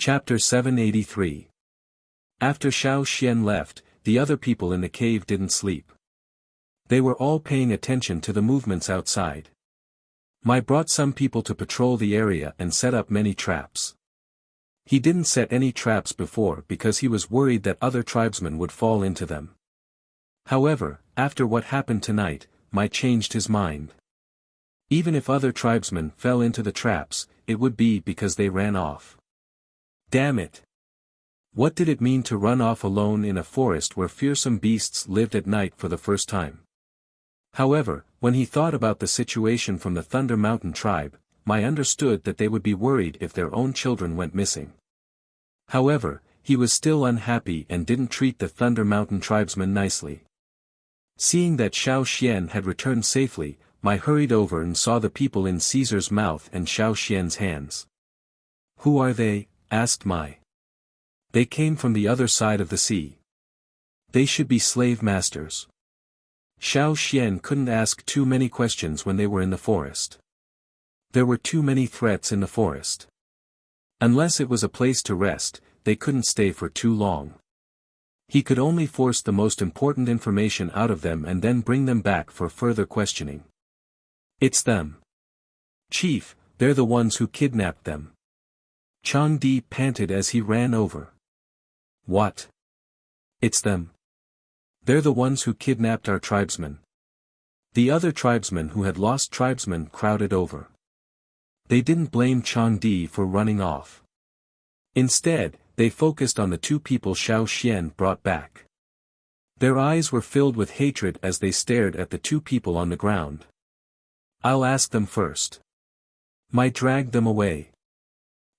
Chapter 783. After Xiao Xian left, the other people in the cave didn't sleep. They were all paying attention to the movements outside. Mai brought some people to patrol the area and set up many traps. He didn't set any traps before because he was worried that other tribesmen would fall into them. However, after what happened tonight, Mai changed his mind. Even if other tribesmen fell into the traps, it would be because they ran off. Damn it! What did it mean to run off alone in a forest where fearsome beasts lived at night for the first time? However, when he thought about the situation from the Thunder Mountain tribe, Mai understood that they would be worried if their own children went missing. However, he was still unhappy and didn't treat the Thunder Mountain tribesmen nicely. Seeing that Xiao Xian had returned safely, Mai hurried over and saw the people in Caesar's mouth and Xiao Xian's hands. "Who are they?" asked Mai. "They came from the other side of the sea. They should be slave masters." Xiao Xian couldn't ask too many questions when they were in the forest. There were too many threats in the forest. Unless it was a place to rest, they couldn't stay for too long. He could only force the most important information out of them and then bring them back for further questioning. "It's them. Chief, they're the ones who kidnapped them." Chang Di panted as he ran over. "What? It's them? They're the ones who kidnapped our tribesmen." The other tribesmen who had lost tribesmen crowded over. They didn't blame Chang Di for running off. Instead, they focused on the two people Xiao Xian brought back. Their eyes were filled with hatred as they stared at the two people on the ground. "I'll ask them first." Mai dragged them away.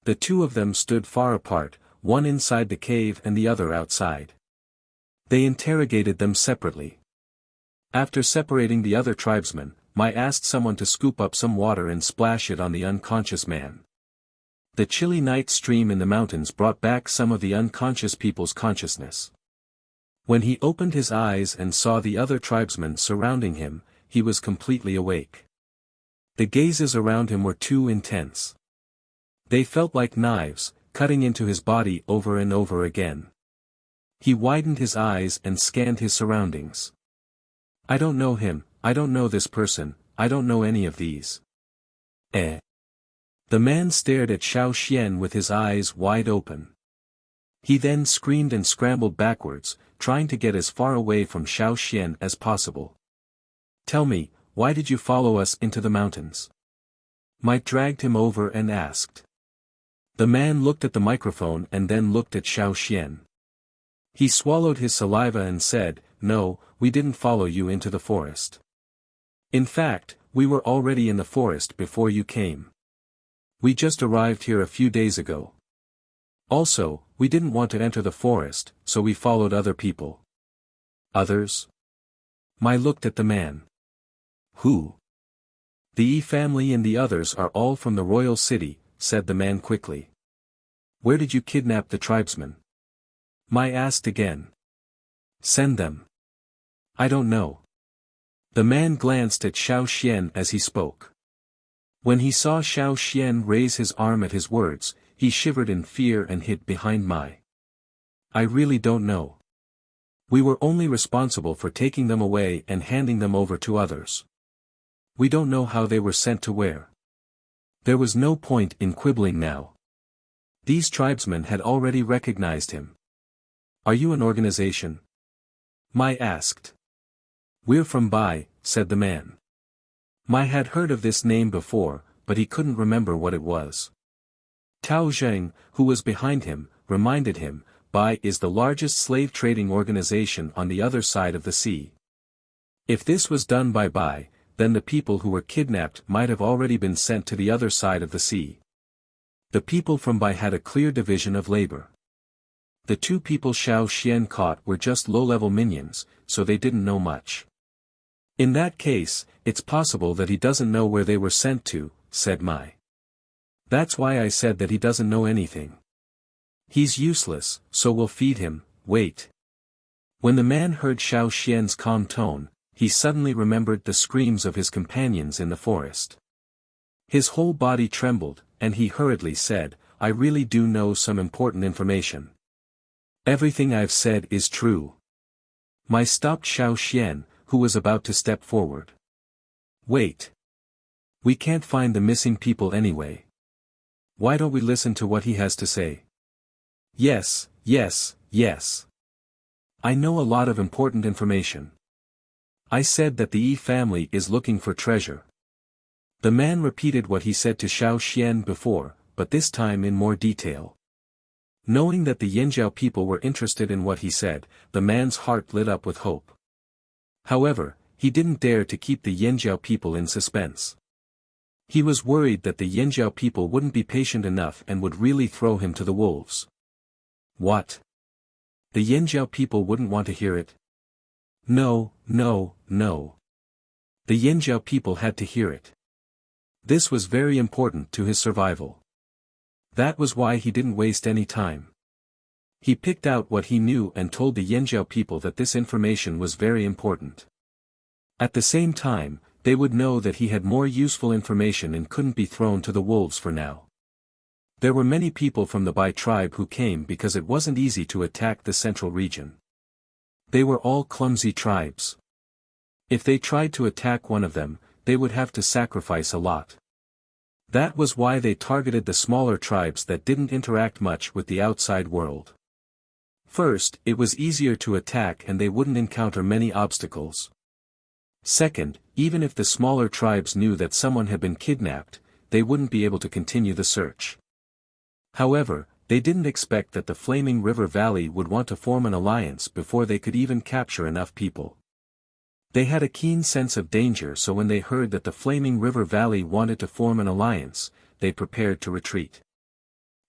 The two of them stood far apart, one inside the cave and the other outside. They interrogated them separately. After separating the other tribesmen, Mai asked someone to scoop up some water and splash it on the unconscious man. The chilly night stream in the mountains brought back some of the unconscious people's consciousness. When he opened his eyes and saw the other tribesmen surrounding him, he was completely awake. The gazes around him were too intense. They felt like knives, cutting into his body over and over again. He widened his eyes and scanned his surroundings. "I don't know him, I don't know this person, I don't know any of these." The man stared at Xiao Xian with his eyes wide open. He then screamed and scrambled backwards, trying to get as far away from Xiao Xian as possible. "Tell me, why did you follow us into the mountains?" Mai dragged him over and asked. The man looked at the microphone and then looked at Xiao Xian. He swallowed his saliva and said, "No, we didn't follow you into the forest. In fact, we were already in the forest before you came. We just arrived here a few days ago. Also, we didn't want to enter the forest, so we followed other people." "Others?" Mai looked at the man. "Who?" "The Yi family and the others are all from the royal city," said the man quickly. "Where did you kidnap the tribesmen?" Mai asked again. "Send them." "I don't know." The man glanced at Xiao Xian as he spoke. When he saw Xiao Xian raise his arm at his words, he shivered in fear and hid behind Mai. "I really don't know. We were only responsible for taking them away and handing them over to others. We don't know how they were sent to where." There was no point in quibbling now. These tribesmen had already recognized him. "Are you an organization?" Mai asked. "We're from Bai," said the man. Mai had heard of this name before, but he couldn't remember what it was. Tao Zheng, who was behind him, reminded him, "Bai is the largest slave trading organization on the other side of the sea. If this was done by Bai, then the people who were kidnapped might have already been sent to the other side of the sea." The people from Bai had a clear division of labor. The two people Xiao Xian caught were just low-level minions, so they didn't know much. "In that case, it's possible that he doesn't know where they were sent to," said Mai. "That's why I said that he doesn't know anything. He's useless, so we'll feed him, wait." When the man heard Xiao Xian's calm tone, he suddenly remembered the screams of his companions in the forest. His whole body trembled, and he hurriedly said, I really do know some important information. Everything I've said is true. Mai stopped Xiao Xian, who was about to step forward. Wait. We can't find the missing people anyway. Why don't we listen to what he has to say? Yes, yes, yes. I know a lot of important information. I said that the Yi family is looking for treasure. The man repeated what he said to Xiao Xian before, but this time in more detail. Knowing that the Yanjiao people were interested in what he said, the man's heart lit up with hope. However, he didn't dare to keep the Yanjiao people in suspense. He was worried that the Yanjiao people wouldn't be patient enough and would really throw him to the wolves. What? The Yanjiao people wouldn't want to hear it? No, no, no. The Yanjiao people had to hear it. This was very important to his survival. That was why he didn't waste any time. He picked out what he knew and told the Yanjiao people that this information was very important. At the same time, they would know that he had more useful information and couldn't be thrown to the wolves for now. There were many people from the Bai tribe who came because it wasn't easy to attack the central region. They were all clumsy tribes. If they tried to attack one of them, they would have to sacrifice a lot. That was why they targeted the smaller tribes that didn't interact much with the outside world. First, it was easier to attack and they wouldn't encounter many obstacles. Second, even if the smaller tribes knew that someone had been kidnapped, they wouldn't be able to continue the search. However, they didn't expect that the Flaming River Valley would want to form an alliance before they could even capture enough people. They had a keen sense of danger, so when they heard that the Flaming River Valley wanted to form an alliance, they prepared to retreat.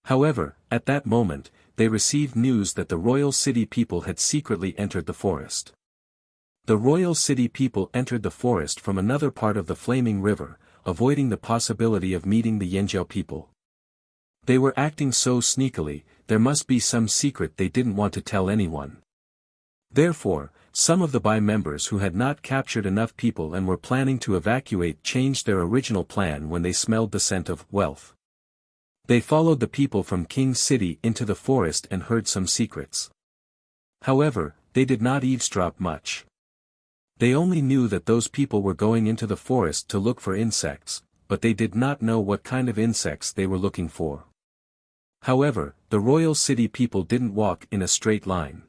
However, at that moment, they received news that the Royal City people had secretly entered the forest. The Royal City people entered the forest from another part of the Flaming River, avoiding the possibility of meeting the Yanjiao people. They were acting so sneakily, there must be some secret they didn't want to tell anyone. Therefore, some of the Bai members who had not captured enough people and were planning to evacuate changed their original plan when they smelled the scent of wealth. They followed the people from King's City into the forest and heard some secrets. However, they did not eavesdrop much. They only knew that those people were going into the forest to look for insects, but they did not know what kind of insects they were looking for. However, the Royal City people didn't walk in a straight line.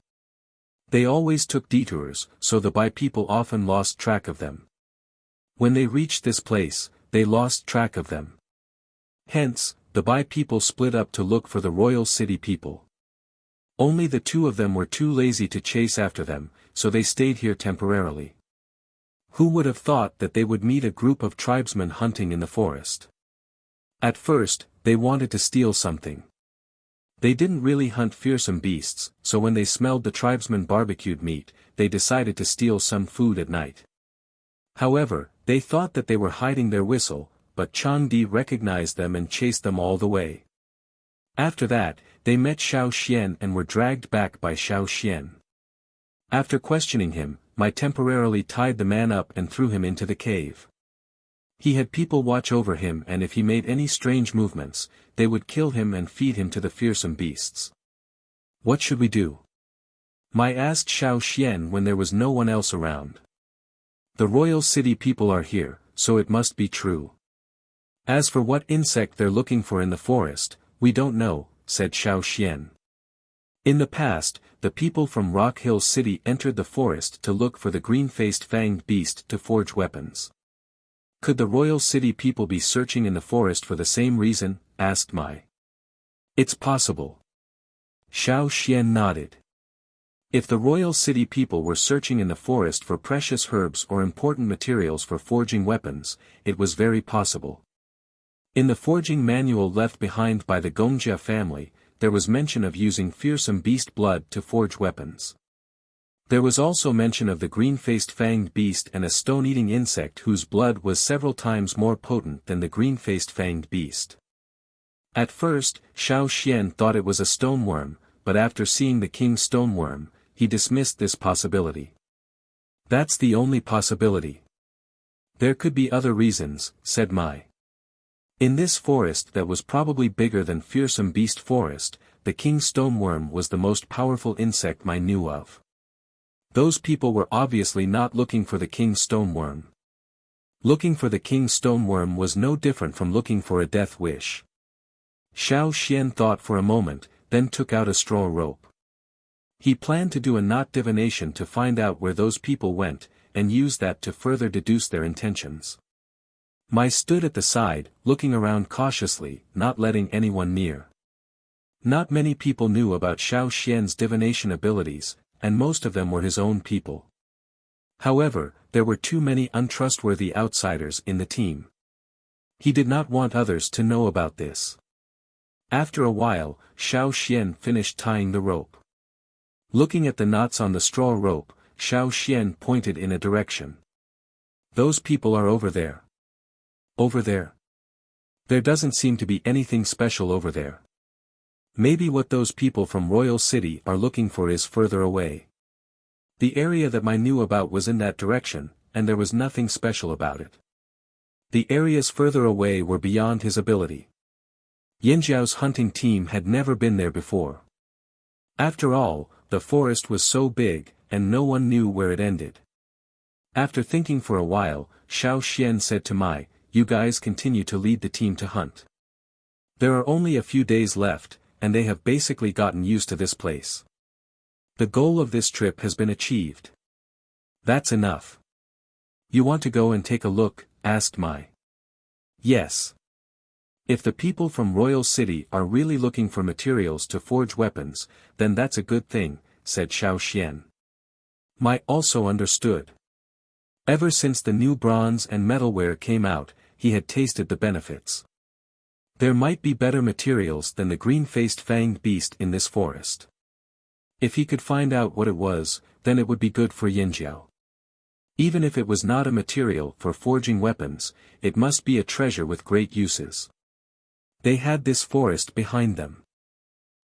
They always took detours, so the Bai people often lost track of them. When they reached this place, they lost track of them. Hence, the Bai people split up to look for the Royal City people. Only the two of them were too lazy to chase after them, so they stayed here temporarily. Who would have thought that they would meet a group of tribesmen hunting in the forest? At first, they wanted to steal something. They didn't really hunt fearsome beasts, so when they smelled the tribesmen barbecued meat, they decided to steal some food at night. However, they thought that they were hiding their whistle, but Changdi recognized them and chased them all the way. After that, they met Xiao Xian and were dragged back by Xiao Xian. After questioning him, Mai temporarily tied the man up and threw him into the cave. He had people watch over him, and if he made any strange movements, they would kill him and feed him to the fearsome beasts. What should we do? Mai asked Xiao Xian when there was no one else around. The Royal City people are here, so it must be true. As for what insect they're looking for in the forest, we don't know, said Xiao Xian. In the past, the people from Rock Hill City entered the forest to look for the green-faced fanged beast to forge weapons. Could the Royal City people be searching in the forest for the same reason? Asked Mai. It's possible. Xiao Xian nodded. If the Royal City people were searching in the forest for precious herbs or important materials for forging weapons, it was very possible. In the forging manual left behind by the Gongjia family, there was mention of using fearsome beast blood to forge weapons. There was also mention of the green-faced fanged beast and a stone-eating insect whose blood was several times more potent than the green-faced fanged beast. At first, Xiao Xian thought it was a stoneworm, but after seeing the king's stoneworm, he dismissed this possibility. That's the only possibility. There could be other reasons, said Mai. In this forest that was probably bigger than fearsome beast forest, the king stoneworm was the most powerful insect I knew of. Those people were obviously not looking for the king stoneworm. Looking for the king stoneworm was no different from looking for a death wish. Xiao Xian thought for a moment, then took out a straw rope. He planned to do a knot divination to find out where those people went, and use that to further deduce their intentions. Mai stood at the side, looking around cautiously, not letting anyone near. Not many people knew about Xiao Xian's divination abilities, and most of them were his own people. However, there were too many untrustworthy outsiders in the team. He did not want others to know about this. After a while, Xiao Xian finished tying the rope. Looking at the knots on the straw rope, Xiao Xian pointed in a direction. Those people are over there. Over there? There doesn't seem to be anything special over there. Maybe what those people from Royal City are looking for is further away. The area that I knew about was in that direction, and there was nothing special about it. The areas further away were beyond his ability. Yanjiao's hunting team had never been there before. After all, the forest was so big, and no one knew where it ended. After thinking for a while, Xiao Xian said to Mai, "You guys continue to lead the team to hunt. There are only a few days left, and they have basically gotten used to this place. The goal of this trip has been achieved. That's enough. You want to go and take a look?" asked Mai. "Yes. If the people from Royal City are really looking for materials to forge weapons, then that's a good thing," said Xiao Xian. Mai also understood. Ever since the new bronze and metalware came out, he had tasted the benefits. There might be better materials than the green-faced fanged beast in this forest. If he could find out what it was, then it would be good for Yanjiao. Even if it was not a material for forging weapons, it must be a treasure with great uses. They had this forest behind them.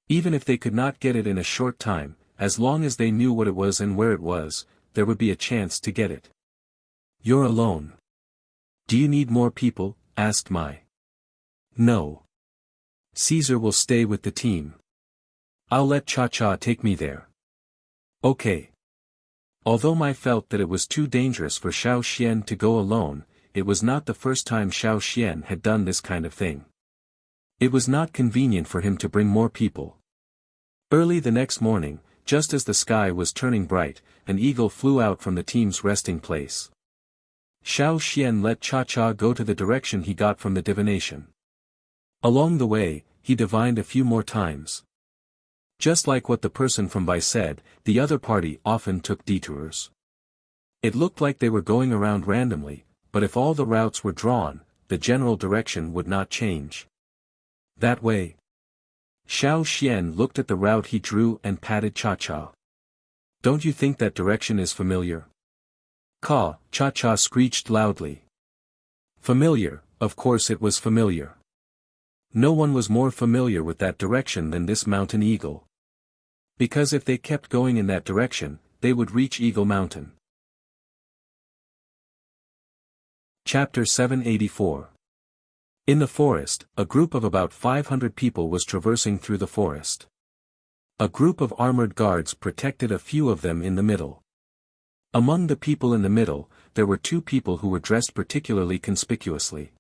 Even if they could not get it in a short time, as long as they knew what it was and where it was, there would be a chance to get it. "You're alone. Do you need more people?" asked Mai. "No. Caesar will stay with the team. I'll let Cha-Cha take me there." "Okay." Although Mai felt that it was too dangerous for Xiao Xian to go alone, it was not the first time Xiao Xian had done this kind of thing. It was not convenient for him to bring more people. Early the next morning, just as the sky was turning bright, an eagle flew out from the team's resting place. Xiao Xian let Cha-Cha go to the direction he got from the divination. Along the way, he divined a few more times. Just like what the person from Bai said, the other party often took detours. It looked like they were going around randomly, but if all the routes were drawn, the general direction would not change. That way. Xiao Xian looked at the route he drew and patted Cha-Cha. "Don't you think that direction is familiar?" "Caw," Cha-Cha screeched loudly. Familiar, of course it was familiar. No one was more familiar with that direction than this mountain eagle. Because if they kept going in that direction, they would reach Eagle Mountain. Chapter 784. In the forest, a group of about 500 people was traversing through the forest. A group of armored guards protected a few of them in the middle. Among the people in the middle, there were two people who were dressed particularly conspicuously.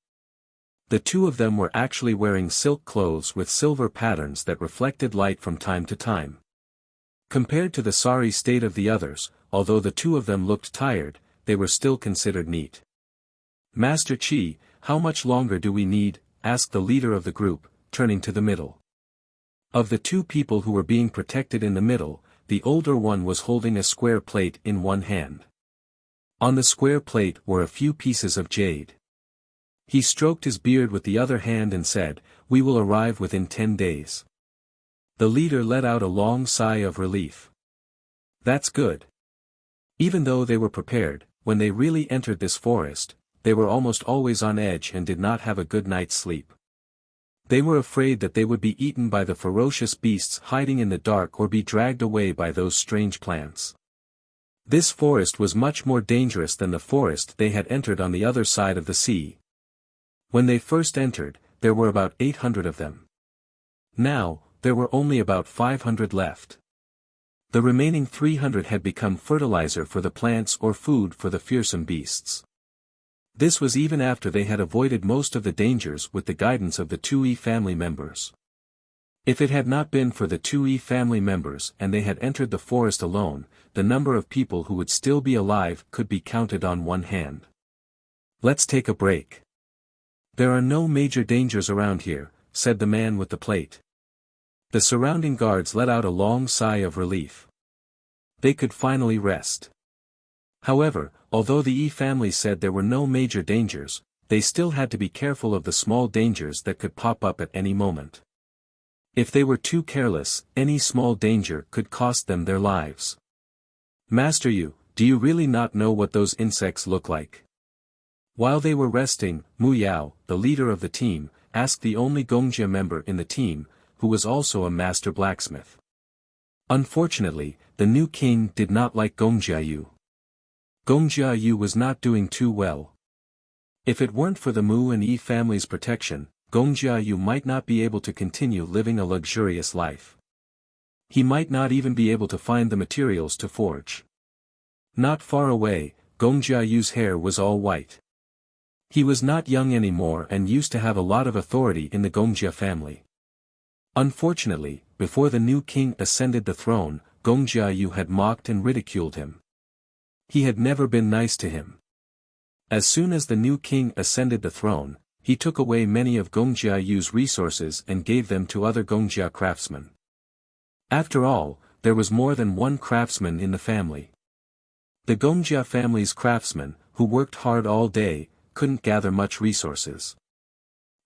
The two of them were actually wearing silk clothes with silver patterns that reflected light from time to time. Compared to the sorry state of the others, although the two of them looked tired, they were still considered neat. "Master Qi, how much longer do we need?" asked the leader of the group, turning to the middle. Of the two people who were being protected in the middle, the older one was holding a square plate in one hand. On the square plate were a few pieces of jade. He stroked his beard with the other hand and said, "We will arrive within 10 days. The leader let out a long sigh of relief. That's good. Even though they were prepared, when they really entered this forest, they were almost always on edge and did not have a good night's sleep. They were afraid that they would be eaten by the ferocious beasts hiding in the dark or be dragged away by those strange plants. This forest was much more dangerous than the forest they had entered on the other side of the sea. When they first entered, there were about 800 of them. Now, there were only about 500 left. The remaining 300 had become fertilizer for the plants or food for the fearsome beasts. This was even after they had avoided most of the dangers with the guidance of the 2E family members. If it had not been for the 2E family members and they had entered the forest alone, the number of people who would still be alive could be counted on one hand. Let's take a break. There are no major dangers around here, said the man with the plate. The surrounding guards let out a long sigh of relief. They could finally rest. However, although the E family said there were no major dangers, they still had to be careful of the small dangers that could pop up at any moment. If they were too careless, any small danger could cost them their lives. Master Yu, do you really not know what those insects look like? While they were resting, Mu Yao, the leader of the team, asked the only Gongjia member in the team, who was also a master blacksmith. Unfortunately, the new king did not like Gongjia Yu. Gongjia Yu was not doing too well. If it weren't for the Mu and Yi family's protection, Gongjia Yu might not be able to continue living a luxurious life. He might not even be able to find the materials to forge. Not far away, Gongjia Yu's hair was all white. He was not young anymore and used to have a lot of authority in the Gongjia family. Unfortunately, before the new king ascended the throne, Gongjia Yu had mocked and ridiculed him. He had never been nice to him. As soon as the new king ascended the throne, he took away many of Gongjia Yu's resources and gave them to other Gongjia craftsmen. After all, there was more than one craftsman in the family. The Gongjia family's craftsmen, who worked hard all day, couldn't gather much resources.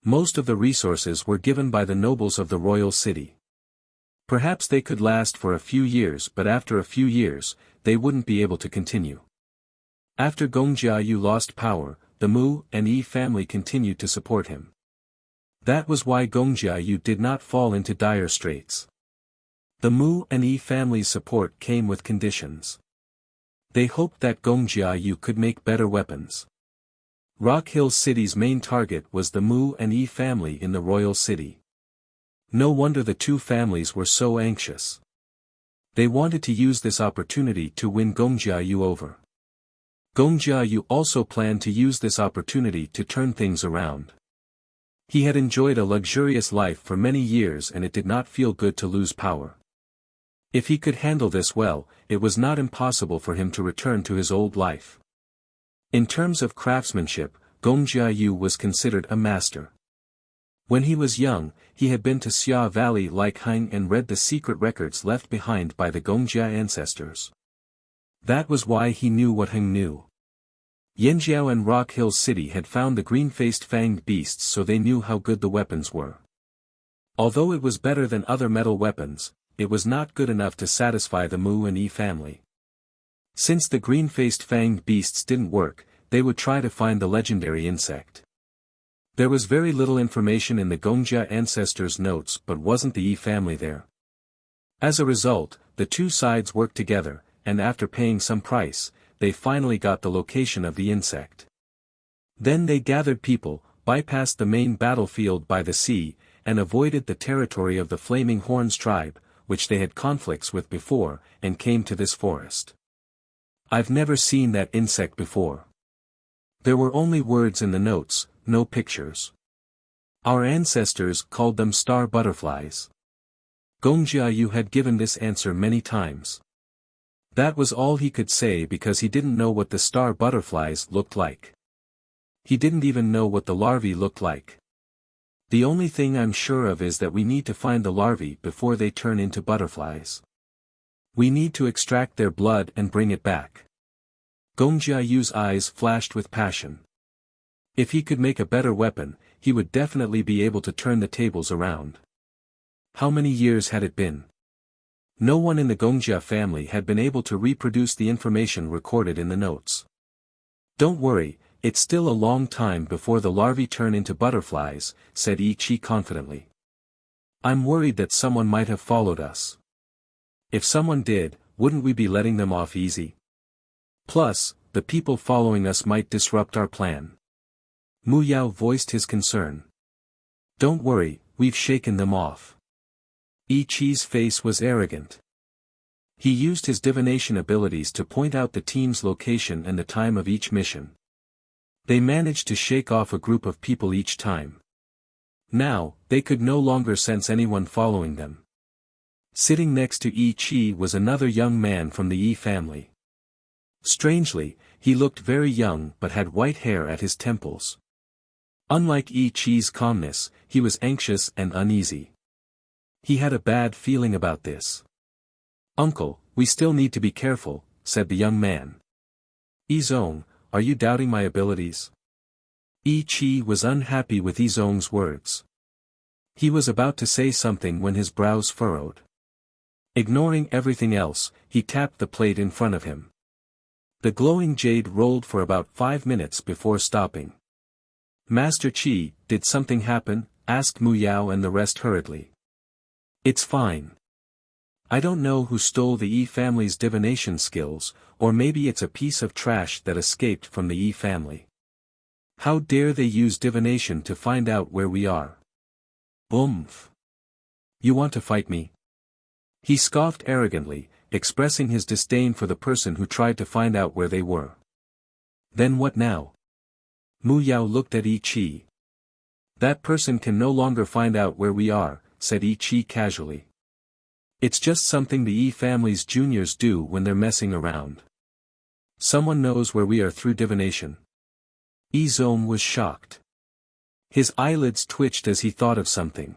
Most of the resources were given by the nobles of the royal city. Perhaps they could last for a few years, but after a few years, they wouldn't be able to continue. After Gongjia Yu lost power, the Mu and Yi family continued to support him. That was why Gongjia Yu did not fall into dire straits. The Mu and Yi family's support came with conditions. They hoped that Gongjia Yu could make better weapons. Rock Hill City's main target was the Mu and Yi family in the royal city. No wonder the two families were so anxious. They wanted to use this opportunity to win Gongjia Yu over. Gongjia Yu also planned to use this opportunity to turn things around. He had enjoyed a luxurious life for many years and it did not feel good to lose power. If he could handle this well, it was not impossible for him to return to his old life. In terms of craftsmanship, Gongjia Yu was considered a master. When he was young, he had been to Xia Valley like Hang and read the secret records left behind by the Gongjia ancestors. That was why he knew what Heng knew. Yanjiao and Rock Hill City had found the green-faced fanged beasts, so they knew how good the weapons were. Although it was better than other metal weapons, it was not good enough to satisfy the Mu and Yi family. Since the green-faced fanged beasts didn't work, they would try to find the legendary insect. There was very little information in the Gongjia ancestors' notes, but wasn't the Yi family there. As a result, the two sides worked together, and after paying some price, they finally got the location of the insect. Then they gathered people, bypassed the main battlefield by the sea, and avoided the territory of the Flaming Horns tribe, which they had conflicts with before, and came to this forest. I've never seen that insect before. There were only words in the notes, no pictures. Our ancestors called them star butterflies. Gongjia Yu had given this answer many times. That was all he could say because he didn't know what the star butterflies looked like. He didn't even know what the larvae looked like. The only thing I'm sure of is that we need to find the larvae before they turn into butterflies. We need to extract their blood and bring it back. Gongjia Yu's eyes flashed with passion. If he could make a better weapon, he would definitely be able to turn the tables around. How many years had it been? No one in the Gongjia family had been able to reproduce the information recorded in the notes. Don't worry, it's still a long time before the larvae turn into butterflies, said Yi Chi confidently. I'm worried that someone might have followed us. If someone did, wouldn't we be letting them off easy? Plus, the people following us might disrupt our plan. Mu Yao voiced his concern. Don't worry, we've shaken them off. Yi Qi's face was arrogant. He used his divination abilities to point out the team's location and the time of each mission. They managed to shake off a group of people each time. Now, they could no longer sense anyone following them. Sitting next to Yi Qi was another young man from the Yi family. Strangely, he looked very young but had white hair at his temples. Unlike Yi Qi's calmness, he was anxious and uneasy. He had a bad feeling about this. "Uncle, we still need to be careful," said the young man. "Yizong, are you doubting my abilities?" Yi Qi was unhappy with Yizong's words. He was about to say something when his brows furrowed. Ignoring everything else, he tapped the plate in front of him. The glowing jade rolled for about 5 minutes before stopping. "Master Qi, did something happen?" asked Mu Yao and the rest hurriedly. "It's fine. I don't know who stole the Yi family's divination skills, or maybe it's a piece of trash that escaped from the Yi family. How dare they use divination to find out where we are? Oomph! You want to fight me?" He scoffed arrogantly, expressing his disdain for the person who tried to find out where they were. "Then what now?" Mu Yao looked at Yi Qi. "That person can no longer find out where we are," said Yi Qi casually. "It's just something the Yi family's juniors do when they're messing around. Someone knows where we are through divination." Yizong was shocked. His eyelids twitched as he thought of something.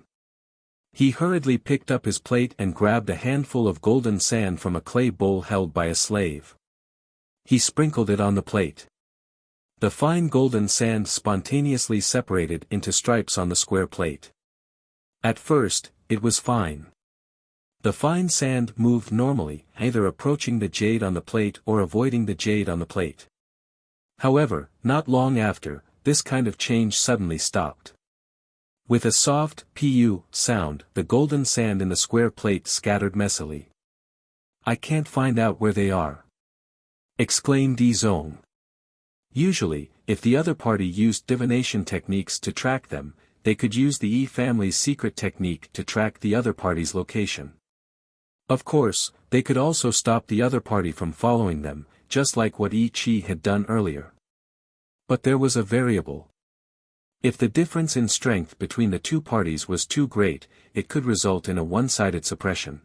He hurriedly picked up his plate and grabbed a handful of golden sand from a clay bowl held by a slave. He sprinkled it on the plate. The fine golden sand spontaneously separated into stripes on the square plate. At first, it was fine. The fine sand moved normally, either approaching the jade on the plate or avoiding the jade on the plate. However, not long after, this kind of change suddenly stopped. With a soft pu sound, the golden sand in the square plate scattered messily. "I can't find out where they are," exclaimed Yizong. Usually, if the other party used divination techniques to track them, they could use the Yi family's secret technique to track the other party's location. Of course, they could also stop the other party from following them, just like what Yi Qi had done earlier. But there was a variable. If the difference in strength between the two parties was too great, it could result in a one-sided suppression.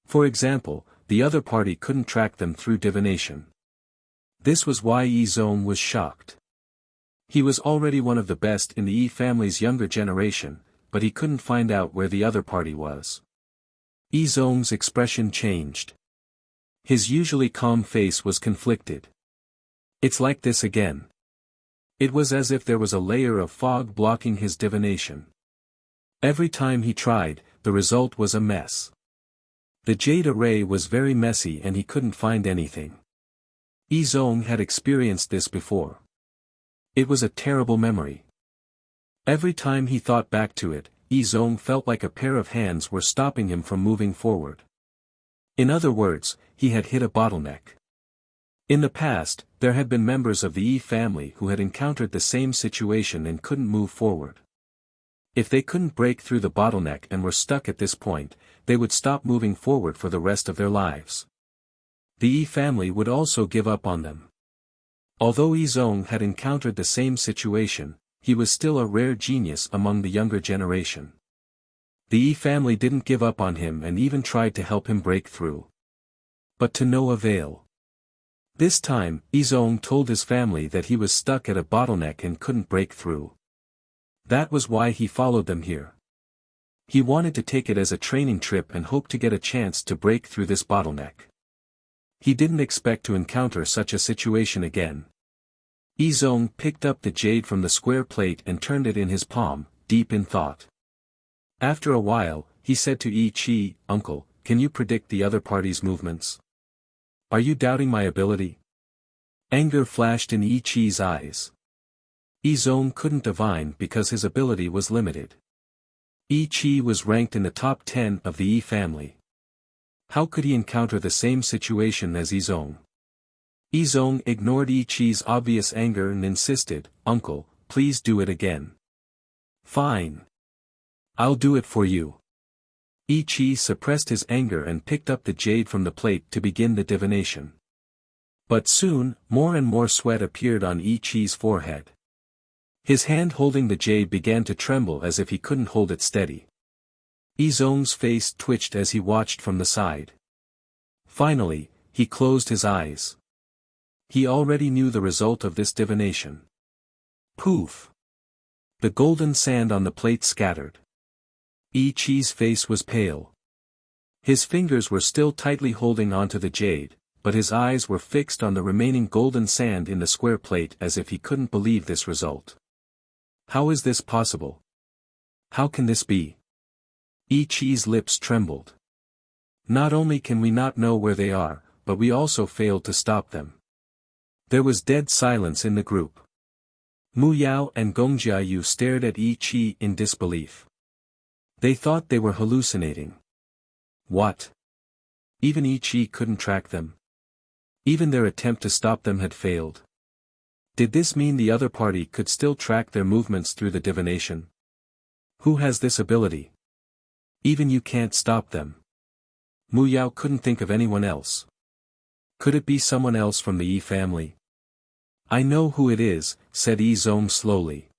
For example, the other party couldn't track them through divination. This was why Yizong was shocked. He was already one of the best in the Yi family's younger generation, but he couldn't find out where the other party was. Yizong's expression changed. His usually calm face was conflicted. "It's like this again." It was as if there was a layer of fog blocking his divination. Every time he tried, the result was a mess. The jade array was very messy and he couldn't find anything. Yizong had experienced this before. It was a terrible memory. Every time he thought back to it, Yizong felt like a pair of hands were stopping him from moving forward. In other words, he had hit a bottleneck. In the past, there had been members of the Yi family who had encountered the same situation and couldn't move forward. If they couldn't break through the bottleneck and were stuck at this point, they would stop moving forward for the rest of their lives. The Yi family would also give up on them. Although Yizong had encountered the same situation, he was still a rare genius among the younger generation. The Yi family didn't give up on him and even tried to help him break through. But to no avail. This time, Yizong told his family that he was stuck at a bottleneck and couldn't break through. That was why he followed them here. He wanted to take it as a training trip and hoped to get a chance to break through this bottleneck. He didn't expect to encounter such a situation again. Yizong picked up the jade from the square plate and turned it in his palm, deep in thought. After a while, he said to Yi Qi, "Uncle, can you predict the other party's movements? Are you doubting my ability?" Anger flashed in Yi Qi's eyes. Yizong couldn't divine because his ability was limited. Yi Qi was ranked in the top 10 of the Yi family. How could he encounter the same situation as Yizong? Yizong ignored Yi Qi's obvious anger and insisted, "Uncle, please do it again." "Fine. I'll do it for you. Yi Chi suppressed his anger and picked up the jade from the plate to begin the divination. But soon, more and more sweat appeared on Yi Chi's forehead. His hand holding the jade began to tremble as if he couldn't hold it steady. Yi Zhong's face twitched as he watched from the side. Finally, he closed his eyes. He already knew the result of this divination. Poof! The golden sand on the plate scattered. Yi Chi's face was pale. His fingers were still tightly holding onto the jade, but his eyes were fixed on the remaining golden sand in the square plate as if he couldn't believe this result. How is this possible? How can this be? Yi Chi's lips trembled. Not only can we not know where they are, but we also failed to stop them. There was dead silence in the group. Mu Yao and Gong Jiayu stared at Yi Chi in disbelief. They thought they were hallucinating. What? Even Yi Chi couldn't track them? Even their attempt to stop them had failed. Did this mean the other party could still track their movements through the divination? Who has this ability? Even you can't stop them. Mu Yao couldn't think of anyone else. Could it be someone else from the Yi family? I know who it is, said Yi Zhong slowly.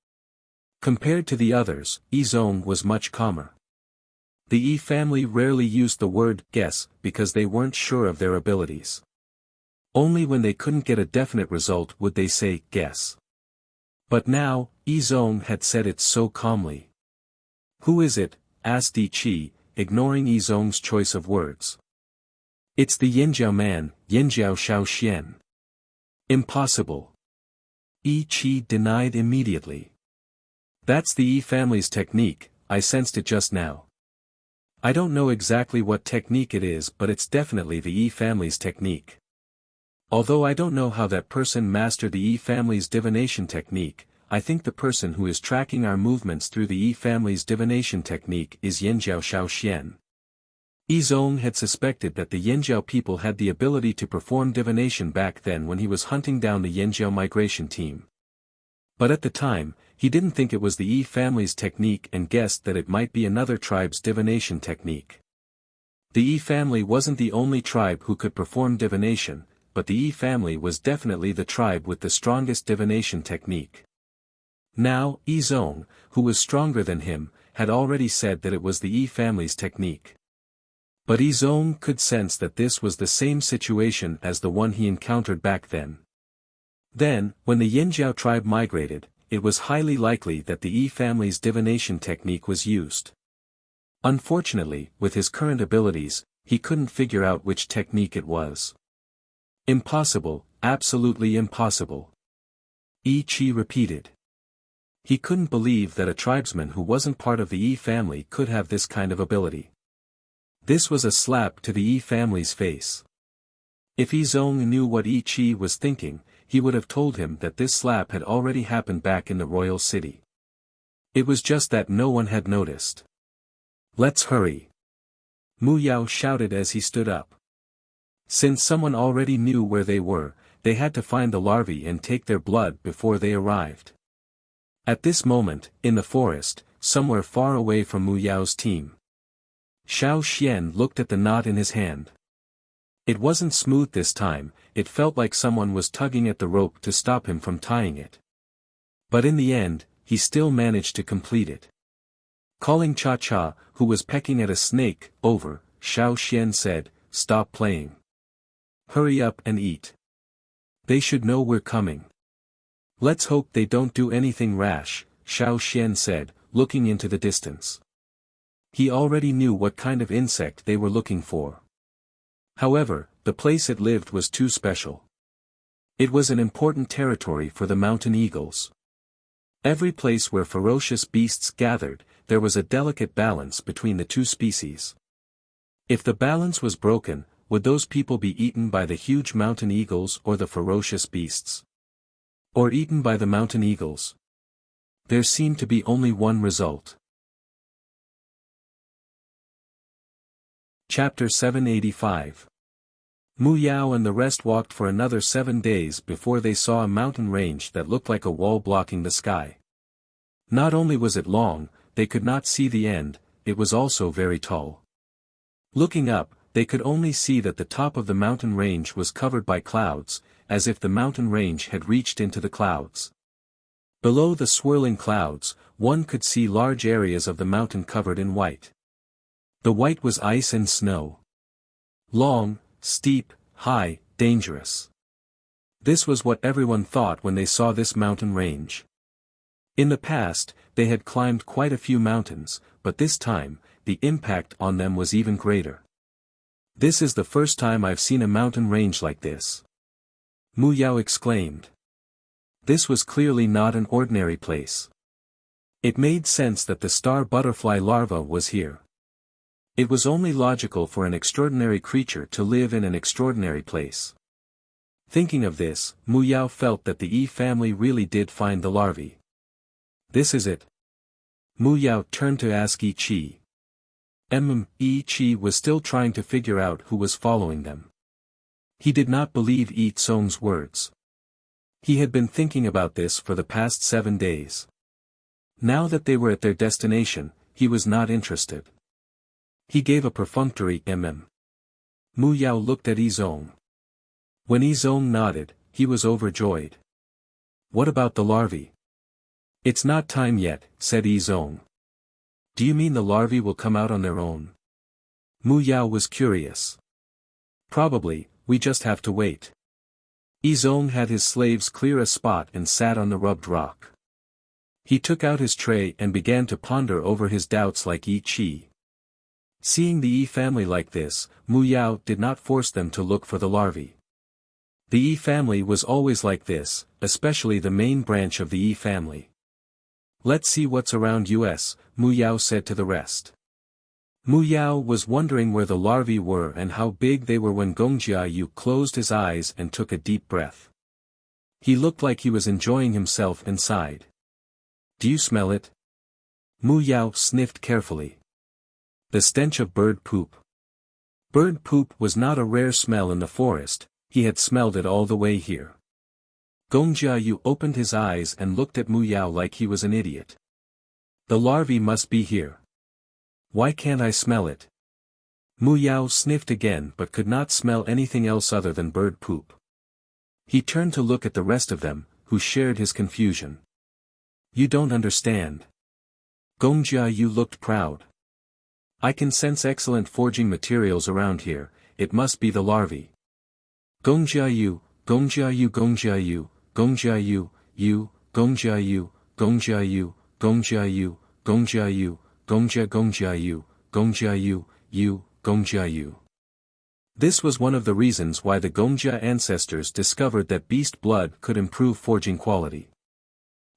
Compared to the others, Yi Zhong was much calmer. The Yi family rarely used the word guess because they weren't sure of their abilities. Only when they couldn't get a definite result would they say guess. But now, Yi Zhong had said it so calmly. Who is it? Asked Yi Chi, ignoring Yi Zhong's choice of words. It's the Yinjiao man, Yinjiao Shaoxian. Impossible. Yi Chi denied immediately. That's the Yi family's technique, I sensed it just now. I don't know exactly what technique it is, but it's definitely the Yi family's technique. Although I don't know how that person mastered the Yi family's divination technique, I think the person who is tracking our movements through the Yi family's divination technique is Yinjiao Shaoxian. Yi Zhong had suspected that the Yinjiao people had the ability to perform divination back then when he was hunting down the Yinjiao migration team. But at the time, he didn't think it was the Yi family's technique and guessed that it might be another tribe's divination technique. The Yi family wasn't the only tribe who could perform divination, but the Yi family was definitely the tribe with the strongest divination technique. Now, Yi Zhong, who was stronger than him, had already said that it was the Yi family's technique. But Yi Zhong could sense that this was the same situation as the one he encountered back then. Then, when the Yinjiao tribe migrated, it was highly likely that the Yi family's divination technique was used. Unfortunately, with his current abilities, he couldn't figure out which technique it was. Impossible, absolutely impossible. Yi Chi repeated. He couldn't believe that a tribesman who wasn't part of the Yi family could have this kind of ability. This was a slap to the Yi family's face. If Yi Zhong knew what Yi Chi was thinking, he would have told him that this slap had already happened back in the royal city. It was just that no one had noticed. Let's hurry. Mu Yao shouted as he stood up. Since someone already knew where they were, they had to find the larvae and take their blood before they arrived. At this moment, in the forest, somewhere far away from Mu Yao's team, Xiao Xian looked at the knot in his hand. It wasn't smooth this time, it felt like someone was tugging at the rope to stop him from tying it. But in the end, he still managed to complete it. Calling Cha-Cha, who was pecking at a snake, over, Xiao Xian said, "Stop playing. Hurry up and eat. They should know we're coming." "Let's hope they don't do anything rash," Xiao Xian said, looking into the distance. He already knew what kind of insect they were looking for. However, the place it lived was too special. It was an important territory for the mountain eagles. Every place where ferocious beasts gathered, there was a delicate balance between the two species. If the balance was broken, would those people be eaten by the huge mountain eagles or the ferocious beasts? Or eaten by the mountain eagles? There seemed to be only one result. Chapter 785. Mu Yao and the rest walked for another 7 days before they saw a mountain range that looked like a wall blocking the sky. Not only was it long, they could not see the end, it was also very tall. Looking up, they could only see that the top of the mountain range was covered by clouds, as if the mountain range had reached into the clouds. Below the swirling clouds, one could see large areas of the mountain covered in white. The white was ice and snow. Long, steep, high, dangerous. This was what everyone thought when they saw this mountain range. In the past, they had climbed quite a few mountains, but this time, the impact on them was even greater. This is the first time I've seen a mountain range like this. Mu Yao exclaimed. This was clearly not an ordinary place. It made sense that the star butterfly larva was here. It was only logical for an extraordinary creature to live in an extraordinary place. Thinking of this, Mu Yao felt that the Yi family really did find the larvae. This is it. Mu Yao turned to ask Yi Qi. Yi Qi was still trying to figure out who was following them. He did not believe Yi Tsong's words. He had been thinking about this for the past 7 days. Now that they were at their destination, he was not interested. He gave a perfunctory Mu Yao looked at Yi Zong. When Yi Zong nodded, he was overjoyed. What about the larvae? It's not time yet, said Yi Zong. Do you mean the larvae will come out on their own? Mu Yao was curious. Probably, we just have to wait. Yi Zong had his slaves clear a spot and sat on the rubbed rock. He took out his tray and began to ponder over his doubts like Yi Qi. Seeing the Yi family like this, Mu Yao did not force them to look for the larvae. The Yi family was always like this, especially the main branch of the Yi family. Let's see what's around us, Mu Yao said to the rest. Mu Yao was wondering where the larvae were and how big they were when Gongjiayu closed his eyes and took a deep breath. He looked like he was enjoying himself and sighed. Do you smell it? Mu Yao sniffed carefully. The stench of bird poop. Bird poop was not a rare smell in the forest, he had smelled it all the way here. Gongjiayu opened his eyes and looked at Mu Yao like he was an idiot. The larvae must be here. Why can't I smell it? Mu Yao sniffed again but could not smell anything else other than bird poop. He turned to look at the rest of them, who shared his confusion. You don't understand. Gongjiayu looked proud. I can sense excellent forging materials around here, it must be the larvae. Gongjiayu, Gongjiayu, Gongjiayu, Gongjiayu, you, Gongjiayu, Gongjiayu, Gongjiayu, Gongjiayu, Gongjiayu, Gongjiayu, you, Gongjiayu. This was one of the reasons why the Gongjia ancestors discovered that beast blood could improve forging quality.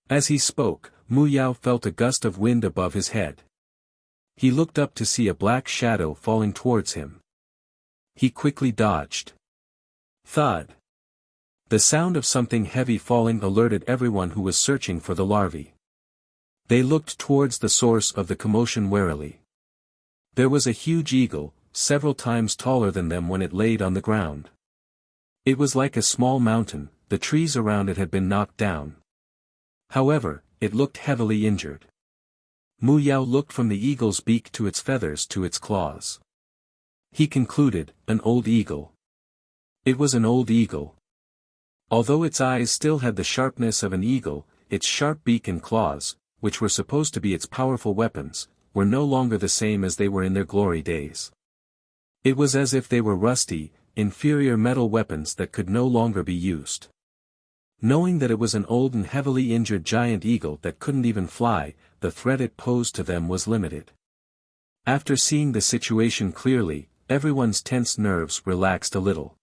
As he spoke, Mu Yao felt a gust of wind above his head. He looked up to see a black shadow falling towards him. He quickly dodged. Thud. The sound of something heavy falling alerted everyone who was searching for the larvae. They looked towards the source of the commotion warily. There was a huge eagle, several times taller than them when it laid on the ground. It was like a small mountain, the trees around it had been knocked down. However, it looked heavily injured. Mu Yao looked from the eagle's beak to its feathers to its claws. He concluded, an old eagle. It was an old eagle. Although its eyes still had the sharpness of an eagle, its sharp beak and claws, which were supposed to be its powerful weapons, were no longer the same as they were in their glory days. It was as if they were rusty, inferior metal weapons that could no longer be used. Knowing that it was an old and heavily injured giant eagle that couldn't even fly, the threat it posed to them was limited. After seeing the situation clearly, everyone's tense nerves relaxed a little.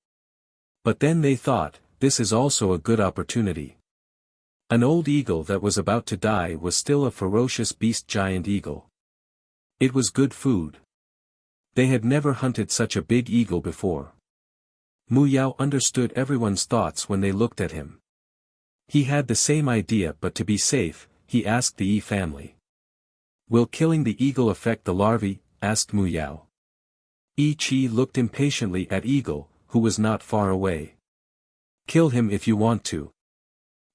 But then they thought, this is also a good opportunity. An old eagle that was about to die was still a ferocious beast giant eagle. It was good food. They had never hunted such a big eagle before. Mu Yao understood everyone's thoughts when they looked at him. He had the same idea, but to be safe, he asked the Yi family. Will killing the eagle affect the larvae? Asked Mu Yao. Yi Qi looked impatiently at Eagle, who was not far away. Kill him if you want to.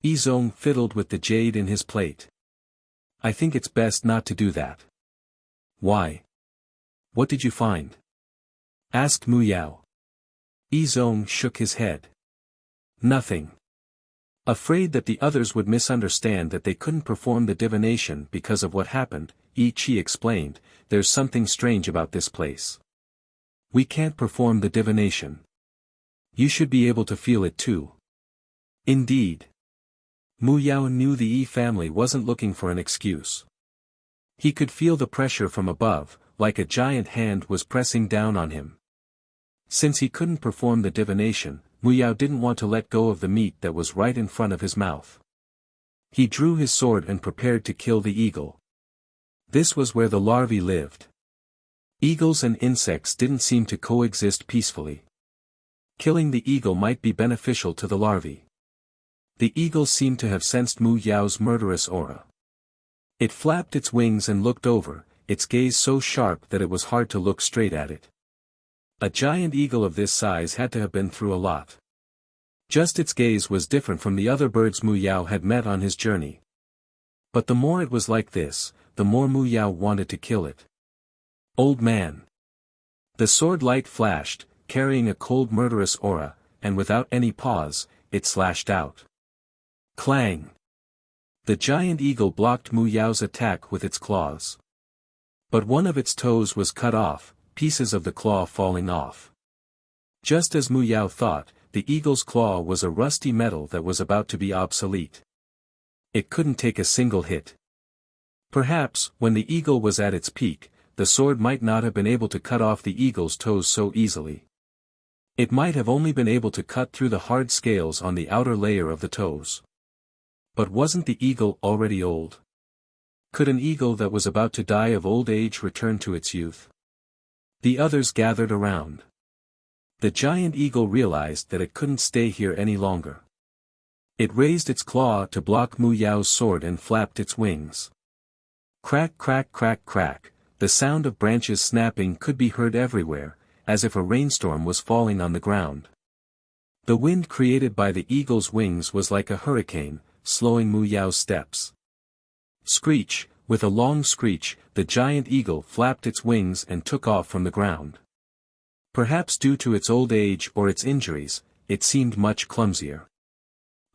Yi Zong fiddled with the jade in his plate. I think it's best not to do that. Why? What did you find? Asked Mu Yao. Yizong shook his head. Nothing. Afraid that the others would misunderstand that they couldn't perform the divination because of what happened, Yi Qi explained, there's something strange about this place. We can't perform the divination. You should be able to feel it too. Indeed. Mu Yao knew the Yi family wasn't looking for an excuse. He could feel the pressure from above, like a giant hand was pressing down on him. Since he couldn't perform the divination, Mu Yao didn't want to let go of the meat that was right in front of his mouth. He drew his sword and prepared to kill the eagle. This was where the larvae lived. Eagles and insects didn't seem to coexist peacefully. Killing the eagle might be beneficial to the larvae. The eagle seemed to have sensed Mu Yao's murderous aura. It flapped its wings and looked over, its gaze so sharp that it was hard to look straight at it. A giant eagle of this size had to have been through a lot. Just its gaze was different from the other birds Mu Yao had met on his journey. But the more it was like this, the more Mu Yao wanted to kill it. Old man. The sword light flashed, carrying a cold murderous aura, and without any pause, it slashed out. Clang! The giant eagle blocked Mu Yao's attack with its claws. But one of its toes was cut off, pieces of the claw falling off. Just as Mu Yao thought, the eagle's claw was a rusty metal that was about to be obsolete. It couldn't take a single hit. Perhaps, when the eagle was at its peak, the sword might not have been able to cut off the eagle's toes so easily. It might have only been able to cut through the hard scales on the outer layer of the toes. But wasn't the eagle already old? Could an eagle that was about to die of old age return to its youth? The others gathered around. The giant eagle realized that it couldn't stay here any longer. It raised its claw to block Mu Yao's sword and flapped its wings. Crack crack crack crack, the sound of branches snapping could be heard everywhere, as if a rainstorm was falling on the ground. The wind created by the eagle's wings was like a hurricane, slowing Mu Yao's steps. Screech, with a long screech, the giant eagle flapped its wings and took off from the ground. Perhaps due to its old age or its injuries, it seemed much clumsier.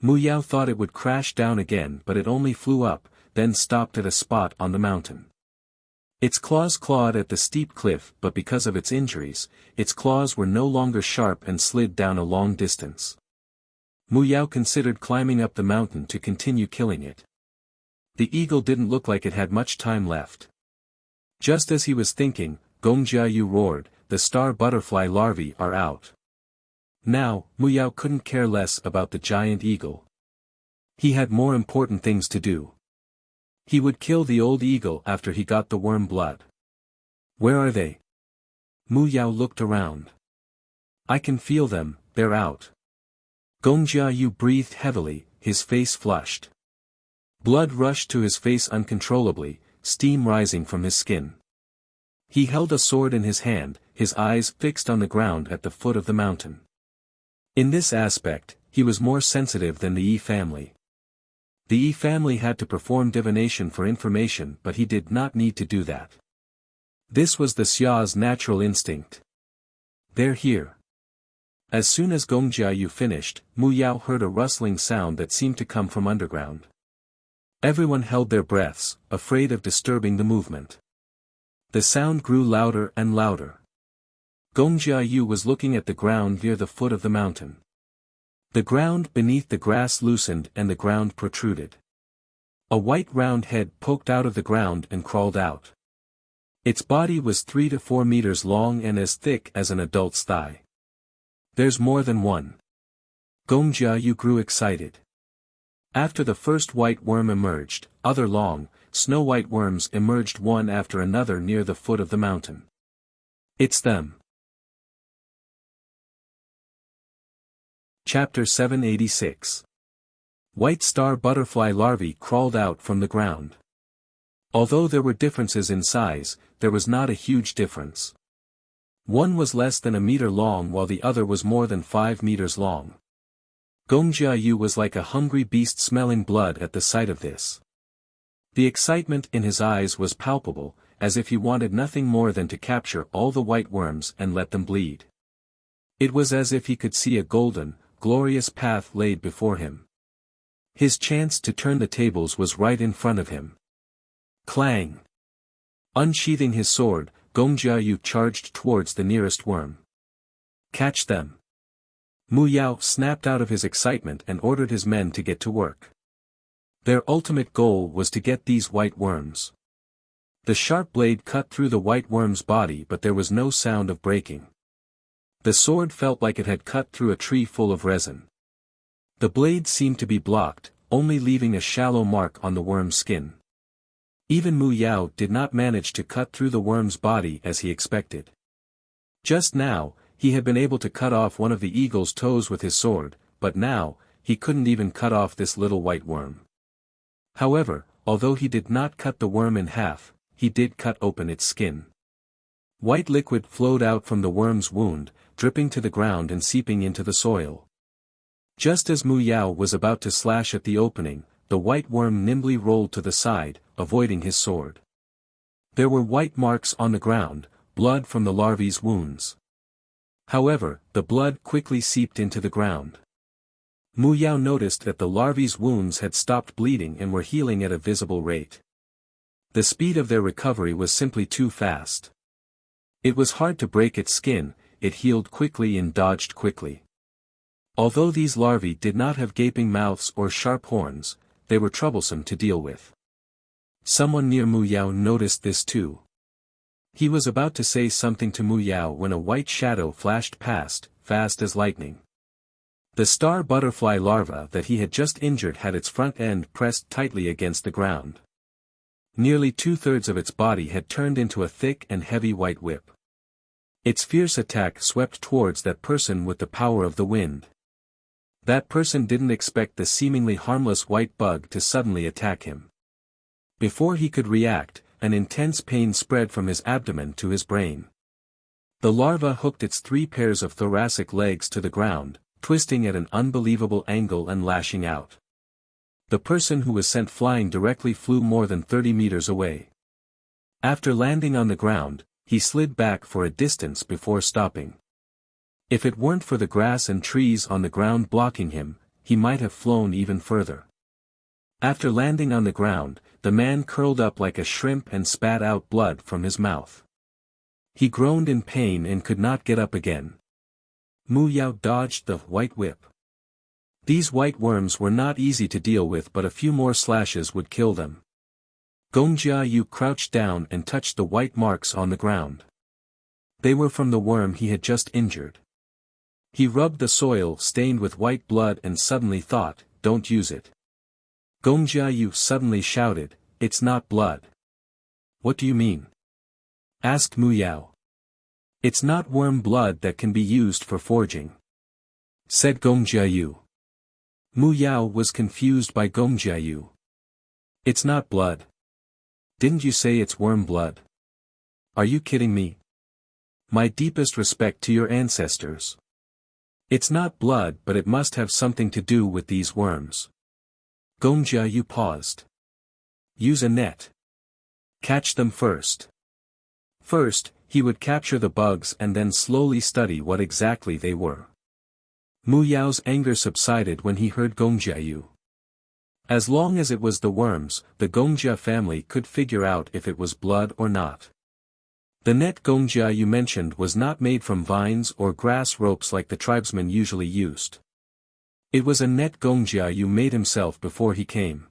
Mu Yao thought it would crash down again, but it only flew up, then stopped at a spot on the mountain. Its claws clawed at the steep cliff, but because of its injuries, its claws were no longer sharp and slid down a long distance. Mu Yao considered climbing up the mountain to continue killing it. The eagle didn't look like it had much time left. Just as he was thinking, Gongjiayu roared, "The star butterfly larvae are out." Now, Mu Yao couldn't care less about the giant eagle. He had more important things to do. He would kill the old eagle after he got the worm blood. Where are they? Mu Yao looked around. I can feel them, they're out. Gongjiayu breathed heavily, his face flushed. Blood rushed to his face uncontrollably, steam rising from his skin. He held a sword in his hand, his eyes fixed on the ground at the foot of the mountain. In this aspect, he was more sensitive than the Yi family. The Yi family had to perform divination for information, but he did not need to do that. This was the Xia's natural instinct. They're here. As soon as Gongjiayu finished, Mu Yao heard a rustling sound that seemed to come from underground. Everyone held their breaths, afraid of disturbing the movement. The sound grew louder and louder. Gongjiayu was looking at the ground near the foot of the mountain. The ground beneath the grass loosened and the ground protruded. A white round head poked out of the ground and crawled out. Its body was 3 to 4 meters long and as thick as an adult's thigh. There's more than one. Gongjiayu grew excited. After the first white worm emerged, other long, snow-white worms emerged one after another near the foot of the mountain. It's them. Chapter 786. White star butterfly larvae crawled out from the ground. Although there were differences in size, there was not a huge difference. One was less than a meter long while the other was more than 5 meters long. Gongjiayu was like a hungry beast smelling blood at the sight of this. The excitement in his eyes was palpable, as if he wanted nothing more than to capture all the white worms and let them bleed. It was as if he could see a golden, glorious path laid before him. His chance to turn the tables was right in front of him. Clang! Unsheathing his sword, Gong Jiayu charged towards the nearest worm. Catch them! Mu Yao snapped out of his excitement and ordered his men to get to work. Their ultimate goal was to get these white worms. The sharp blade cut through the white worm's body, but there was no sound of breaking. The sword felt like it had cut through a tree full of resin. The blade seemed to be blocked, only leaving a shallow mark on the worm's skin. Even Mu Yao did not manage to cut through the worm's body as he expected. Just now, he had been able to cut off one of the eagle's toes with his sword, but now, he couldn't even cut off this little white worm. However, although he did not cut the worm in half, he did cut open its skin. White liquid flowed out from the worm's wound, dripping to the ground and seeping into the soil. Just as Mu Yao was about to slash at the opening, the white worm nimbly rolled to the side, avoiding his sword. There were white marks on the ground, blood from the larvae's wounds. However, the blood quickly seeped into the ground. Mu Yao noticed that the larvae's wounds had stopped bleeding and were healing at a visible rate. The speed of their recovery was simply too fast. It was hard to break its skin, it healed quickly and dodged quickly. Although these larvae did not have gaping mouths or sharp horns, they were troublesome to deal with. Someone near Mu Yao noticed this too. He was about to say something to Mu Yao when a white shadow flashed past, fast as lightning. The star butterfly larva that he had just injured had its front end pressed tightly against the ground. Nearly 2/3 of its body had turned into a thick and heavy white whip. Its fierce attack swept towards that person with the power of the wind. That person didn't expect the seemingly harmless white bug to suddenly attack him. Before he could react, an intense pain spread from his abdomen to his brain. The larva hooked its 3 pairs of thoracic legs to the ground, twisting at an unbelievable angle and lashing out. The person who was sent flying directly flew more than 30 meters away. After landing on the ground, he slid back for a distance before stopping. If it weren't for the grass and trees on the ground blocking him, he might have flown even further. After landing on the ground, the man curled up like a shrimp and spat out blood from his mouth. He groaned in pain and could not get up again. Mu Yao dodged the white whip. These white worms were not easy to deal with, but a few more slashes would kill them. Gong Jiayu crouched down and touched the white marks on the ground. They were from the worm he had just injured. He rubbed the soil stained with white blood and suddenly thought, "Don't use it." Gong Jiayu suddenly shouted, "It's not blood." "What do you mean?" asked Mu Yao. "It's not worm blood that can be used for forging," said Gong Jiayu. Mu Yao was confused by Gong Jiayu. "It's not blood. Didn't you say it's worm blood? Are you kidding me? My deepest respect to your ancestors. It's not blood, but it must have something to do with these worms." Gong Jiayu paused. "Use a net. Catch them first." First, he would capture the bugs and then slowly study what exactly they were. Mu Yao's anger subsided when he heard Gong Jiayu. As long as it was the worms, the Gongjia family could figure out if it was blood or not. The net Gong Jiayu mentioned was not made from vines or grass ropes like the tribesmen usually used. It was a net Gong Jiayu made himself before he came.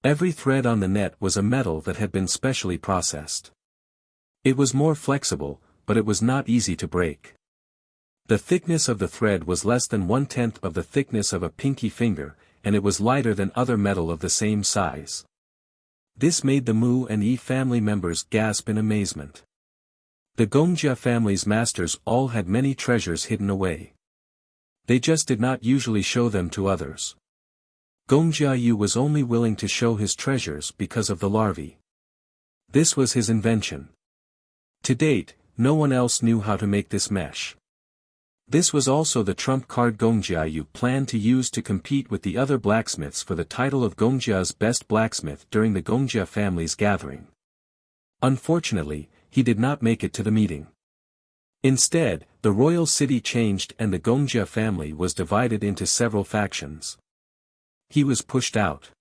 Every thread on the net was a metal that had been specially processed. It was more flexible, but it was not easy to break. The thickness of the thread was less than 1/10 of the thickness of a pinky finger, and it was lighter than other metal of the same size. This made the Mu and Yi family members gasp in amazement. The Gongjia family's masters all had many treasures hidden away. They just did not usually show them to others. Gong Jiayu was only willing to show his treasures because of the larvae. This was his invention. To date, no one else knew how to make this mesh. This was also the trump card Gongjiayu planned to use to compete with the other blacksmiths for the title of Gongjia's best blacksmith during the Gongjia family's gathering. Unfortunately, he did not make it to the meeting. Instead, the royal city changed and the Gongjia family was divided into several factions. He was pushed out.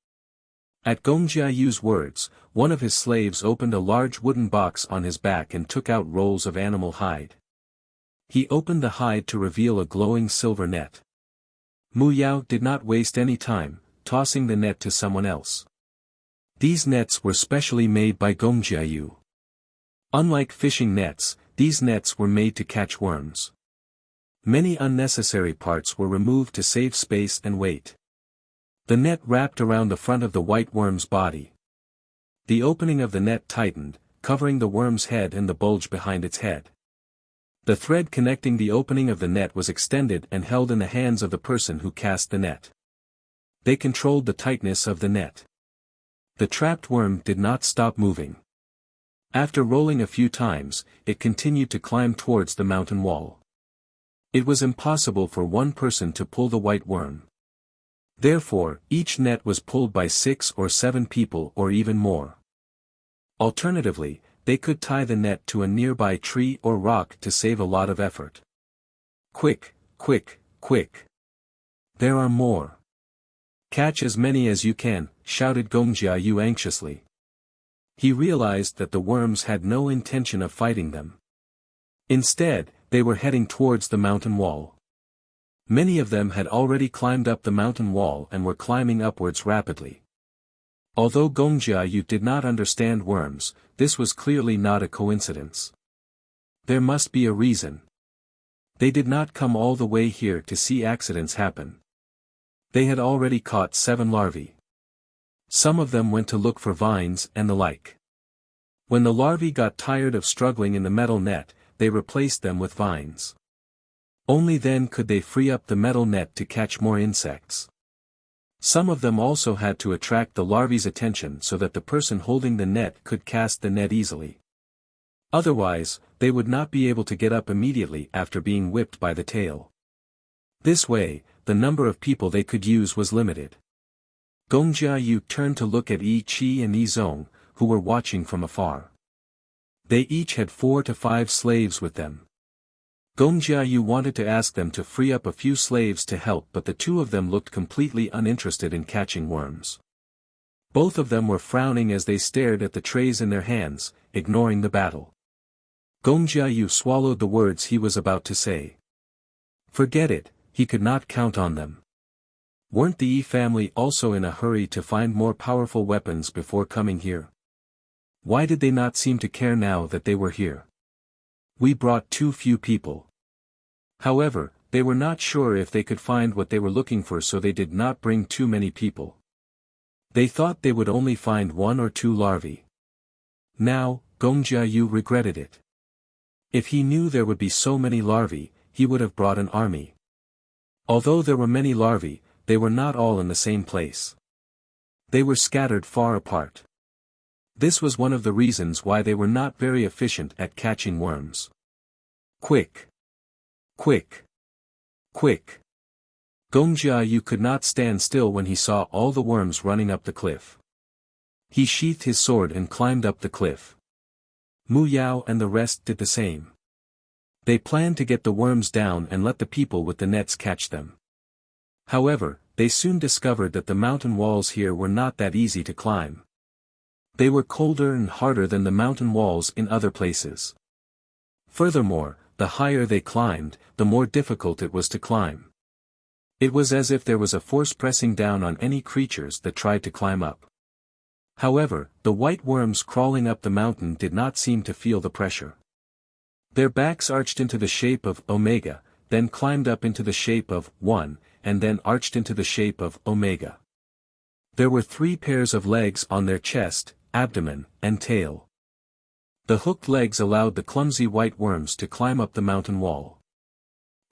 At Gongjiayu's words, one of his slaves opened a large wooden box on his back and took out rolls of animal hide. He opened the hide to reveal a glowing silver net. Mu Yao did not waste any time, tossing the net to someone else. These nets were specially made by Gongjiayu. Unlike fishing nets, these nets were made to catch worms. Many unnecessary parts were removed to save space and weight. The net wrapped around the front of the white worm's body. The opening of the net tightened, covering the worm's head and the bulge behind its head. The thread connecting the opening of the net was extended and held in the hands of the person who cast the net. They controlled the tightness of the net. The trapped worm did not stop moving. After rolling a few times, it continued to climb towards the mountain wall. It was impossible for one person to pull the white worm. Therefore, each net was pulled by 6 or 7 people or even more. Alternatively, they could tie the net to a nearby tree or rock to save a lot of effort. Quick, quick, quick. There are more. Catch as many as you can, shouted Gongjiayu anxiously. He realized that the worms had no intention of fighting them. Instead, they were heading towards the mountain wall. Many of them had already climbed up the mountain wall and were climbing upwards rapidly. Although Gongjiayu did not understand worms, this was clearly not a coincidence. There must be a reason. They did not come all the way here to see accidents happen. They had already caught 7 larvae. Some of them went to look for vines and the like. When the larvae got tired of struggling in the metal net, they replaced them with vines. Only then could they free up the metal net to catch more insects. Some of them also had to attract the larvae's attention so that the person holding the net could cast the net easily. Otherwise, they would not be able to get up immediately after being whipped by the tail. This way, the number of people they could use was limited. Gongjiayu turned to look at Yi Qi and Yi Zong, who were watching from afar. They each had 4 to 5 slaves with them. Gongjiayu wanted to ask them to free up a few slaves to help, but the 2 of them looked completely uninterested in catching worms. Both of them were frowning as they stared at the trays in their hands, ignoring the battle. Gongjiayu swallowed the words he was about to say. Forget it, he could not count on them. Weren't the Yi family also in a hurry to find more powerful weapons before coming here? Why did they not seem to care now that they were here? We brought too few people. However, they were not sure if they could find what they were looking for, so they did not bring too many people. They thought they would only find 1 or 2 larvae. Now, Gongjiayu regretted it. If he knew there would be so many larvae, he would have brought an army. Although there were many larvae, they were not all in the same place. They were scattered far apart. This was one of the reasons why they were not very efficient at catching worms. Quick! Quick! Quick! Gongjiayu could not stand still when he saw all the worms running up the cliff. He sheathed his sword and climbed up the cliff. Mu Yao and the rest did the same. They planned to get the worms down and let the people with the nets catch them. However, they soon discovered that the mountain walls here were not that easy to climb. They were colder and harder than the mountain walls in other places. Furthermore, the higher they climbed, the more difficult it was to climb. It was as if there was a force pressing down on any creatures that tried to climb up. However, the white worms crawling up the mountain did not seem to feel the pressure. Their backs arched into the shape of omega, then climbed up into the shape of 1, and then arched into the shape of omega. There were 3 pairs of legs on their chest, abdomen, and tail. The hooked legs allowed the clumsy white worms to climb up the mountain wall.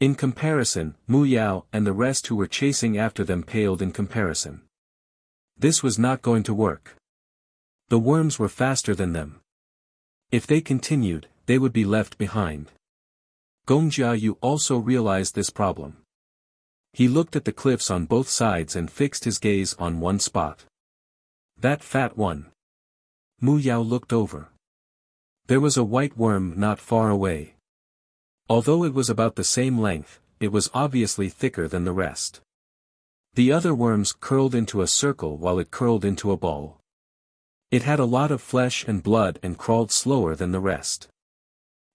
In comparison, Mu Yao and the rest who were chasing after them paled in comparison. This was not going to work. The worms were faster than them. If they continued, they would be left behind. Gong Jiayu also realized this problem. He looked at the cliffs on both sides and fixed his gaze on one spot. That fat one. Mu Yao looked over. There was a white worm not far away. Although it was about the same length, it was obviously thicker than the rest. The other worms curled into a circle while it curled into a ball. It had a lot of flesh and blood and crawled slower than the rest.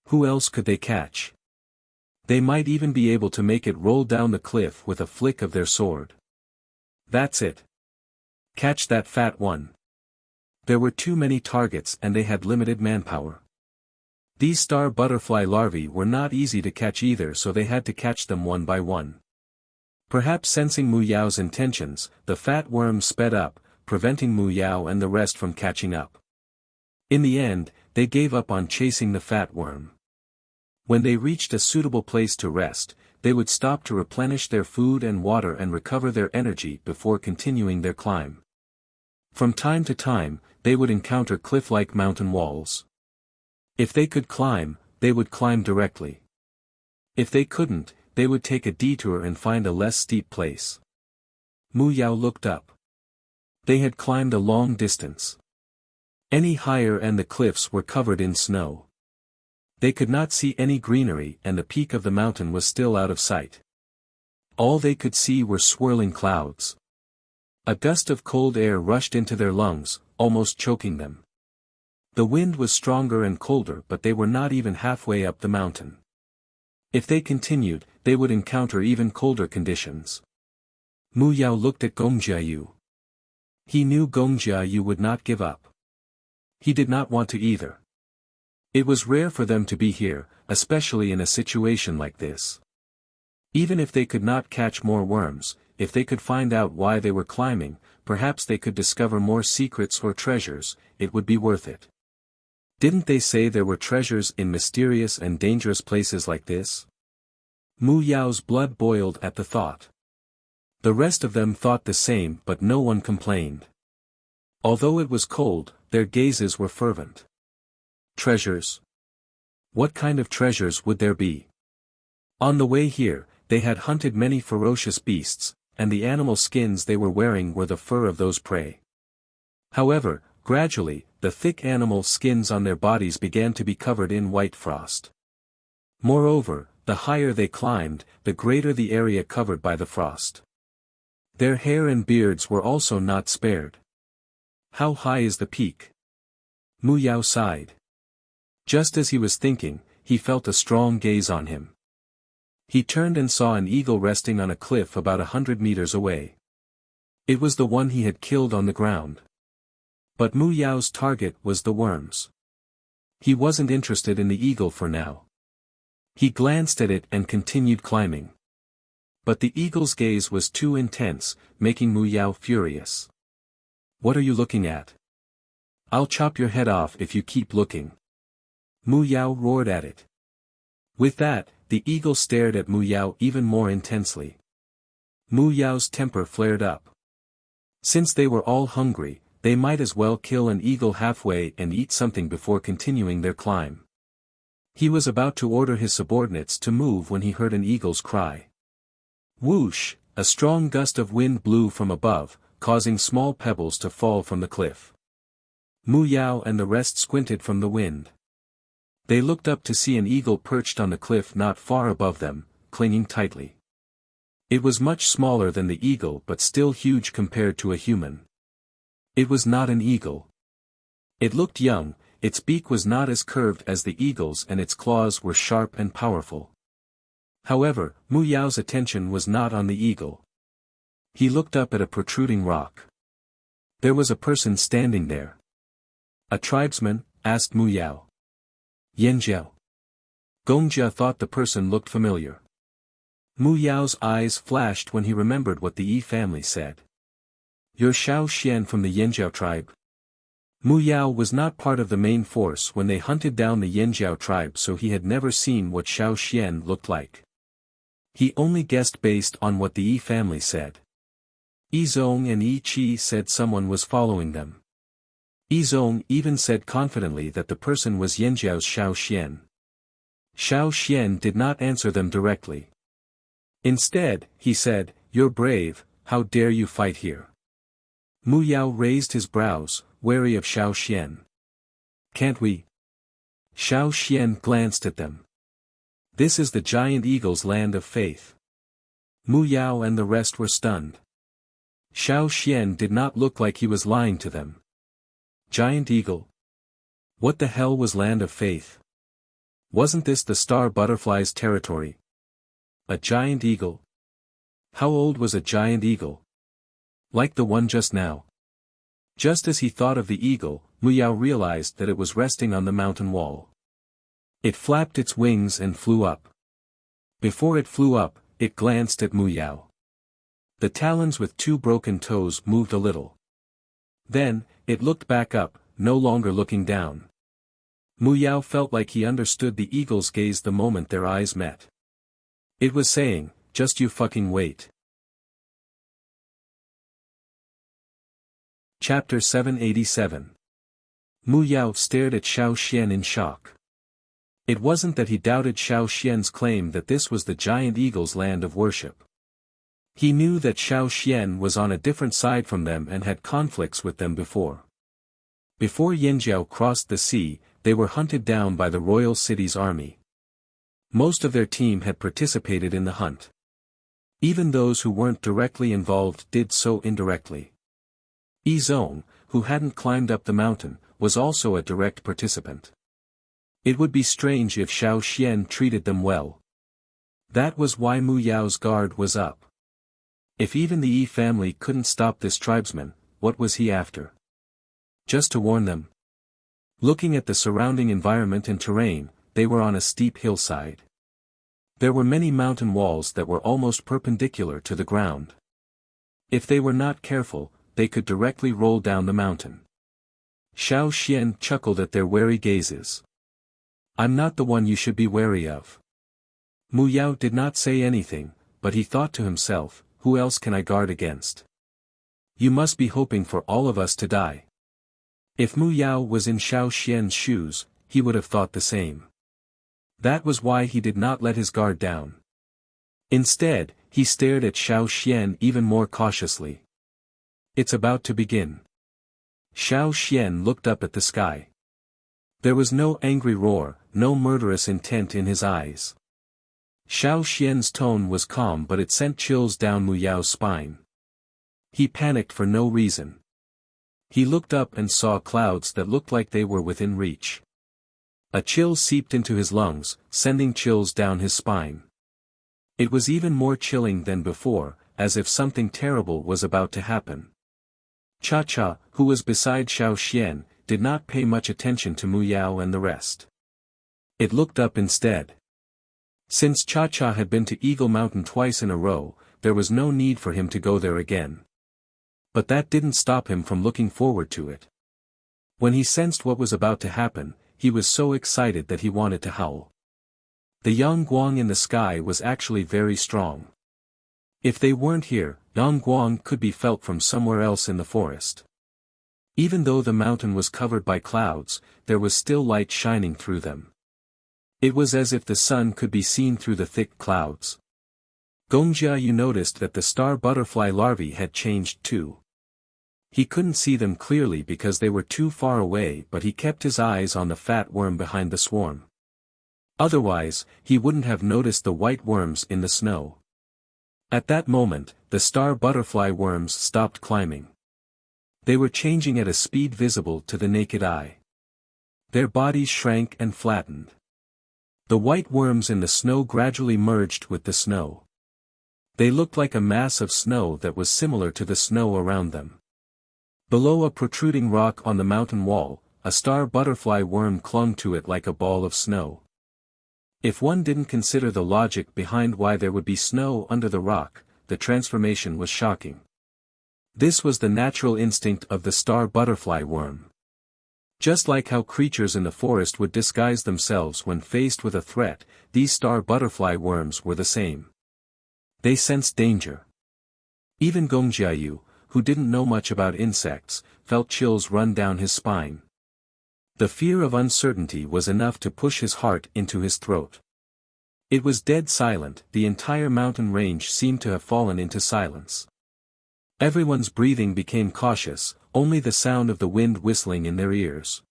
Who else could they catch? They might even be able to make it roll down the cliff with a flick of their sword. That's it. Catch that fat one. There were too many targets and they had limited manpower. These star butterfly larvae were not easy to catch either, so they had to catch them one by one. Perhaps sensing Mu Yao's intentions, the fat worm sped up, preventing Mu Yao and the rest from catching up. In the end, they gave up on chasing the fat worm. When they reached a suitable place to rest, they would stop to replenish their food and water and recover their energy before continuing their climb. From time to time, they would encounter cliff-like mountain walls. If they could climb, they would climb directly. If they couldn't, they would take a detour and find a less steep place. Mu Yao looked up. They had climbed a long distance. Any higher and the cliffs were covered in snow. They could not see any greenery and the peak of the mountain was still out of sight. All they could see were swirling clouds. A gust of cold air rushed into their lungs, almost choking them. The wind was stronger and colder, but they were not even halfway up the mountain. If they continued, they would encounter even colder conditions. Mu Yao looked at Gong Jiayu. He knew Gong Jiayu would not give up. He did not want to either. It was rare for them to be here, especially in a situation like this. Even if they could not catch more worms, if they could find out why they were climbing, perhaps they could discover more secrets or treasures, it would be worth it. Didn't they say there were treasures in mysterious and dangerous places like this? Mu Yao's blood boiled at the thought. The rest of them thought the same, but no one complained. Although it was cold, their gazes were fervent. Treasures? What kind of treasures would there be? On the way here, they had hunted many ferocious beasts, and the animal skins they were wearing were the fur of those prey. However, gradually, the thick animal skins on their bodies began to be covered in white frost. Moreover, the higher they climbed, the greater the area covered by the frost. Their hair and beards were also not spared. How high is the peak? Mu Yao sighed. Just as he was thinking, he felt a strong gaze on him. He turned and saw an eagle resting on a cliff about 100 meters away. It was the one he had killed on the ground. But Mu Yao's target was the worms. He wasn't interested in the eagle for now. He glanced at it and continued climbing. But the eagle's gaze was too intense, making Mu Yao furious. What are you looking at? I'll chop your head off if you keep looking. Mu Yao roared at it. With that, the eagle stared at Mu Yao even more intensely. Mu Yao's temper flared up. Since they were all hungry, they might as well kill an eagle halfway and eat something before continuing their climb. He was about to order his subordinates to move when he heard an eagle's cry. Whoosh! A strong gust of wind blew from above, causing small pebbles to fall from the cliff. Mu Yao and the rest squinted from the wind. They looked up to see an eagle perched on the cliff not far above them, clinging tightly. It was much smaller than the eagle but still huge compared to a human. It was not an eagle. It looked young, its beak was not as curved as the eagle's and its claws were sharp and powerful. However, Mu Yao's attention was not on the eagle. He looked up at a protruding rock. There was a person standing there. A tribesman? Asked Mu Yao. Yanjiao. Gongjia thought the person looked familiar. Mu Yao's eyes flashed when he remembered what the Yi family said. You're Shao Xian from the Yanjiao tribe? Mu Yao was not part of the main force when they hunted down the Yanjiao tribe, so he had never seen what Shao Xian looked like. He only guessed based on what the Yi family said. Yi Zong and Yi Qi said someone was following them. Yi Zong even said confidently that the person was Yanjiao's Shao Xian. Xiao Xian did not answer them directly. Instead, he said, "You're brave, how dare you fight here?" Mu Yao raised his brows, wary of Xiao Xian. "Can't we?" Xiao Xian glanced at them. "This is the giant eagle's land of faith." Mu Yao and the rest were stunned. Xiao Xian did not look like he was lying to them. Giant eagle? What the hell was land of faith? Wasn't this the star butterfly's territory? A giant eagle? How old was a giant eagle? Like the one just now. Just as he thought of the eagle, Mu Yao realized that it was resting on the mountain wall. It flapped its wings and flew up. Before it flew up, it glanced at Mu Yao. The talons with two broken toes moved a little. Then, it looked back up, no longer looking down. Mu Yao felt like he understood the eagle's gaze the moment their eyes met. It was saying, "Just you fucking wait." Chapter 787. Mu Yao stared at Xiao Xian in shock. It wasn't that he doubted Xiao Xian's claim that this was the giant eagle's land of worship. He knew that Xiao Xian was on a different side from them and had conflicts with them before. Before Yanjiao crossed the sea, they were hunted down by the royal city's army. Most of their team had participated in the hunt. Even those who weren't directly involved did so indirectly. Yizong, who hadn't climbed up the mountain, was also a direct participant. It would be strange if Xiao Xian treated them well. That was why Mu Yao's guard was up. If even the Yi family couldn't stop this tribesman, what was he after? Just to warn them. Looking at the surrounding environment and terrain, they were on a steep hillside. There were many mountain walls that were almost perpendicular to the ground. If they were not careful, they could directly roll down the mountain. Xiao Xian chuckled at their wary gazes. "I'm not the one you should be wary of." Mu Yao did not say anything, but he thought to himself, "Who else can I guard against? You must be hoping for all of us to die." If Mu Yao was in Xiao Xian's shoes, he would have thought the same. That was why he did not let his guard down. Instead, he stared at Xiao Xian even more cautiously. "It's about to begin." Xiao Xian looked up at the sky. There was no angry roar, no murderous intent in his eyes. Xiao Xian's tone was calm, but it sent chills down Mu Yao's spine. He panicked for no reason. He looked up and saw clouds that looked like they were within reach. A chill seeped into his lungs, sending chills down his spine. It was even more chilling than before, as if something terrible was about to happen. Cha-Cha, who was beside Xiao Xian, did not pay much attention to Mu Yao and the rest. It looked up instead. Since Cha-Cha had been to Eagle Mountain twice in a row, there was no need for him to go there again. But that didn't stop him from looking forward to it. When he sensed what was about to happen, he was so excited that he wanted to howl. The Yangguang in the sky was actually very strong. If they weren't here, Yangguang could be felt from somewhere else in the forest. Even though the mountain was covered by clouds, there was still light shining through them. It was as if the sun could be seen through the thick clouds. Gongjia, you noticed that the star butterfly larvae had changed too. He couldn't see them clearly because they were too far away, but he kept his eyes on the fat worm behind the swarm. Otherwise, he wouldn't have noticed the white worms in the snow. At that moment, the star butterfly worms stopped climbing. They were changing at a speed visible to the naked eye. Their bodies shrank and flattened. The white worms in the snow gradually merged with the snow. They looked like a mass of snow that was similar to the snow around them. Below a protruding rock on the mountain wall, a star butterfly worm clung to it like a ball of snow. If one didn't consider the logic behind why there would be snow under the rock, the transformation was shocking. This was the natural instinct of the star butterfly worm. Just like how creatures in the forest would disguise themselves when faced with a threat, these star butterfly worms were the same. They sensed danger. Even Gongjiayu, who didn't know much about insects, felt chills run down his spine. The fear of uncertainty was enough to push his heart into his throat. It was dead silent, the entire mountain range seemed to have fallen into silence. Everyone's breathing became cautious, only the sound of the wind whistling in their ears.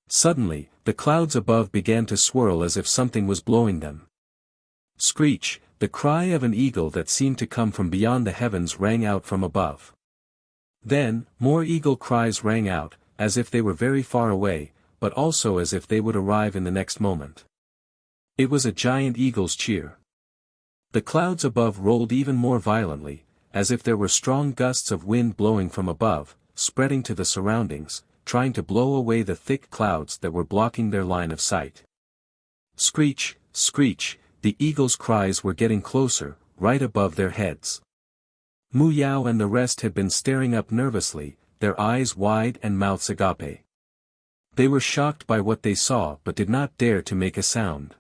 Suddenly, the clouds above began to swirl as if something was blowing them. Screech, the cry of an eagle that seemed to come from beyond the heavens rang out from above. Then, more eagle cries rang out, as if they were very far away, but also as if they would arrive in the next moment. It was a giant eagle's cheer. The clouds above rolled even more violently, as if there were strong gusts of wind blowing from above, spreading to the surroundings, trying to blow away the thick clouds that were blocking their line of sight. Screech, screech, the eagles' cries were getting closer, right above their heads. Mu Yao and the rest had been staring up nervously, their eyes wide and mouths agape. They were shocked by what they saw but did not dare to make a sound.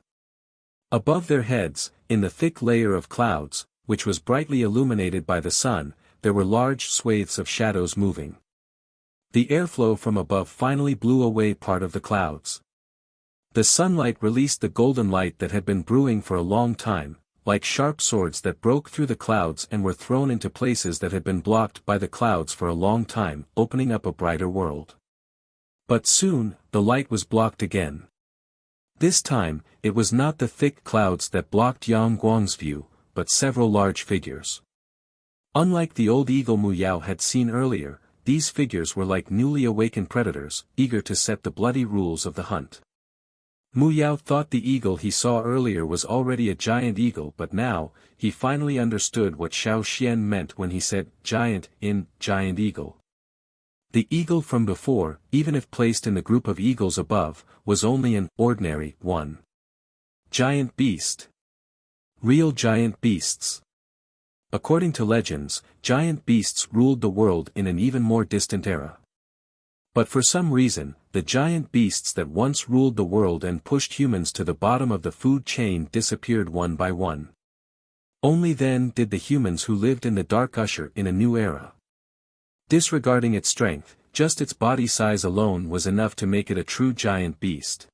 Above their heads, in the thick layer of clouds, which was brightly illuminated by the sun, there were large swathes of shadows moving. The airflow from above finally blew away part of the clouds. The sunlight released the golden light that had been brewing for a long time, like sharp swords that broke through the clouds and were thrown into places that had been blocked by the clouds for a long time, opening up a brighter world. But soon, the light was blocked again. This time, it was not the thick clouds that blocked Yang Guang's view, but several large figures. Unlike the old eagle Mu Yao had seen earlier, these figures were like newly awakened predators, eager to set the bloody rules of the hunt. Mu Yao thought the eagle he saw earlier was already a giant eagle, but now, he finally understood what Xiao Xian meant when he said giant eagle. The eagle from before, even if placed in the group of eagles above, was only an ordinary one. Giant beast. Real giant beasts. According to legends, giant beasts ruled the world in an even more distant era. But for some reason, the giant beasts that once ruled the world and pushed humans to the bottom of the food chain disappeared one by one. Only then did the humans who lived in the dark usher in a new era. Disregarding its strength, just its body size alone was enough to make it a true giant beast.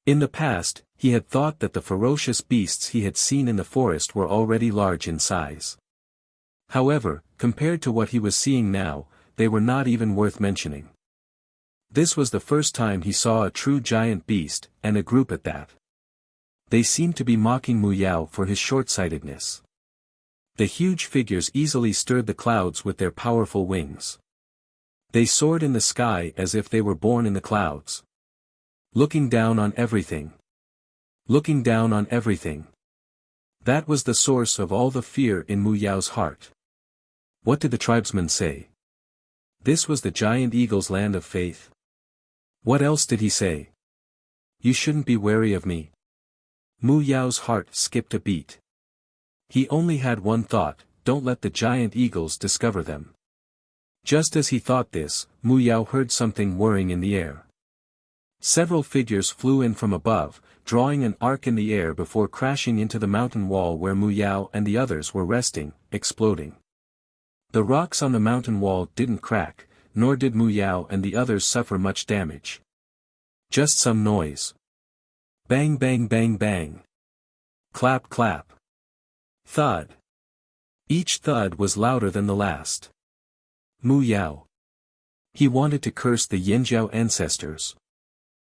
In the past, he had thought that the ferocious beasts he had seen in the forest were already large in size. However, compared to what he was seeing now, they were not even worth mentioning. This was the first time he saw a true giant beast, and a group at that. They seemed to be mocking Mu Yao for his short-sightedness. The huge figures easily stirred the clouds with their powerful wings. They soared in the sky as if they were born in the clouds. Looking down on everything. Looking down on everything. That was the source of all the fear in Mu Yao's heart. What did the tribesmen say? This was the giant eagle's land of faith. What else did he say? You shouldn't be wary of me. Mu Yao's heart skipped a beat. He only had one thought, don't let the giant eagles discover them. Just as he thought this, Mu Yao heard something whirring in the air. Several figures flew in from above, drawing an arc in the air before crashing into the mountain wall where Mu Yao and the others were resting, exploding. The rocks on the mountain wall didn't crack, nor did Mu Yao and the others suffer much damage. Just some noise. Bang bang bang bang. Clap clap. Thud. Each thud was louder than the last. Mu Yao. He wanted to curse the Yinjiao ancestors.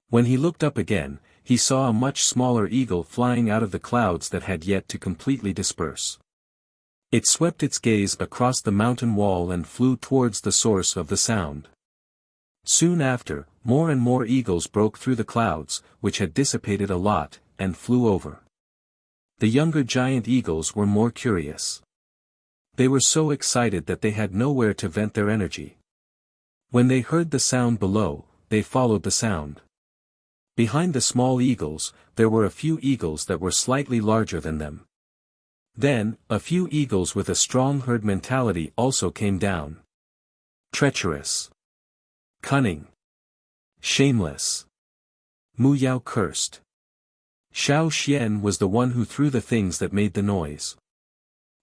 When he looked up again, he saw a much smaller eagle flying out of the clouds that had yet to completely disperse. It swept its gaze across the mountain wall and flew towards the source of the sound. Soon after, more and more eagles broke through the clouds, which had dissipated a lot, and flew over. The younger giant eagles were more curious. They were so excited that they had nowhere to vent their energy. When they heard the sound below, they followed the sound. Behind the small eagles, there were a few eagles that were slightly larger than them. Then, a few eagles with a strong herd mentality also came down. Treacherous. Cunning. Shameless. Mu Yao cursed. Xiao Xian was the one who threw the things that made the noise.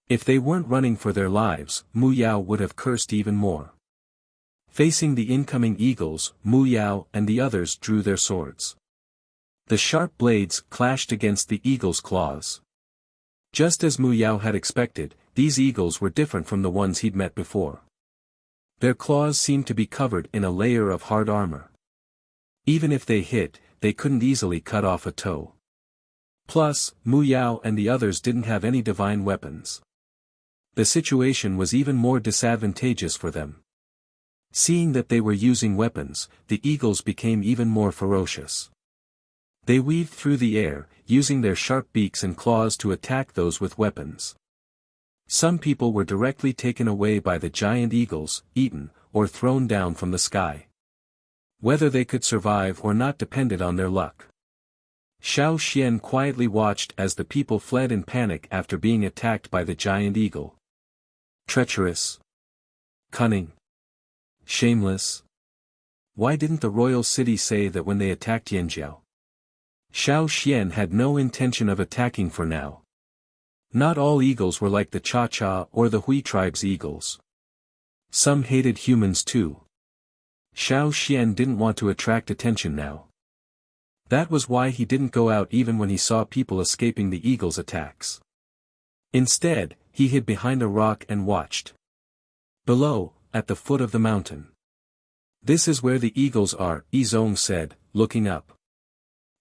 If they weren't running for their lives, Mu Yao would have cursed even more. Facing the incoming eagles, Mu Yao and the others drew their swords. The sharp blades clashed against the eagle's claws. Just as Mu Yao had expected, these eagles were different from the ones he'd met before. Their claws seemed to be covered in a layer of hard armor. Even if they hit, they couldn't easily cut off a toe. Plus, Mu Yao and the others didn't have any divine weapons. The situation was even more disadvantageous for them. Seeing that they were using weapons, the eagles became even more ferocious. They weaved through the air, using their sharp beaks and claws to attack those with weapons. Some people were directly taken away by the giant eagles, eaten, or thrown down from the sky. Whether they could survive or not depended on their luck. Xiao Xian quietly watched as the people fled in panic after being attacked by the giant eagle. Treacherous. Cunning. Shameless. Why didn't the royal city say that when they attacked Yanjiao? Xiao Xian had no intention of attacking for now. Not all eagles were like the Cha-Cha or the Hui tribe's eagles. Some hated humans too. Xiao Xian didn't want to attract attention now. That was why he didn't go out even when he saw people escaping the eagles' attacks. Instead, he hid behind a rock and watched. Below, at the foot of the mountain. "This is where the eagles are," Yizong said, looking up.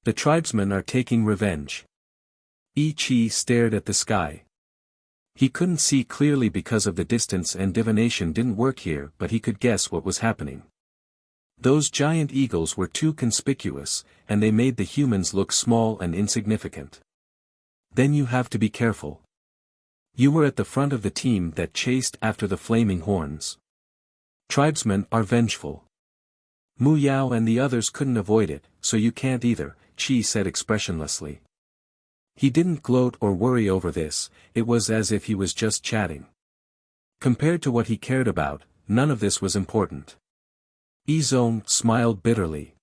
"The tribesmen are taking revenge." Yi Qi stared at the sky. He couldn't see clearly because of the distance and divination didn't work here, but he could guess what was happening. Those giant eagles were too conspicuous, and they made the humans look small and insignificant. "Then you have to be careful. You were at the front of the team that chased after the flaming horns. Tribesmen are vengeful. Mu Yao and the others couldn't avoid it, so you can't either," Qi said expressionlessly. He didn't gloat or worry over this, it was as if he was just chatting. Compared to what he cared about, none of this was important. Yizong smiled bitterly.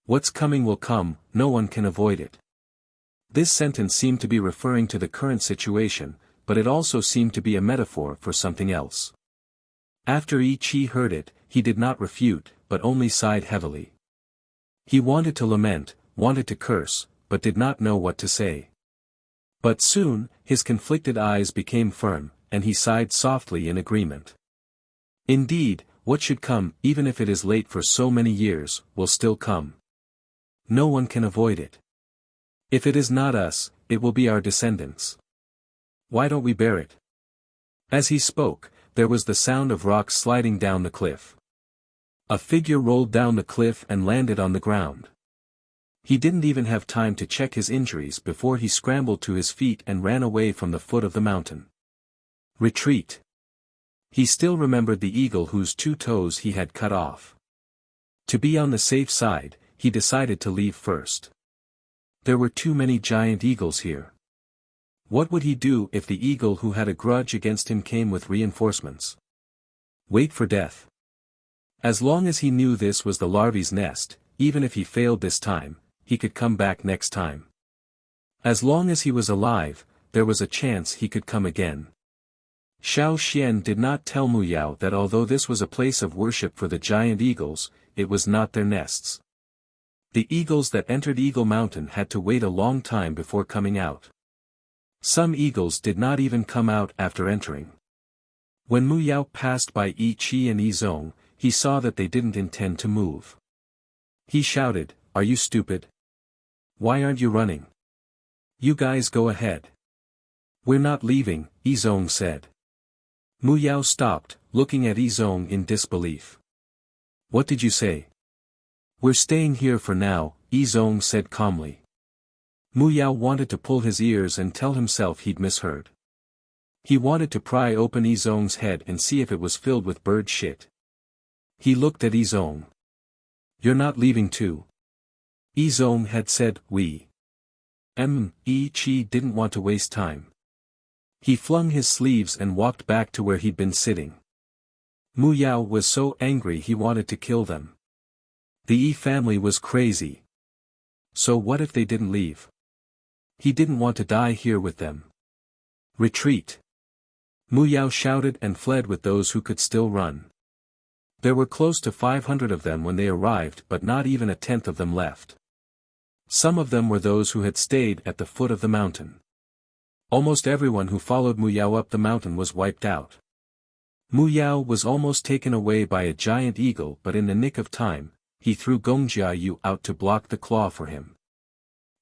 "What's coming will come, no one can avoid it." This sentence seemed to be referring to the current situation, but it also seemed to be a metaphor for something else. After Yi Qi heard it, he did not refute, but only sighed heavily. He wanted to lament, wanted to curse, but did not know what to say. But soon, his conflicted eyes became firm, and he sighed softly in agreement. Indeed, what should come, even if it is late for so many years, will still come. No one can avoid it. If it is not us, it will be our descendants. Why don't we bear it? As he spoke, there was the sound of rocks sliding down the cliff. A figure rolled down the cliff and landed on the ground. He didn't even have time to check his injuries before he scrambled to his feet and ran away from the foot of the mountain. Retreat. He still remembered the eagle whose 2 toes he had cut off. To be on the safe side, he decided to leave first. There were too many giant eagles here. What would he do if the eagle who had a grudge against him came with reinforcements? Wait for death. As long as he knew this was the larvae's nest, even if he failed this time, he could come back next time. As long as he was alive, there was a chance he could come again. Xiao Xian did not tell Mu Yao that although this was a place of worship for the giant eagles, it was not their nests. The eagles that entered Eagle Mountain had to wait a long time before coming out. Some eagles did not even come out after entering. When Mu Yao passed by Yi Qi and Yizong, he saw that they didn't intend to move. He shouted, "Are you stupid? Why aren't you running? You guys go ahead." "We're not leaving," Yizong said. Mu Yao stopped, looking at Yizong in disbelief. "What did you say?" "We're staying here for now," Yizong said calmly. Mu Yao wanted to pull his ears and tell himself he'd misheard. He wanted to pry open Yizong's head and see if it was filled with bird shit. He looked at Yizong. "You're not leaving too?" Yizong had said, "We." Yi Qi didn't want to waste time. He flung his sleeves and walked back to where he'd been sitting. Mu Yao was so angry he wanted to kill them. The Yi family was crazy. So what if they didn't leave? He didn't want to die here with them. "Retreat!" Mu Yao shouted and fled with those who could still run. There were close to 500 of them when they arrived, but not even a tenth of them left. Some of them were those who had stayed at the foot of the mountain. Almost everyone who followed Mu Yao up the mountain was wiped out. Mu Yao was almost taken away by a giant eagle, but in the nick of time, he threw Gong Jiayu out to block the claw for him.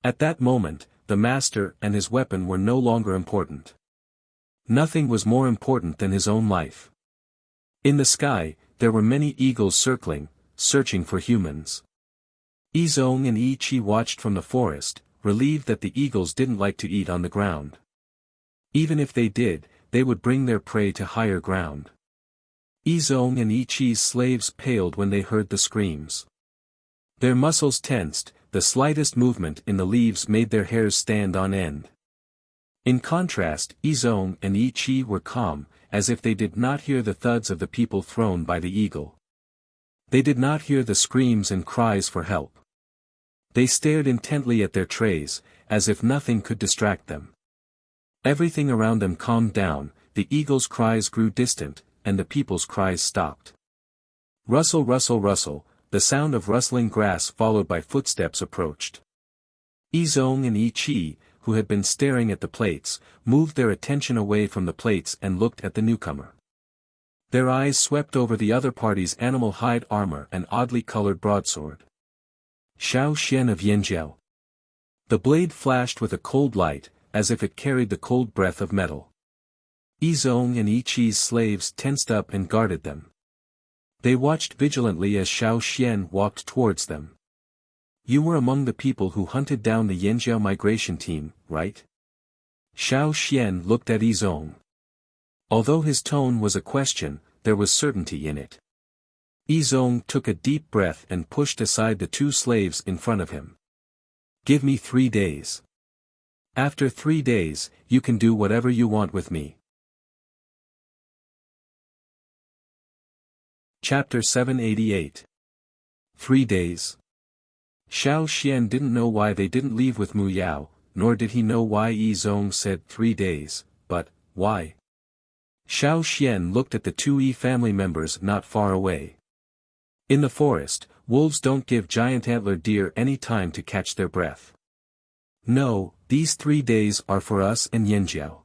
At that moment, the master and his weapon were no longer important. Nothing was more important than his own life. In the sky, there were many eagles circling, searching for humans. Yizong and Yi Qi watched from the forest, relieved that the eagles didn't like to eat on the ground. Even if they did, they would bring their prey to higher ground. Yizong and Yi Qi's slaves paled when they heard the screams. Their muscles tensed, the slightest movement in the leaves made their hairs stand on end. In contrast, Yizong and Yi Qi were calm, as if they did not hear the thuds of the people thrown by the eagle. They did not hear the screams and cries for help. They stared intently at their trays, as if nothing could distract them. Everything around them calmed down, the eagle's cries grew distant, and the people's cries stopped. Rustle, rustle, rustle, the sound of rustling grass followed by footsteps approached. Yizong and Yi Qi, who had been staring at the plates, moved their attention away from the plates and looked at the newcomer. Their eyes swept over the other party's animal hide armor and oddly colored broadsword. Shao Xian of Yanjiao. The blade flashed with a cold light, as if it carried the cold breath of metal. Yizong and Yi Qi's slaves tensed up and guarded them. They watched vigilantly as Shao Xian walked towards them. You were among the people who hunted down the Yanjiao migration team, right? Shao Xian looked at Yizong. Although his tone was a question, there was certainty in it. Yizong took a deep breath and pushed aside the two slaves in front of him. Give me 3 days. After 3 days, you can do whatever you want with me. Chapter 788. 3 days. Shao Xian didn't know why they didn't leave with Mu Yao, nor did he know why Yizong said 3 days, but, why? Shao Xian looked at the two Yi family members not far away. In the forest, wolves don't give giant antlered deer any time to catch their breath. No, these 3 days are for us and Yanjiao.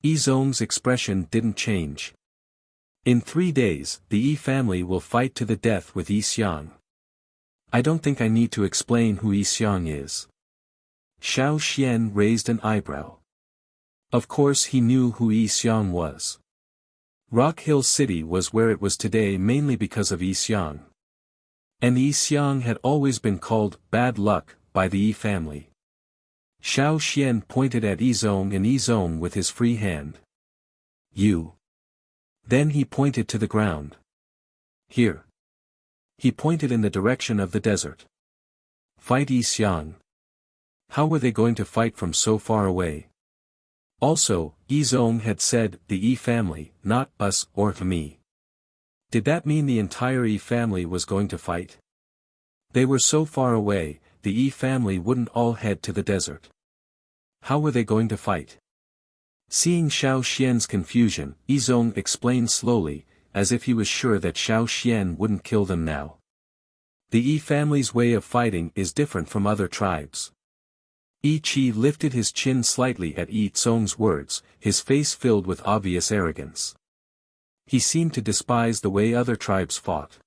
Yizong's expression didn't change. In 3 days, the Yi family will fight to the death with Yi Xiang. I don't think I need to explain who Yi Xiang is. Shao Xian raised an eyebrow. Of course he knew who Yi Xiang was. Rock Hill City was where it was today mainly because of Yi Xiang. And Yi Xiang had always been called bad luck by the Yi family. Shao Xian pointed at Yizong and Yizong with his free hand. You. Then he pointed to the ground. Here. He pointed in the direction of the desert. Fight Yi Xiang. How were they going to fight from so far away? Also, Yizong had said, the Yi family, not us or me. Did that mean the entire Yi family was going to fight? They were so far away, the Yi family wouldn't all head to the desert. How were they going to fight? Seeing Shao Xian's confusion, Yizong explained slowly, as if he was sure that Shao Xian wouldn't kill them now. The Yi family's way of fighting is different from other tribes. Yi Qi lifted his chin slightly at Yizong's words, his face filled with obvious arrogance. He seemed to despise the way other tribes fought.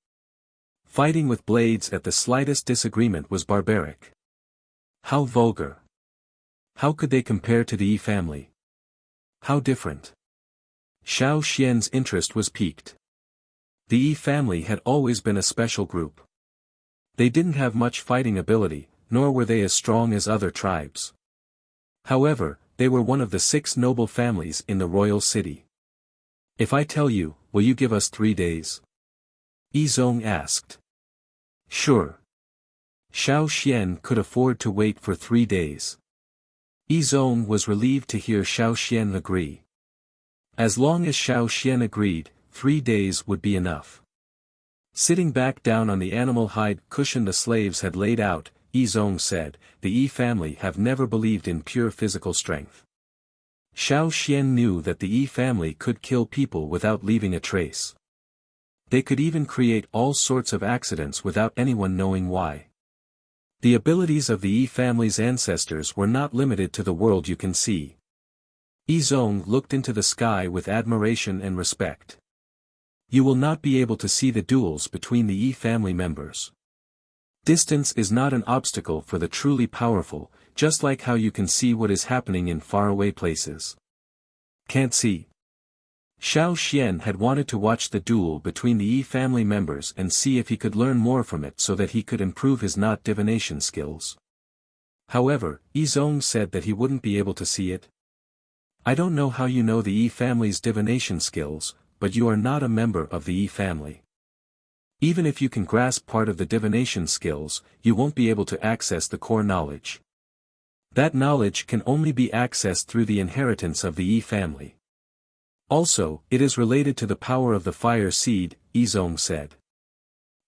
Fighting with blades at the slightest disagreement was barbaric. How vulgar. How could they compare to the Yi family? How different. Shao Xian's interest was piqued. The Yi family had always been a special group. They didn't have much fighting ability, nor were they as strong as other tribes. However, they were one of the 6 noble families in the royal city. If I tell you, will you give us 3 days? Yizong asked. Sure. Shao Xian could afford to wait for 3 days. Yizong was relieved to hear Shao Xian agree. As long as Shao Xian agreed, 3 days would be enough. Sitting back down on the animal hide cushion the slaves had laid out, Yizong said, the Yi family have never believed in pure physical strength. Shao Xian knew that the Yi family could kill people without leaving a trace. They could even create all sorts of accidents without anyone knowing why. The abilities of the Yi family's ancestors were not limited to the world you can see. Yi Zong looked into the sky with admiration and respect. You will not be able to see the duels between the Yi family members. Distance is not an obstacle for the truly powerful, just like how you can see what is happening in faraway places. Can't see. Xiao Xian had wanted to watch the duel between the Yi family members and see if he could learn more from it so that he could improve his not divination skills. However, Yi Zong said that he wouldn't be able to see it. I don't know how you know the Yi family's divination skills, but you are not a member of the Yi family. Even if you can grasp part of the divination skills, you won't be able to access the core knowledge. That knowledge can only be accessed through the inheritance of the Yi family. Also, it is related to the power of the fire seed, Yi Zong said.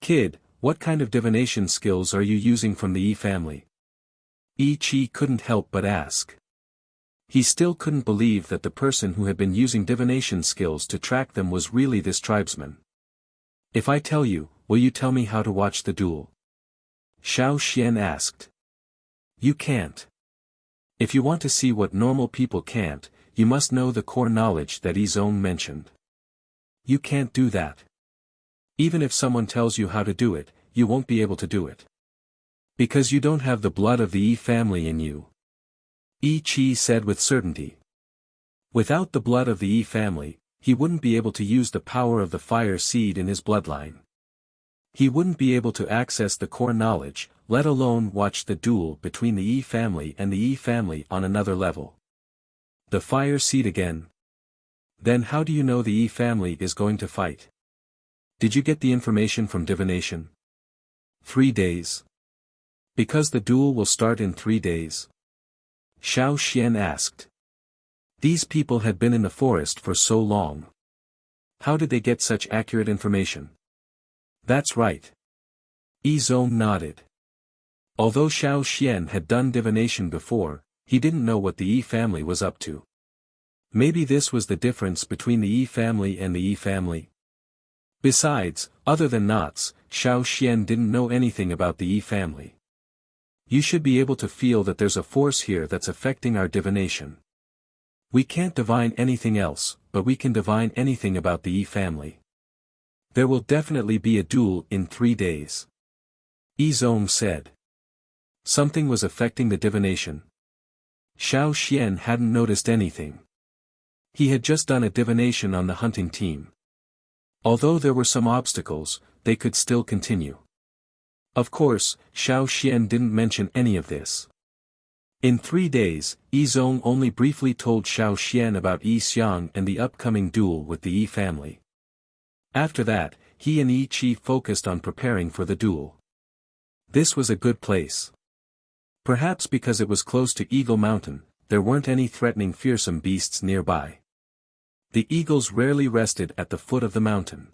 Kid, what kind of divination skills are you using from the Yi family? Yi Qi couldn't help but ask. He still couldn't believe that the person who had been using divination skills to track them was really this tribesman. If I tell you, will you tell me how to watch the duel? Xiao Xian asked. You can't. If you want to see what normal people can't, you must know the core knowledge that Yi Zong mentioned. You can't do that. Even if someone tells you how to do it, you won't be able to do it. Because you don't have the blood of the Yi family in you. Yi Qi said with certainty. Without the blood of the Yi family, he wouldn't be able to use the power of the fire seed in his bloodline. He wouldn't be able to access the core knowledge, let alone watch the duel between the Yi family and the Yi family on another level. The fire seed again? Then how do you know the Yi family is going to fight? Did you get the information from divination? 3 days. Because the duel will start in 3 days? Xiao Xian asked. These people had been in the forest for so long. How did they get such accurate information? That's right. Yi Zong nodded. Although Xiao Xian had done divination before, he didn't know what the Yi family was up to. Maybe this was the difference between the Yi family and the Yi family. Besides, other than knots, Xiao Xian didn't know anything about the Yi family. You should be able to feel that there's a force here that's affecting our divination. We can't divine anything else, but we can divine anything about the Yi family. There will definitely be a duel in 3 days. Yi Zong said. Something was affecting the divination. Xiao Xian hadn't noticed anything. He had just done a divination on the hunting team. Although there were some obstacles, they could still continue. Of course, Xiao Xian didn't mention any of this. In 3 days, Yi Zong only briefly told Xiao Xian about Yi Xiang and the upcoming duel with the Yi family. After that, he and Yi Qi focused on preparing for the duel. This was a good place. Perhaps because it was close to Eagle Mountain, there weren't any threatening fearsome beasts nearby. The eagles rarely rested at the foot of the mountain.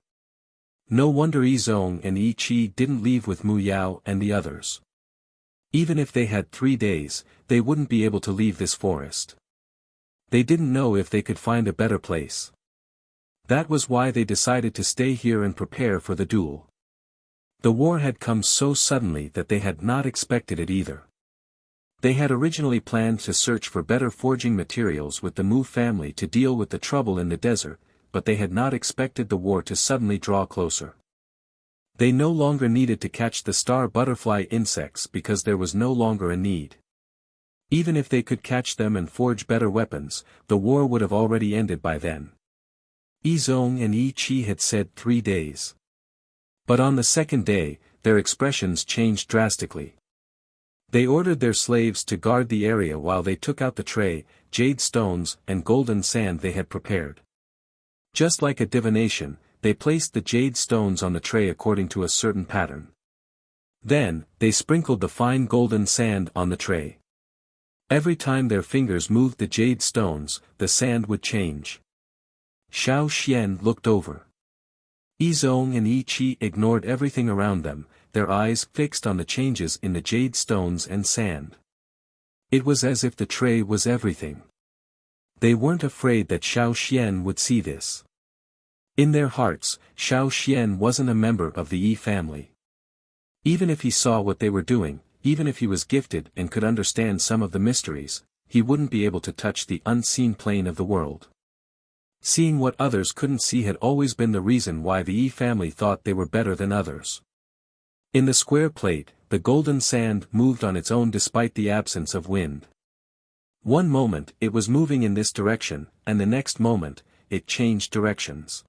No wonder Yi Zong and Yi Qi didn't leave with Mu Yao and the others. Even if they had 3 days, they wouldn't be able to leave this forest. They didn't know if they could find a better place. That was why they decided to stay here and prepare for the duel. The war had come so suddenly that they had not expected it either. They had originally planned to search for better forging materials with the Mu family to deal with the trouble in the desert, but they had not expected the war to suddenly draw closer. They no longer needed to catch the star butterfly insects because there was no longer a need. Even if they could catch them and forge better weapons, the war would have already ended by then. Yi Zong and Yi Qi had said 3 days. But on the second day, their expressions changed drastically. They ordered their slaves to guard the area while they took out the tray, jade stones and golden sand they had prepared. Just like a divination, they placed the jade stones on the tray according to a certain pattern. Then, they sprinkled the fine golden sand on the tray. Every time their fingers moved the jade stones, the sand would change. Xiao Xian looked over. Yi Zong and Yi Qi ignored everything around them, their eyes fixed on the changes in the jade stones and sand. It was as if the tray was everything. They weren't afraid that Xiao Xian would see this. In their hearts, Xiao Xian wasn't a member of the Yi family. Even if he saw what they were doing, even if he was gifted and could understand some of the mysteries, he wouldn't be able to touch the unseen plane of the world. Seeing what others couldn't see had always been the reason why the Yi family thought they were better than others. In the square plate, the golden sand moved on its own despite the absence of wind. One moment it was moving in this direction, and the next moment, it changed directions.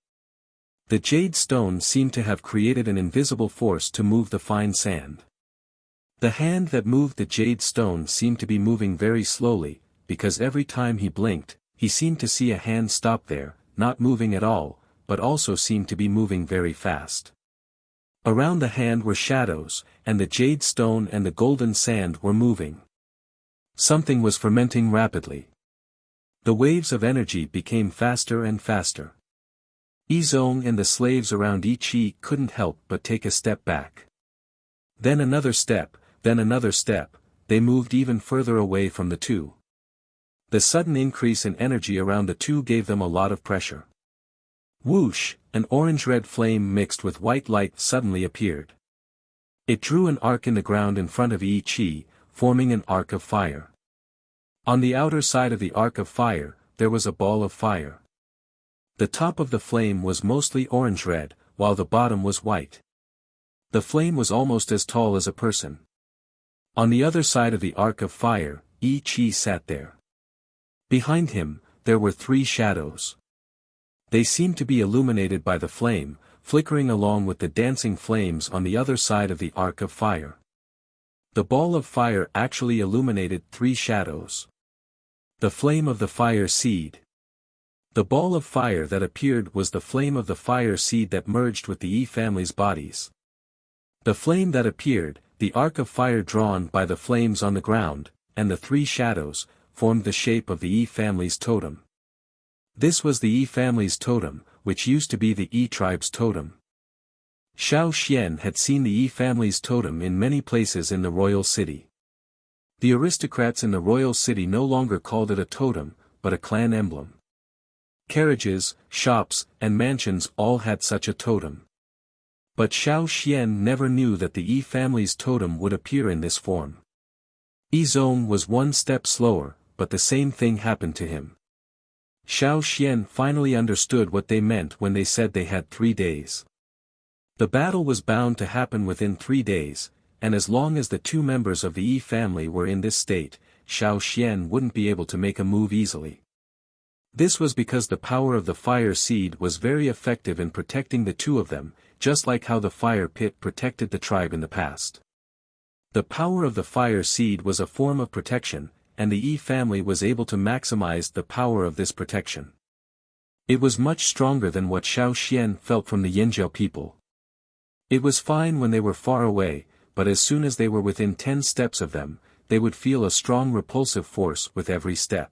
The jade stone seemed to have created an invisible force to move the fine sand. The hand that moved the jade stone seemed to be moving very slowly, because every time he blinked, he seemed to see a hand stop there, not moving at all, but also seemed to be moving very fast. Around the hand were shadows, and the jade stone and the golden sand were moving. Something was fermenting rapidly. The waves of energy became faster and faster. Yizong and the slaves around Yi Qi couldn't help but take a step back. Then another step, they moved even further away from the two. The sudden increase in energy around the two gave them a lot of pressure. Whoosh, an orange-red flame mixed with white light suddenly appeared. It drew an arc in the ground in front of Yi Qi, forming an arc of fire. On the outer side of the arc of fire, there was a ball of fire. The top of the flame was mostly orange-red, while the bottom was white. The flame was almost as tall as a person. On the other side of the arc of fire, Yi Qi sat there. Behind him, there were three shadows. They seemed to be illuminated by the flame, flickering along with the dancing flames on the other side of the arc of fire. The ball of fire actually illuminated three shadows. The flame of the fire seed. The ball of fire that appeared was the flame of the fire seed that merged with the Yi family's bodies. The flame that appeared, the arc of fire drawn by the flames on the ground, and the three shadows, formed the shape of the Yi family's totem. This was the Yi family's totem, which used to be the Yi tribe's totem. Xiao Xian had seen the Yi family's totem in many places in the royal city. The aristocrats in the royal city no longer called it a totem, but a clan emblem. Carriages, shops, and mansions all had such a totem. But Xiao Xian never knew that the Yi family's totem would appear in this form. Yizong was one step slower, but the same thing happened to him. Xiao Xian finally understood what they meant when they said they had 3 days. The battle was bound to happen within 3 days, and as long as the two members of the Yi family were in this state, Xiao Xian wouldn't be able to make a move easily. This was because the power of the fire seed was very effective in protecting the two of them, just like how the fire pit protected the tribe in the past. The power of the fire seed was a form of protection, and the Yi family was able to maximize the power of this protection. It was much stronger than what Xiao Xian felt from the Yanjiao people. It was fine when they were far away, but as soon as they were within 10 steps of them, they would feel a strong repulsive force with every step.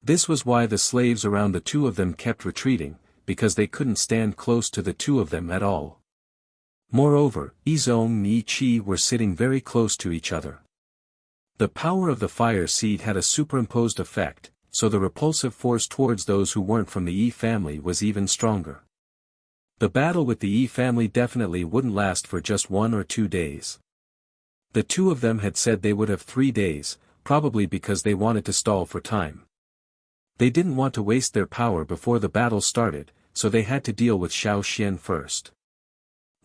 This was why the slaves around the two of them kept retreating, because they couldn't stand close to the two of them at all. Moreover, Yizong and Yi Qi were sitting very close to each other. The power of the fire seed had a superimposed effect, so the repulsive force towards those who weren't from the Yi family was even stronger. The battle with the Yi family definitely wouldn't last for just 1 or 2 days. The two of them had said they would have 3 days, probably because they wanted to stall for time. They didn't want to waste their power before the battle started, so they had to deal with Xiao Xian first.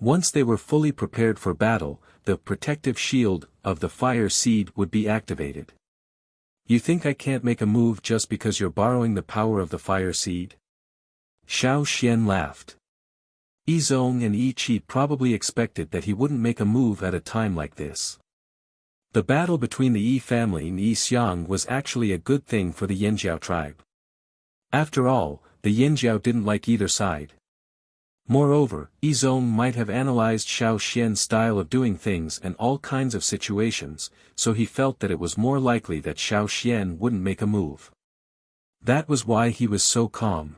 Once they were fully prepared for battle, the protective shield of the fire seed would be activated. You think I can't make a move just because you're borrowing the power of the fire seed? Xiao Xian laughed. Yizong and Yi Qi probably expected that he wouldn't make a move at a time like this. The battle between the Yi family and Yi Xiang was actually a good thing for the Yanjiao tribe. After all, the Yanjiao didn't like either side. Moreover, Yizong might have analyzed Xiao Xian's style of doing things in all kinds of situations, so he felt that it was more likely that Xiao Xian wouldn't make a move. That was why he was so calm.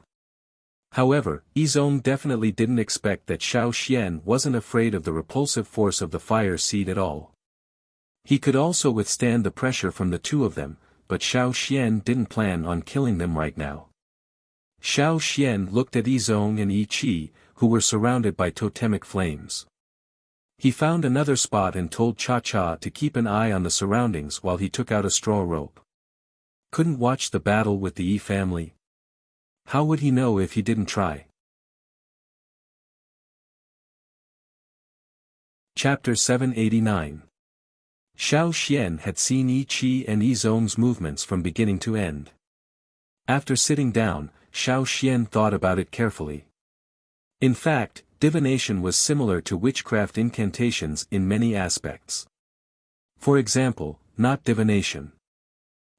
However, Yizong definitely didn't expect that Xiao Xian wasn't afraid of the repulsive force of the fire seed at all. He could also withstand the pressure from the two of them, but Xiao Xian didn't plan on killing them right now. Xiao Xian looked at Yizong and Yi Qi, who were surrounded by totemic flames. He found another spot and told Cha-Cha to keep an eye on the surroundings while he took out a straw rope. Couldn't watch the battle with the Yi family? How would he know if he didn't try? Chapter 789. Xiao Xian had seen Yi Qi and Yi Zhong's movements from beginning to end. After sitting down, Xiao Xian thought about it carefully. In fact, divination was similar to witchcraft incantations in many aspects. For example, knot divination.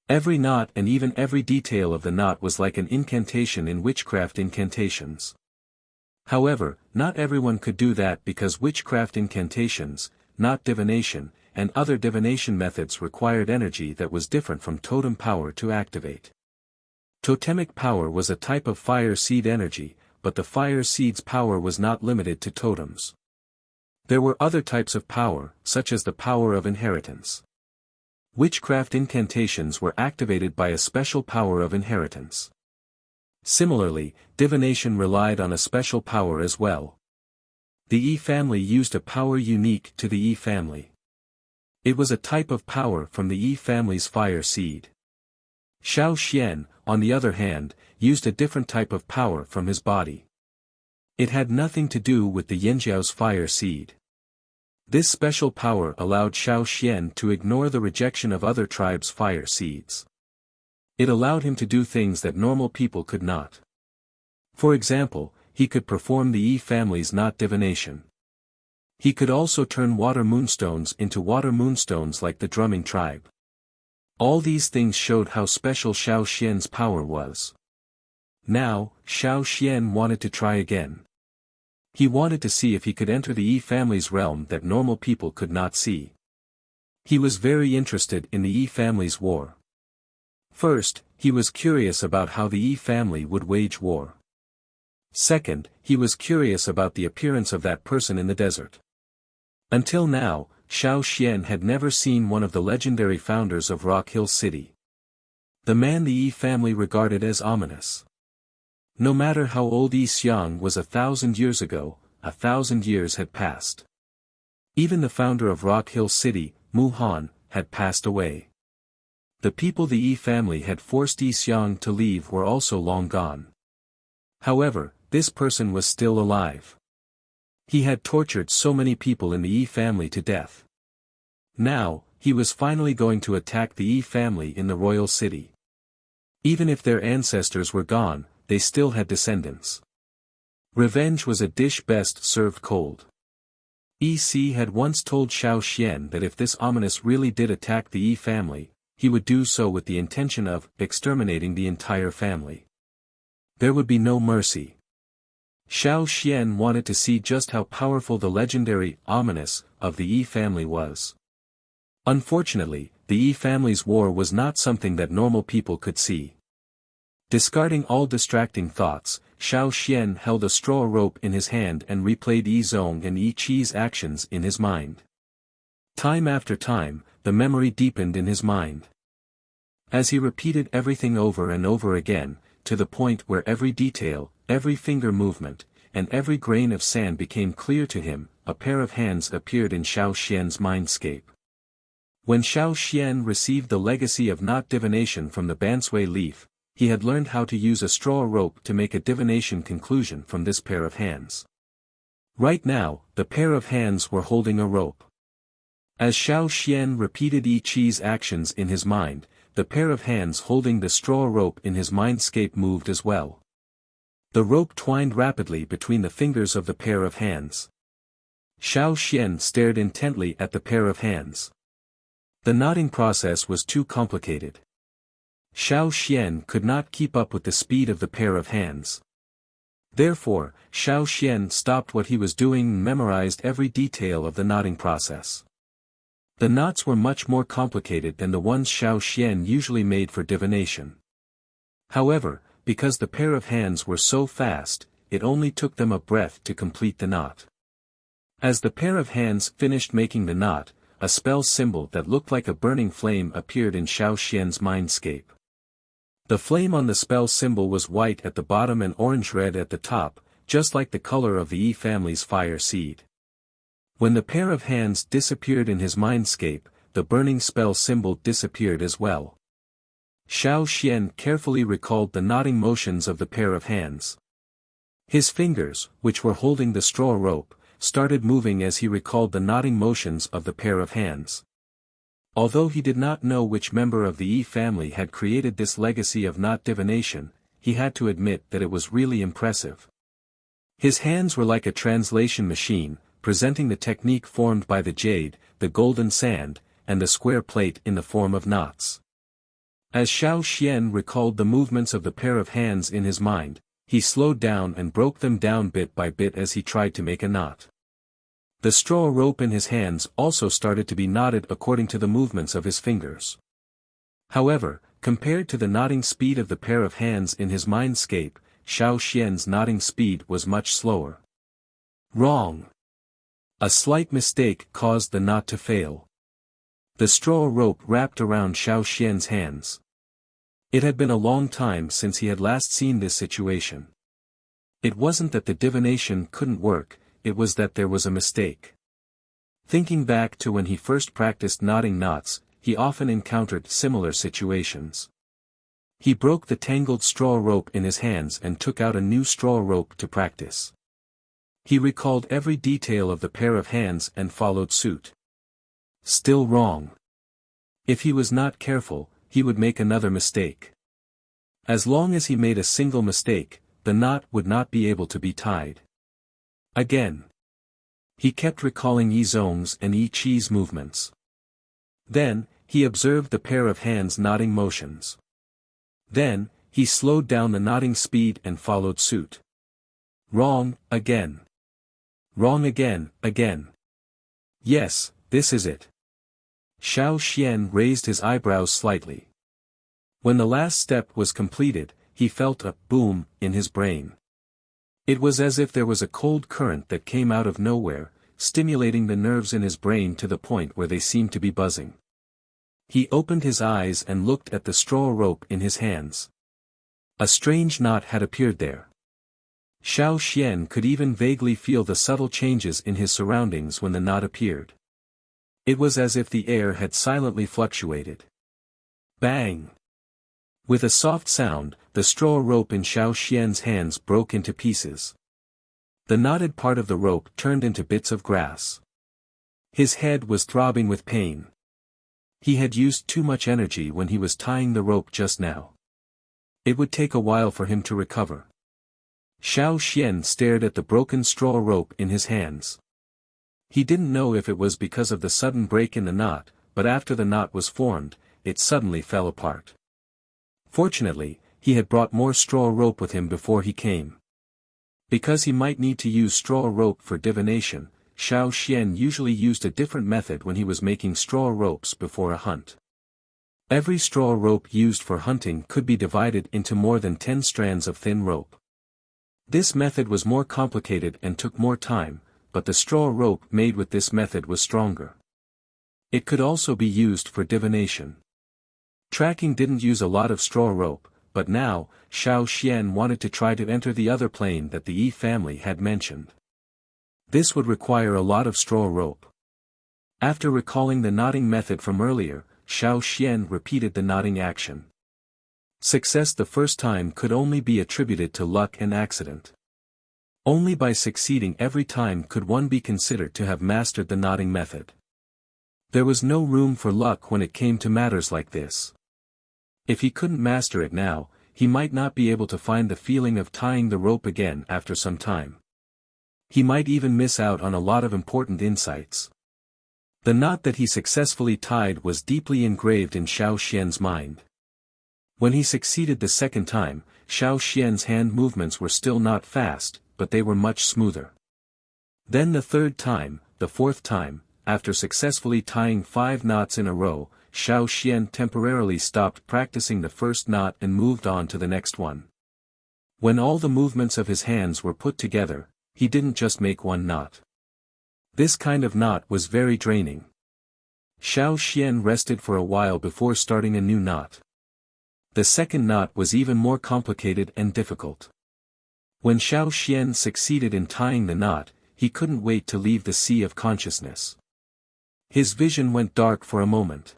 Every knot and even every detail of the knot was like an incantation in witchcraft incantations. However, not everyone could do that because witchcraft incantations, knot divination, and other divination methods required energy that was different from totem power to activate. Totemic power was a type of fire seed energy, but the fire seed's power was not limited to totems. There were other types of power, such as the power of inheritance. Witchcraft incantations were activated by a special power of inheritance. Similarly, divination relied on a special power as well. The Yi family used a power unique to the Yi family. It was a type of power from the Yi family's fire seed. Xiao Xian, on the other hand, used a different type of power from his body. It had nothing to do with the Yanjiao's fire seed. This special power allowed Xiao Xian to ignore the rejection of other tribes' fire seeds. It allowed him to do things that normal people could not. For example, he could perform the Yi family's knot divination. He could also turn water moonstones into water moonstones like the drumming tribe. All these things showed how special Xiao Xian's power was. Now, Xiao Xian wanted to try again. He wanted to see if he could enter the Yi family's realm that normal people could not see. He was very interested in the Yi family's war. First, he was curious about how the Yi family would wage war. Second, he was curious about the appearance of that person in the desert. Until now, Xiao Xian had never seen one of the legendary founders of Rock Hill City. The man the Yi family regarded as ominous. No matter how old Yi Xiang was 1,000 years ago, 1,000 years had passed. Even the founder of Rock Hill City, Mu Han, had passed away. The people the Yi family had forced Yi Xiang to leave were also long gone. However, this person was still alive. He had tortured so many people in the Yi family to death. Now, he was finally going to attack the Yi family in the royal city. Even if their ancestors were gone, they still had descendants. Revenge was a dish best served cold. Yi Si had once told Xiao Xian that if this ominous really did attack the Yi family, he would do so with the intention of exterminating the entire family. There would be no mercy. Xiao Xian wanted to see just how powerful the legendary ominous of the Yi family was. Unfortunately, the Yi family's war was not something that normal people could see. Discarding all distracting thoughts, Xiao Xian held a straw rope in his hand and replayed Yi Zhong and Yi Qi's actions in his mind. Time after time, the memory deepened in his mind. As he repeated everything over and over again, to the point where every detail, every finger movement, and every grain of sand became clear to him, a pair of hands appeared in Xiao Xian's mindscape. When Xiao Xian received the legacy of knot divination from the bansui leaf, he had learned how to use a straw rope to make a divination conclusion from this pair of hands. Right now, the pair of hands were holding a rope. As Xiao Xian repeated Yi Qi's actions in his mind, the pair of hands holding the straw rope in his mindscape moved as well. The rope twined rapidly between the fingers of the pair of hands. Xiao Xian stared intently at the pair of hands. The knotting process was too complicated. Xiao Xian could not keep up with the speed of the pair of hands. Therefore, Xiao Xian stopped what he was doing and memorized every detail of the knotting process. The knots were much more complicated than the ones Xiao Xian usually made for divination. However, because the pair of hands were so fast, it only took them a breath to complete the knot. As the pair of hands finished making the knot, a spell symbol that looked like a burning flame appeared in Xiao Xian's mindscape. The flame on the spell symbol was white at the bottom and orange-red at the top, just like the color of the Yi family's fire seed. When the pair of hands disappeared in his mindscape, the burning spell symbol disappeared as well. Xiao Xian carefully recalled the knotting motions of the pair of hands. His fingers, which were holding the straw rope, started moving as he recalled the knotting motions of the pair of hands. Although he did not know which member of the Yi family had created this legacy of knot divination, he had to admit that it was really impressive. His hands were like a translation machine, presenting the technique formed by the jade, the golden sand, and the square plate in the form of knots. As Xiao Xian recalled the movements of the pair of hands in his mind, he slowed down and broke them down bit by bit as he tried to make a knot. The straw rope in his hands also started to be knotted according to the movements of his fingers. However, compared to the knotting speed of the pair of hands in his mindscape, Xiao Xian's knotting speed was much slower. Wrong. A slight mistake caused the knot to fail. The straw rope wrapped around Xiao Xian's hands. It had been a long time since he had last seen this situation. It wasn't that the divination couldn't work, it was that there was a mistake. Thinking back to when he first practiced knotting knots, he often encountered similar situations. He broke the tangled straw rope in his hands and took out a new straw rope to practice. He recalled every detail of the pair of hands and followed suit. Still wrong. If he was not careful, he would make another mistake. As long as he made a single mistake, the knot would not be able to be tied. Again. He kept recalling Yi Zhong's and Yi Qi's movements. Then, he observed the pair of hands knotting motions. Then, he slowed down the knotting speed and followed suit. Wrong, again. Wrong again, again. Yes, this is it. Xiao Xian raised his eyebrows slightly. When the last step was completed, he felt a boom in his brain. It was as if there was a cold current that came out of nowhere, stimulating the nerves in his brain to the point where they seemed to be buzzing. He opened his eyes and looked at the straw rope in his hands. A strange knot had appeared there. Xiao Xian could even vaguely feel the subtle changes in his surroundings when the knot appeared. It was as if the air had silently fluctuated. Bang! With a soft sound, the straw rope in Xiao Xian's hands broke into pieces. The knotted part of the rope turned into bits of grass. His head was throbbing with pain. He had used too much energy when he was tying the rope just now. It would take a while for him to recover. Xiao Xian stared at the broken straw rope in his hands. He didn't know if it was because of the sudden break in the knot, but after the knot was formed, it suddenly fell apart. Fortunately, he had brought more straw rope with him before he came. Because he might need to use straw rope for divination, Xiao Xian usually used a different method when he was making straw ropes before a hunt. Every straw rope used for hunting could be divided into more than 10 strands of thin rope. This method was more complicated and took more time, but the straw rope made with this method was stronger. It could also be used for divination. Tracking didn't use a lot of straw rope, but now, Xiao Xian wanted to try to enter the other plane that the Yi family had mentioned. This would require a lot of straw rope. After recalling the knotting method from earlier, Xiao Xian repeated the knotting action. Success the first time could only be attributed to luck and accident. Only by succeeding every time could one be considered to have mastered the knotting method. There was no room for luck when it came to matters like this. If he couldn't master it now, he might not be able to find the feeling of tying the rope again after some time. He might even miss out on a lot of important insights. The knot that he successfully tied was deeply engraved in Xiao Xian's mind. When he succeeded the second time, Xiao Xian's hand movements were still not fast, but they were much smoother. Then the third time, the fourth time, after successfully tying 5 knots in a row, Xiao Xian temporarily stopped practicing the first knot and moved on to the next one. When all the movements of his hands were put together, he didn't just make one knot. This kind of knot was very draining. Xiao Xian rested for a while before starting a new knot. The second knot was even more complicated and difficult. When Xiao Xian succeeded in tying the knot, he couldn't wait to leave the sea of consciousness. His vision went dark for a moment.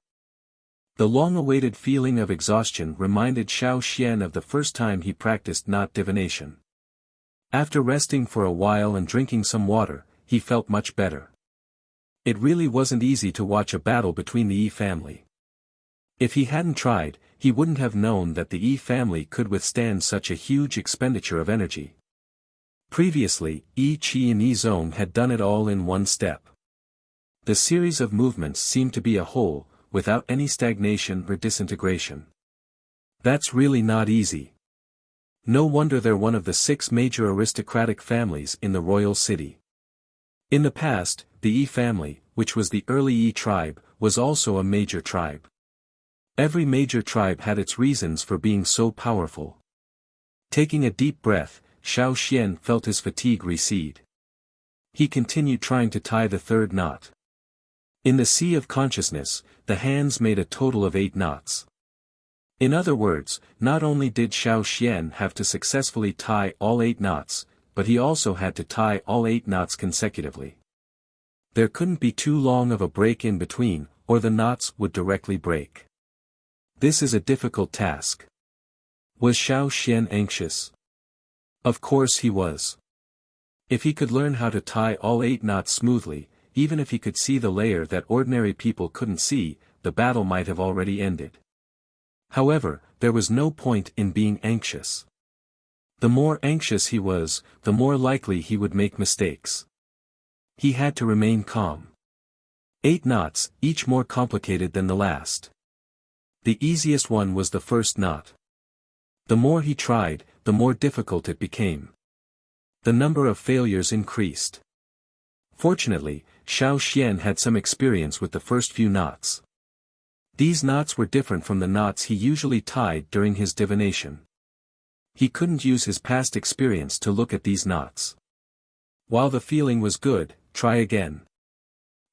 The long-awaited feeling of exhaustion reminded Xiao Xian of the first time he practiced knot divination. After resting for a while and drinking some water, he felt much better. It really wasn't easy to watch a battle between the Yi family. If he hadn't tried, he wouldn't have known that the Yi family could withstand such a huge expenditure of energy. Previously, Yi Qi and Yi Zong had done it all in one step. The series of movements seemed to be a whole, without any stagnation or disintegration. That's really not easy. No wonder they're one of the 6 major aristocratic families in the royal city. In the past, the Yi family, which was the early Yi tribe, was also a major tribe. Every major tribe had its reasons for being so powerful. Taking a deep breath, Xiao Xian felt his fatigue recede. He continued trying to tie the 3rd knot. In the sea of consciousness, the hands made a total of 8 knots. In other words, not only did Xiao Xian have to successfully tie all 8 knots, but he also had to tie all 8 knots consecutively. There couldn't be too long of a break in between, or the knots would directly break. This is a difficult task. Was Xiao Xian anxious? Of course he was. If he could learn how to tie all 8 knots smoothly, even if he could see the layer that ordinary people couldn't see, the battle might have already ended. However, there was no point in being anxious. The more anxious he was, the more likely he would make mistakes. He had to remain calm. 8 knots, each more complicated than the last. The easiest one was the first knot. The more he tried, the more difficult it became. The number of failures increased. Fortunately, Xiao Xian had some experience with the first few knots. These knots were different from the knots he usually tied during his divination. He couldn't use his past experience to look at these knots. While the feeling was good, try again.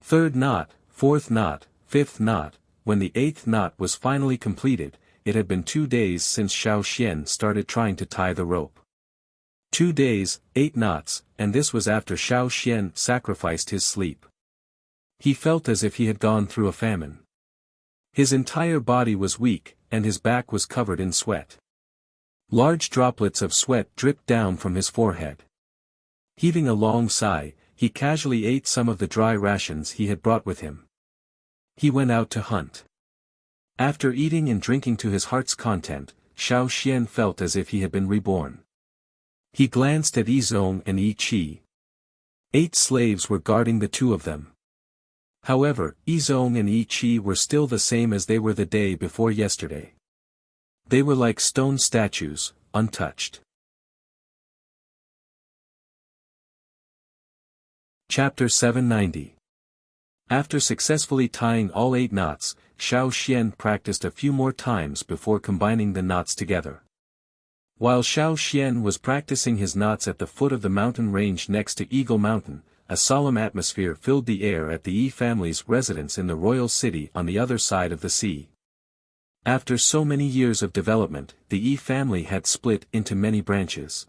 3rd knot, 4th knot, 5th knot. When the 8th knot was finally completed, it had been 2 days since Xiao Xian started trying to tie the rope. 2 days, 8 knots, and this was after Xiao Xian sacrificed his sleep. He felt as if he had gone through a famine. His entire body was weak, and his back was covered in sweat. Large droplets of sweat dripped down from his forehead. Heaving a long sigh, he casually ate some of the dry rations he had brought with him. He went out to hunt. After eating and drinking to his heart's content, Xiao Xian felt as if he had been reborn. He glanced at Yi Zong and Yi Qi. 8 slaves were guarding the 2 of them. However, Yi Zong and Yi Qi were still the same as they were the day before yesterday. They were like stone statues, untouched. Chapter 790. After successfully tying all 8 knots, Xiao Xian practiced a few more times before combining the knots together. While Xiao Xian was practicing his knots at the foot of the mountain range next to Eagle Mountain, a solemn atmosphere filled the air at the Yi family's residence in the royal city on the other side of the sea. After so many years of development, the Yi family had split into many branches.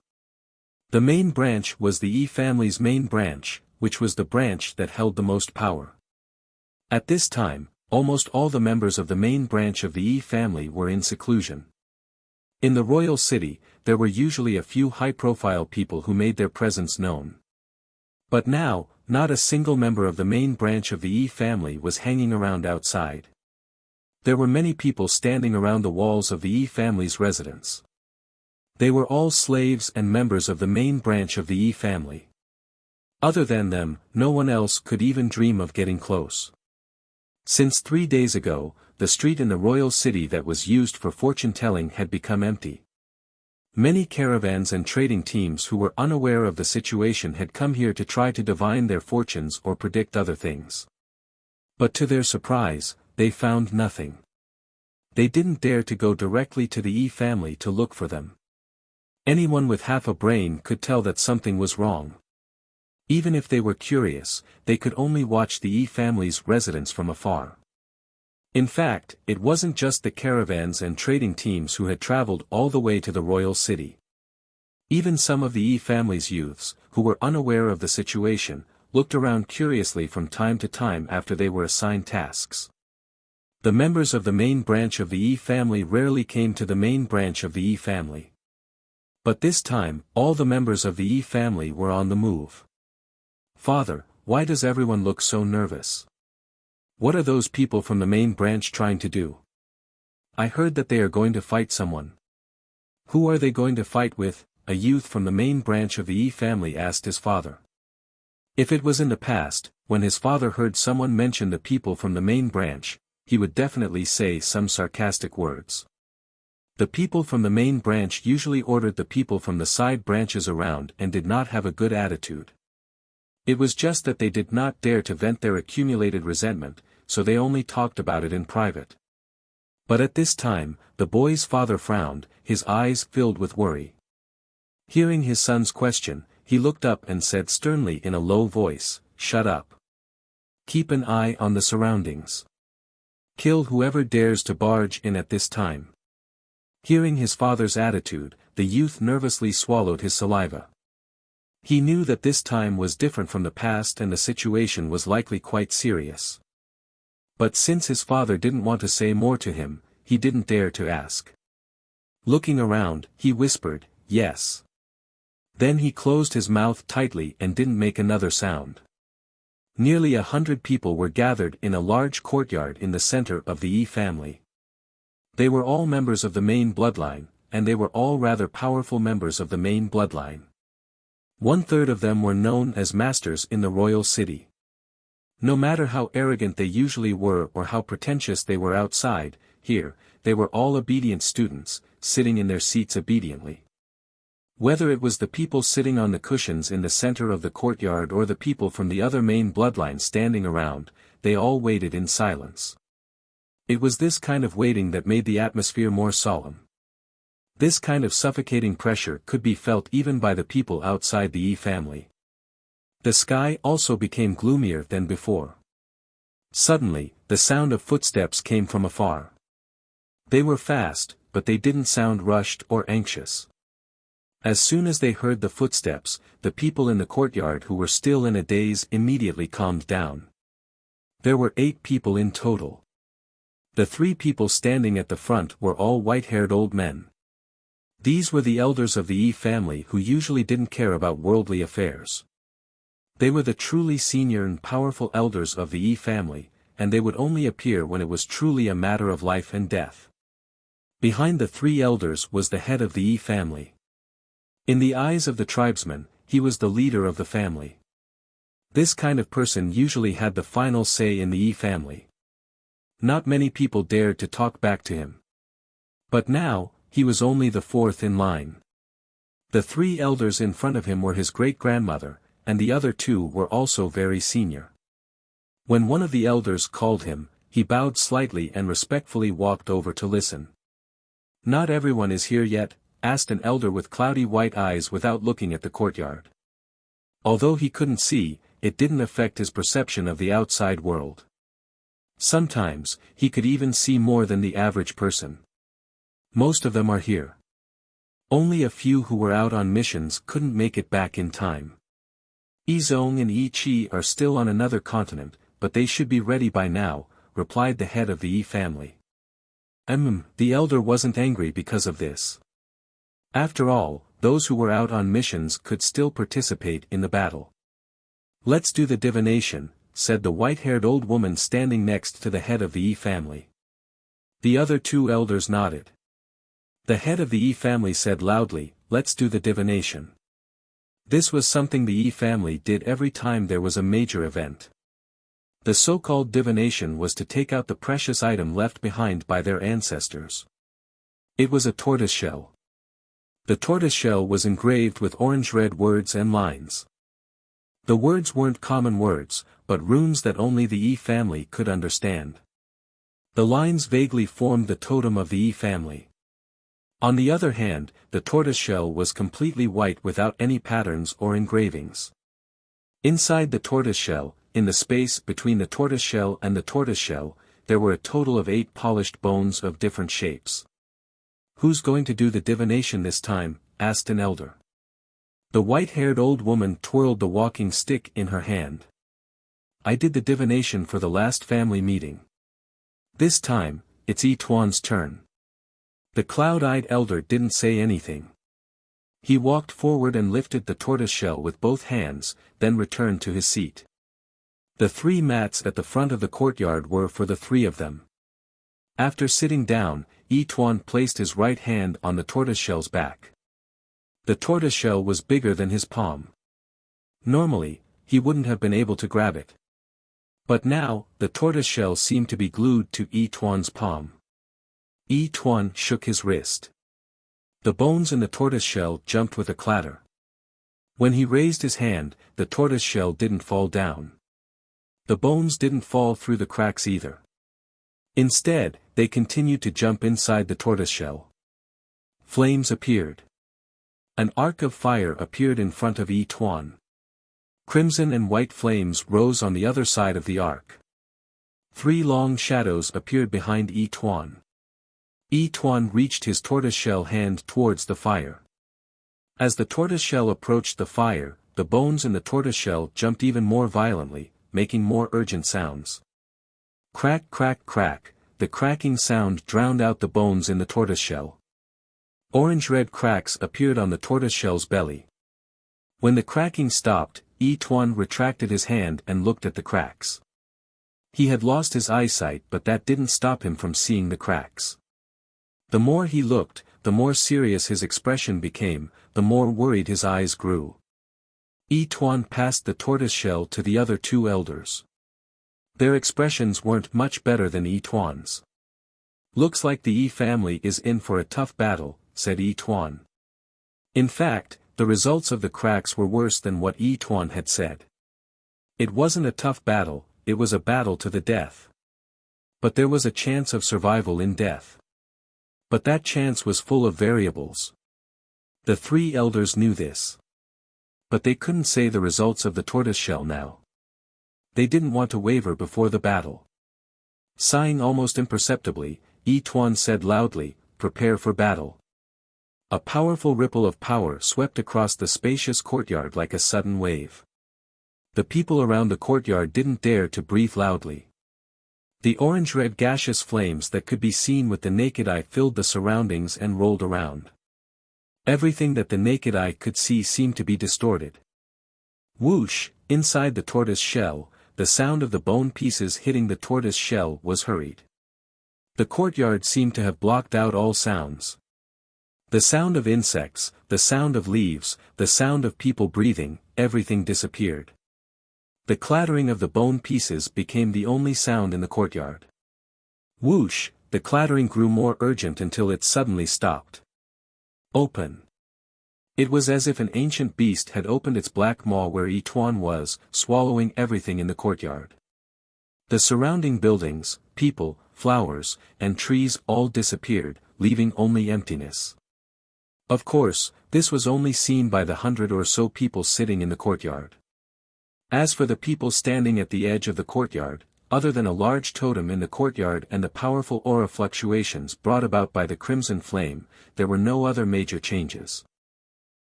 The main branch was the Yi family's main branch, which was the branch that held the most power. At this time, almost all the members of the main branch of the Yi family were in seclusion. In the royal city, there were usually a few high-profile people who made their presence known. But now, not a single member of the main branch of the Yi family was hanging around outside. There were many people standing around the walls of the Yi family's residence. They were all slaves and members of the main branch of the Yi family. Other than them, no one else could even dream of getting close. Since 3 days ago, the street in the royal city that was used for fortune-telling had become empty. Many caravans and trading teams who were unaware of the situation had come here to try to divine their fortunes or predict other things. But to their surprise, they found nothing. They didn't dare to go directly to the Yi family to look for them. Anyone with half a brain could tell that something was wrong. Even if they were curious, they could only watch the Yi family's residence from afar. In fact, it wasn't just the caravans and trading teams who had traveled all the way to the royal city. Even some of the Yi family's youths, who were unaware of the situation, looked around curiously from time to time after they were assigned tasks. The members of the main branch of the Yi family rarely came to the main branch of the Yi family. But this time, all the members of the Yi family were on the move. "Father, why does everyone look so nervous? What are those people from the main branch trying to do? I heard that they are going to fight someone." "Who are they going to fight with?" a youth from the main branch of the Yi family asked his father. If it was in the past, when his father heard someone mention the people from the main branch, he would definitely say some sarcastic words. The people from the main branch usually ordered the people from the side branches around and did not have a good attitude. It was just that they did not dare to vent their accumulated resentment, so they only talked about it in private. But at this time, the boy's father frowned, his eyes filled with worry. Hearing his son's question, he looked up and said sternly in a low voice, "Shut up. Keep an eye on the surroundings. Kill whoever dares to barge in at this time." Hearing his father's attitude, the youth nervously swallowed his saliva. He knew that this time was different from the past and the situation was likely quite serious. But since his father didn't want to say more to him, he didn't dare to ask. Looking around, he whispered, "Yes." Then he closed his mouth tightly and didn't make another sound. Nearly 100 people were gathered in a large courtyard in the center of the Yi family. They were all members of the main bloodline, and they were all rather powerful members of the main bloodline. 1/3 of them were known as masters in the royal city. No matter how arrogant they usually were or how pretentious they were outside, here, they were all obedient students, sitting in their seats obediently. Whether it was the people sitting on the cushions in the center of the courtyard or the people from the other main bloodline standing around, they all waited in silence. It was this kind of waiting that made the atmosphere more solemn. This kind of suffocating pressure could be felt even by the people outside the Yi family. The sky also became gloomier than before. Suddenly, the sound of footsteps came from afar. They were fast, but they didn't sound rushed or anxious. As soon as they heard the footsteps, the people in the courtyard who were still in a daze immediately calmed down. There were 8 people in total. The 3 people standing at the front were all white-haired old men. These were the elders of the Yi family who usually didn't care about worldly affairs. They were the truly senior and powerful elders of the Yi family, and they would only appear when it was truly a matter of life and death. Behind the 3 elders was the head of the Yi family. In the eyes of the tribesmen, he was the leader of the family. This kind of person usually had the final say in the Yi family. Not many people dared to talk back to him. But now, he was only the 4th in line. The 3 elders in front of him were his great-grandmother, and the other 2 were also very senior. When one of the elders called him, he bowed slightly and respectfully walked over to listen. "Not everyone is here yet?" asked an elder with cloudy white eyes without looking at the courtyard. Although he couldn't see, it didn't affect his perception of the outside world. Sometimes, he could even see more than the average person. "Most of them are here. Only a few who were out on missions couldn't make it back in time. Yi Zong and Yi Chi are still on another continent, but they should be ready by now," replied the head of the Yi family. The elder wasn't angry because of this. After all, those who were out on missions could still participate in the battle. "Let's do the divination," said the white-haired old woman standing next to the head of the Yi family. The other 2 elders nodded. The head of the Yi family said loudly, "Let's do the divination." This was something the Yi family did every time there was a major event. The so-called divination was to take out the precious item left behind by their ancestors. It was a tortoiseshell. The tortoiseshell was engraved with orange-red words and lines. The words weren't common words, but runes that only the Yi family could understand. The lines vaguely formed the totem of the Yi family. On the other hand, the tortoiseshell was completely white without any patterns or engravings. Inside the tortoiseshell, in the space between the tortoiseshell and the tortoiseshell, there were a total of 8 polished bones of different shapes. "Who's going to do the divination this time?" asked an elder. The white-haired old woman twirled the walking stick in her hand. I did the divination for the last family meeting. This time, it's Tuan's turn. The cloud-eyed elder didn't say anything. He walked forward and lifted the tortoiseshell with both hands, then returned to his seat. The 3 mats at the front of the courtyard were for the 3 of them. After sitting down, Tuan placed his right hand on the tortoiseshell's back. The tortoiseshell was bigger than his palm. Normally, he wouldn't have been able to grab it. But now, the tortoiseshell seemed to be glued to Tuan's palm. Tuan shook his wrist. The bones in the tortoiseshell jumped with a clatter. When he raised his hand, the tortoiseshell didn't fall down. The bones didn't fall through the cracks either. Instead, they continued to jump inside the tortoiseshell. Flames appeared. An arc of fire appeared in front of Tuan. Crimson and white flames rose on the other side of the arc. 3 long shadows appeared behind Tuan. Tuan reached his tortoiseshell hand towards the fire. As the tortoiseshell approached the fire, the bones in the tortoiseshell jumped even more violently, making more urgent sounds. Crack, crack, crack, the cracking sound drowned out the bones in the tortoiseshell. Orange-red cracks appeared on the tortoiseshell's belly. When the cracking stopped, Tuan retracted his hand and looked at the cracks. He had lost his eyesight, but that didn't stop him from seeing the cracks. The more he looked, the more serious his expression became, the more worried his eyes grew. Tuan passed the tortoiseshell to the other 2 elders. Their expressions weren't much better than Tuan's. Looks like the family is in for a tough battle, said Tuan. In fact, the results of the cracks were worse than what Tuan had said. It wasn't a tough battle, it was a battle to the death. But there was a chance of survival in death. But that chance was full of variables. The 3 elders knew this. But they couldn't say the results of the tortoiseshell now. They didn't want to waver before the battle. Sighing almost imperceptibly, Tuan said loudly, "Prepare for battle." A powerful ripple of power swept across the spacious courtyard like a sudden wave. The people around the courtyard didn't dare to breathe loudly. The orange-red gaseous flames that could be seen with the naked eye filled the surroundings and rolled around. Everything that the naked eye could see seemed to be distorted. Whoosh, inside the tortoise shell, the sound of the bone pieces hitting the tortoise shell was hurried. The courtyard seemed to have blocked out all sounds. The sound of insects, the sound of leaves, the sound of people breathing, everything disappeared. The clattering of the bone pieces became the only sound in the courtyard. Whoosh, the clattering grew more urgent until it suddenly stopped. Open. It was as if an ancient beast had opened its black maw where Tuan was, swallowing everything in the courtyard. The surrounding buildings, people, flowers, and trees all disappeared, leaving only emptiness. Of course, this was only seen by the 100 or so people sitting in the courtyard. As for the people standing at the edge of the courtyard, other than a large totem in the courtyard and the powerful aura fluctuations brought about by the crimson flame, there were no other major changes.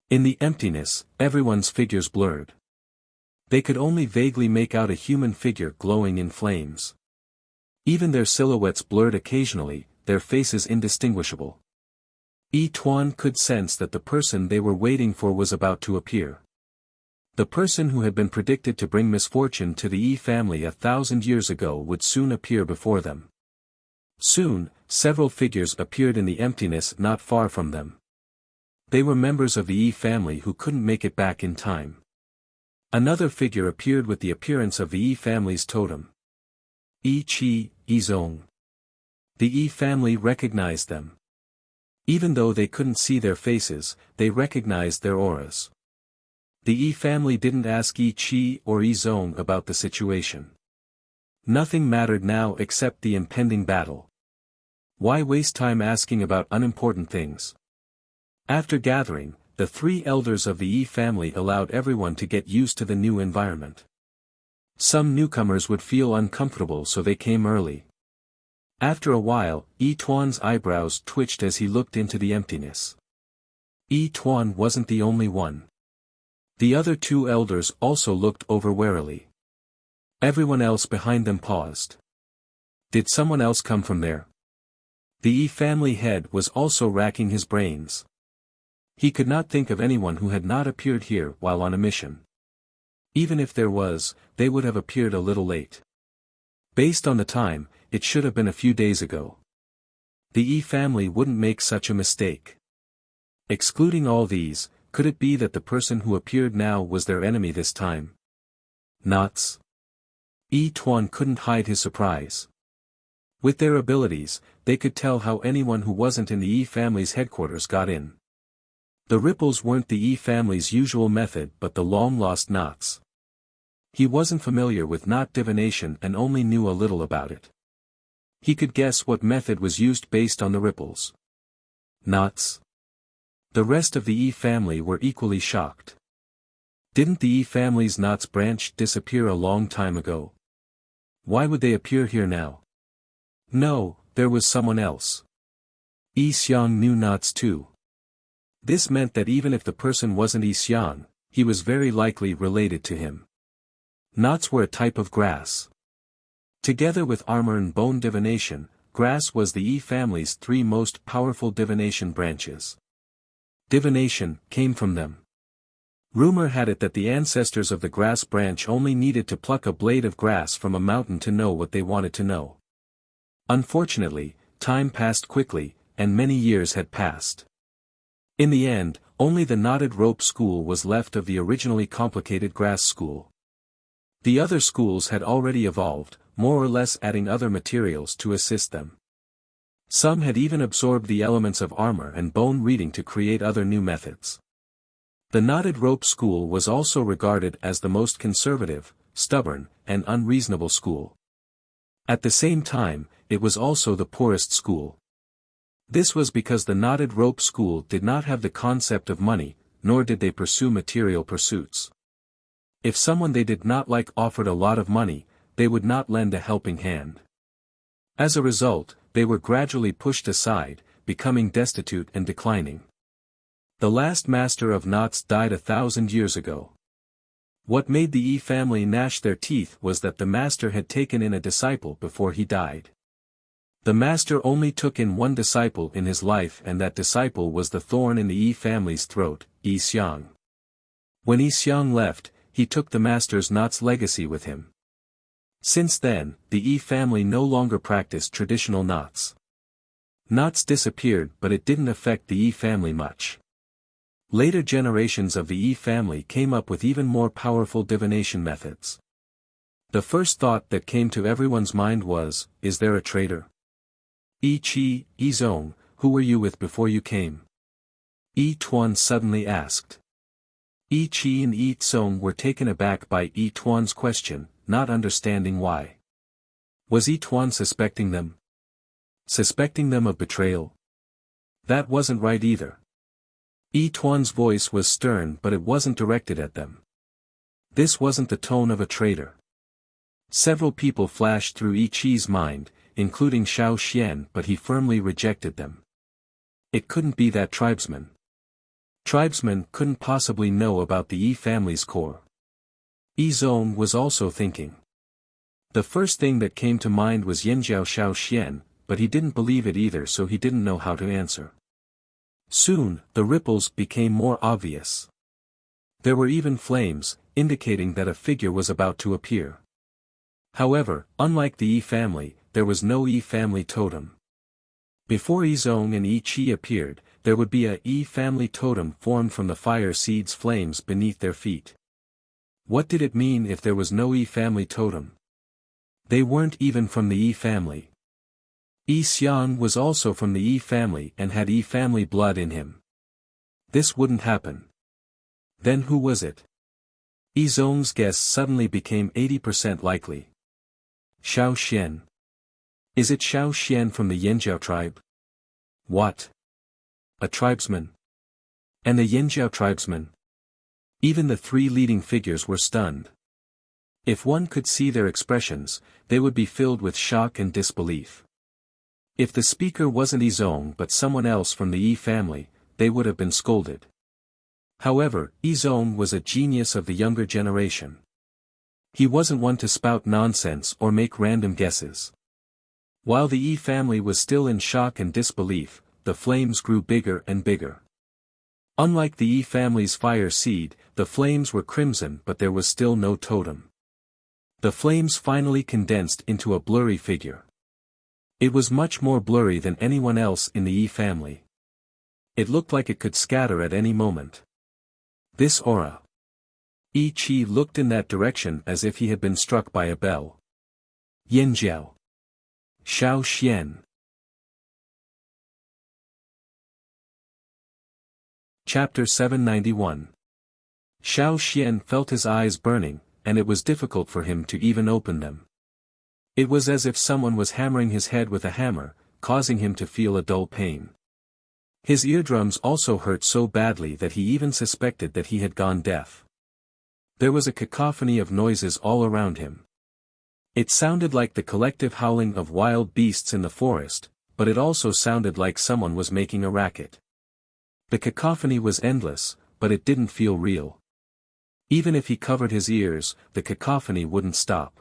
In the emptiness, everyone's figures blurred. They could only vaguely make out a human figure glowing in flames. Even their silhouettes blurred occasionally, their faces indistinguishable. Tuan could sense that the person they were waiting for was about to appear. The person who had been predicted to bring misfortune to the family 1,000 years ago would soon appear before them. Soon, several figures appeared in the emptiness not far from them. They were members of the family who couldn't make it back in time. Another figure appeared with the appearance of the family's totem. Chi, Zong. The family recognized them. Even though they couldn't see their faces, they recognized their auras. The family didn't ask Chi or Zong about the situation. Nothing mattered now except the impending battle. Why waste time asking about unimportant things? After gathering, the 3 elders of the family allowed everyone to get used to the new environment. Some newcomers would feel uncomfortable, so they came early. After a while, Tuan's eyebrows twitched as he looked into the emptiness. Tuan wasn't the only one. The other two elders also looked over warily. Everyone else behind them paused. Did someone else come from there? The Yi family head was also racking his brains. He could not think of anyone who had not appeared here while on a mission. Even if there was, they would have appeared a little late. Based on the time, it should have been a few days ago. The Yi family wouldn't make such a mistake. Excluding all these, could it be that the person who appeared now was their enemy this time? Knots. Yi Tuan couldn't hide his surprise. With their abilities, they could tell how anyone who wasn't in the Yi family's headquarters got in. The ripples weren't the Yi family's usual method but the long-lost knots. He wasn't familiar with knot divination and only knew a little about it. He could guess what method was used based on the ripples. Knots. The rest of the Yi family were equally shocked. Didn't the Yi family's knots branch disappear a long time ago? Why would they appear here now? No, there was someone else. Yi Xiang knew knots too. This meant that even if the person wasn't Yi Xiang, he was very likely related to him. Knots were a type of grass. Together with armor and bone divination, grass was the Yi family's three most powerful divination branches. Divination came from them. Rumor had it that the ancestors of the grass branch only needed to pluck a blade of grass from a mountain to know what they wanted to know. Unfortunately, time passed quickly, and many years had passed. In the end, only the knotted rope school was left of the originally complicated grass school. The other schools had already evolved, more or less adding other materials to assist them. Some had even absorbed the elements of armor and bone reading to create other new methods. The knotted rope school was also regarded as the most conservative, stubborn, and unreasonable school. At the same time, it was also the poorest school. This was because the knotted rope school did not have the concept of money, nor did they pursue material pursuits. If someone they did not like offered a lot of money, they would not lend a helping hand. As a result, they were gradually pushed aside, becoming destitute and declining. The last master of knots died 1,000 years ago. What made the Yi family gnash their teeth was that the master had taken in a disciple before he died. The master only took in one disciple in his life, and that disciple was the thorn in the Yi family's throat, Yi Xiang. When Yi Xiang left, he took the master's knots legacy with him. Since then, the Yi family no longer practiced traditional knots. Knots disappeared, but it didn't affect the Yi family much. Later generations of the Yi family came up with even more powerful divination methods. The first thought that came to everyone's mind was, is there a traitor? Yi Qi, Yi Zong, who were you with before you came? Yi Tuan suddenly asked. Yi Qi and Yi Zong were taken aback by Yi Tuan's question, not understanding why. Was Yi Tuan suspecting them? Suspecting them of betrayal? That wasn't right either. Yi Tuan's voice was stern, but it wasn't directed at them. This wasn't the tone of a traitor. Several people flashed through Yi Qi's mind, including Xiao Xian, but he firmly rejected them. It couldn't be that tribesman. Tribesmen couldn't possibly know about the Yi family's core. Yi Zong was also thinking. The first thing that came to mind was Yanjiao Xiao Xian, but he didn't believe it either, so he didn't know how to answer. Soon, the ripples became more obvious. There were even flames, indicating that a figure was about to appear. However, unlike the Yi family, there was no Yi family totem. Before Yi Zong and Yi Qi appeared, there would be a Yi family totem formed from the fire seeds flames beneath their feet. What did it mean if there was no Yi family totem? They weren't even from the Yi family. Yi Xiang was also from the Yi family and had Yi family blood in him. This wouldn't happen. Then who was it? Yi Zong's guess suddenly became 80% likely. Xiao Xian. Is it Xiao Xian from the Yanjiao tribe? What? A tribesman? And the Yanjiao tribesman? Even the three leading figures were stunned. If one could see their expressions, they would be filled with shock and disbelief. If the speaker wasn't Yi Zong but someone else from the Yi family, they would have been scolded. However, Yizong was a genius of the younger generation. He wasn't one to spout nonsense or make random guesses. While the Yi family was still in shock and disbelief, the flames grew bigger and bigger. Unlike the Yi family's fire seed, the flames were crimson, but there was still no totem. The flames finally condensed into a blurry figure. It was much more blurry than anyone else in the Yi family. It looked like it could scatter at any moment. This aura. Yi Qi looked in that direction as if he had been struck by a bell. Yanjiao. Shao Xian. Chapter 791. Shao Xian felt his eyes burning, and it was difficult for him to even open them. It was as if someone was hammering his head with a hammer, causing him to feel a dull pain. His eardrums also hurt so badly that he even suspected that he had gone deaf. There was a cacophony of noises all around him. It sounded like the collective howling of wild beasts in the forest, but it also sounded like someone was making a racket. The cacophony was endless, but it didn't feel real. Even if he covered his ears, the cacophony wouldn't stop.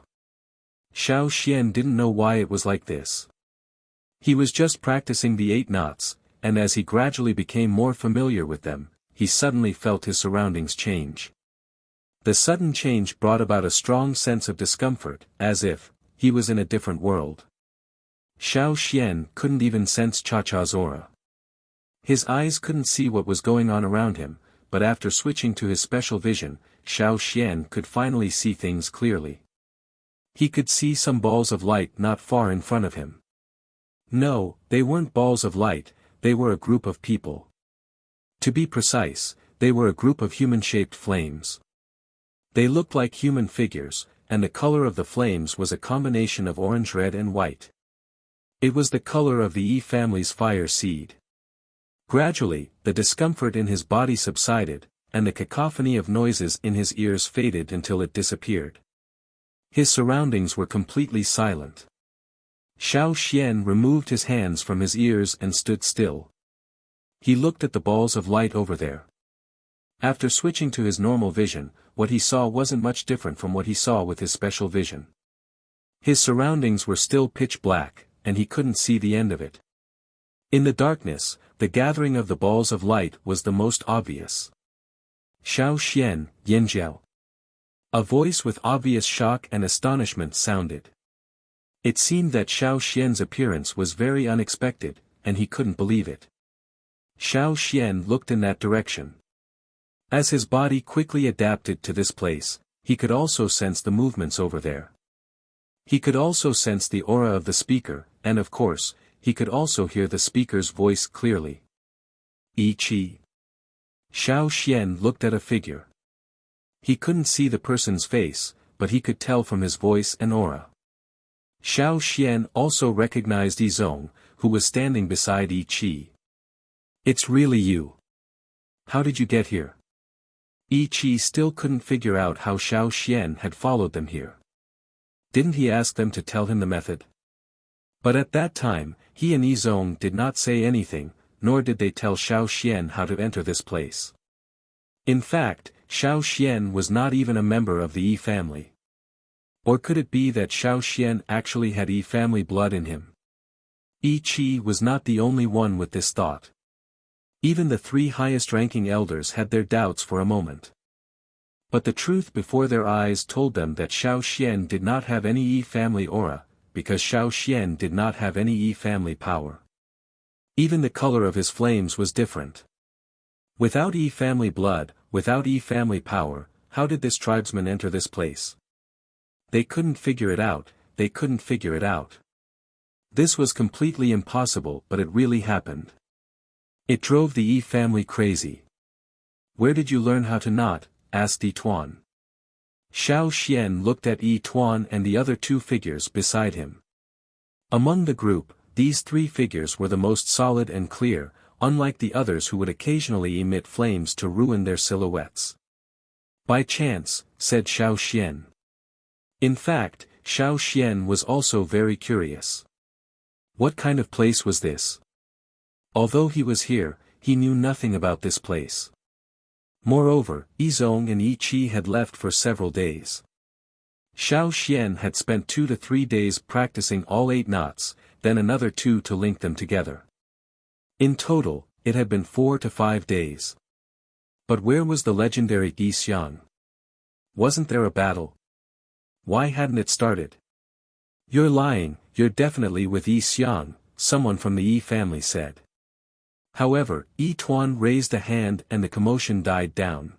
Shao Xian didn't know why it was like this. He was just practicing the 8 knots, and as he gradually became more familiar with them, he suddenly felt his surroundings change. The sudden change brought about a strong sense of discomfort, as if he was in a different world. Shao Xian couldn't even sense Cha-Cha's aura. His eyes couldn't see what was going on around him, but after switching to his special vision, Shao Xian could finally see things clearly. He could see some balls of light not far in front of him. No, they weren't balls of light, they were a group of people. To be precise, they were a group of human-shaped flames. They looked like human figures, and the color of the flames was a combination of orange, red and white. It was the color of the Yi family's fire seed. Gradually, the discomfort in his body subsided, and the cacophony of noises in his ears faded until it disappeared. His surroundings were completely silent. Shao Xian removed his hands from his ears and stood still. He looked at the balls of light over there. After switching to his normal vision, what he saw wasn't much different from what he saw with his special vision. His surroundings were still pitch black, and he couldn't see the end of it. In the darkness, the gathering of the balls of light was the most obvious. Shao Xian, Yanjiao. A voice with obvious shock and astonishment sounded. It seemed that Shao Xian's appearance was very unexpected, and he couldn't believe it. Shao Xian looked in that direction. As his body quickly adapted to this place, he could also sense the movements over there. He could also sense the aura of the speaker, and of course, he could also hear the speaker's voice clearly. Yi Qi. Shao Xian looked at a figure. He couldn't see the person's face, but he could tell from his voice and aura. Shao Xian also recognized Yizong, who was standing beside Yi Qi. It's really you. How did you get here? Yi Qi still couldn't figure out how Shao Xian had followed them here. Didn't he ask them to tell him the method? But at that time, he and Yizong did not say anything, nor did they tell Shao Xian how to enter this place. In fact, Shao Xian was not even a member of the Yi family. Or could it be that Shao Xian actually had Yi family blood in him? Yi Qi was not the only one with this thought. Even the 3 highest-ranking elders had their doubts for a moment. But the truth before their eyes told them that Shao Xian did not have any Yi family aura, because Shao Xian did not have any Yi family power. Even the color of his flames was different. Without Yi family blood, without Yi family power, how did this tribesman enter this place? They couldn't figure it out, they couldn't figure it out. This was completely impossible, but it really happened. It drove the Yi family crazy. Where did you learn how to knot? Asked Yi Tuan. Shao Xian looked at Yi Tuan and the other 2 figures beside him. Among the group, these 3 figures were the most solid and clear, unlike the others who would occasionally emit flames to ruin their silhouettes. By chance, said Shao Xian. In fact, Shao Xian was also very curious. What kind of place was this? Although he was here, he knew nothing about this place. Moreover, Yizong and Yi Qi had left for several days. Xiao Xian had spent 2 to 3 days practicing all 8 knots, then another 2 to link them together. In total, it had been 4 to 5 days. But where was the legendary Yi Xiang? Wasn't there a battle? Why hadn't it started? You're lying, you're definitely with Yi Xiang, someone from the Yi family said. However, Yi Tuan raised a hand and the commotion died down.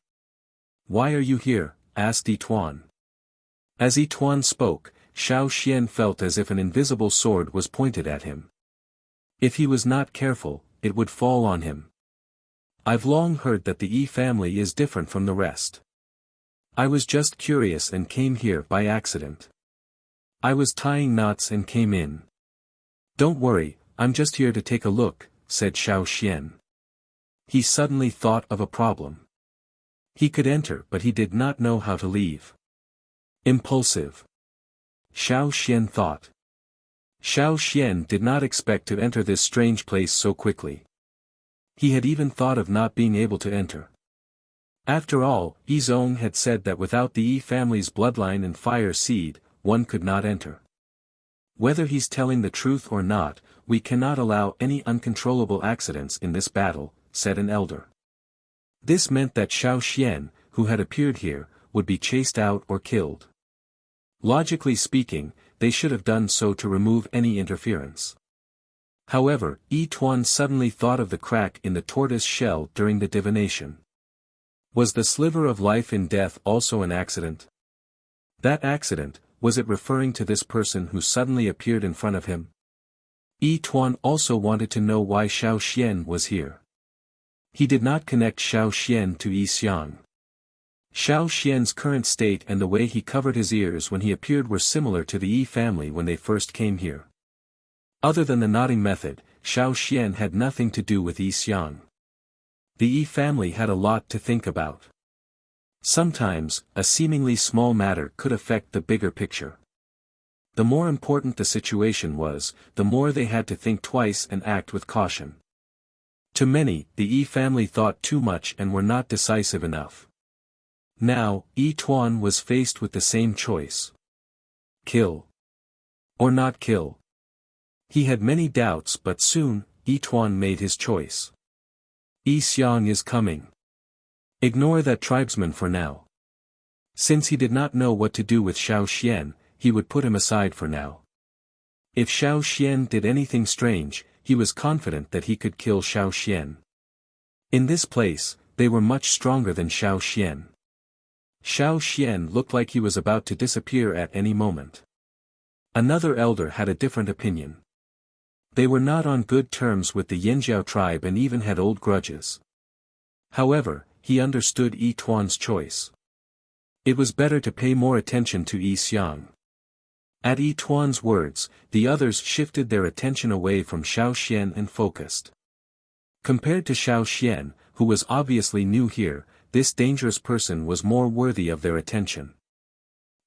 Why are you here? Asked Yi Tuan. As Yi Tuan spoke, Xiao Xian felt as if an invisible sword was pointed at him. If he was not careful, it would fall on him. I've long heard that the Yi family is different from the rest. I was just curious and came here by accident. I was tying knots and came in. Don't worry, I'm just here to take a look, said Xiao Xian. He suddenly thought of a problem. He could enter but he did not know how to leave. Impulsive. Xiao Xian thought. Xiao Xian did not expect to enter this strange place so quickly. He had even thought of not being able to enter. After all, Yizong had said that without the Yi family's bloodline and fire seed, one could not enter. Whether he's telling the truth or not, we cannot allow any uncontrollable accidents in this battle, said an elder. This meant that Xiao Xian, who had appeared here, would be chased out or killed. Logically speaking, they should have done so to remove any interference. However, Yi Tuan suddenly thought of the crack in the tortoise shell during the divination. Was the sliver of life in death also an accident? That accident, was it referring to this person who suddenly appeared in front of him? Yi Tuan also wanted to know why Xiao Xian was here. He did not connect Xiao Xian to Yi Xiang. Xiao Xian's current state and the way he covered his ears when he appeared were similar to the Yi family when they first came here. Other than the nodding method, Xiao Xian had nothing to do with Yi Xiang. The Yi family had a lot to think about. Sometimes, a seemingly small matter could affect the bigger picture. The more important the situation was, the more they had to think twice and act with caution. To many, the Yi family thought too much and were not decisive enough. Now, Yi Tuan was faced with the same choice. Kill. Or not kill. He had many doubts but soon, Yi Tuan made his choice. Yi Xiang is coming. Ignore that tribesman for now. Since he did not know what to do with Xiao Xian, he would put him aside for now. If Xiao Xian did anything strange, he was confident that he could kill Xiao Xian. In this place, they were much stronger than Xiao Xian. Xiao Xian looked like he was about to disappear at any moment. Another elder had a different opinion. They were not on good terms with the Yanjiao tribe and even had old grudges. However, he understood Yi Tuan's choice. It was better to pay more attention to Yi Xiang. At Yi Tuan's words, the others shifted their attention away from Xiao Xian and focused. Compared to Xiao Xian, who was obviously new here, this dangerous person was more worthy of their attention.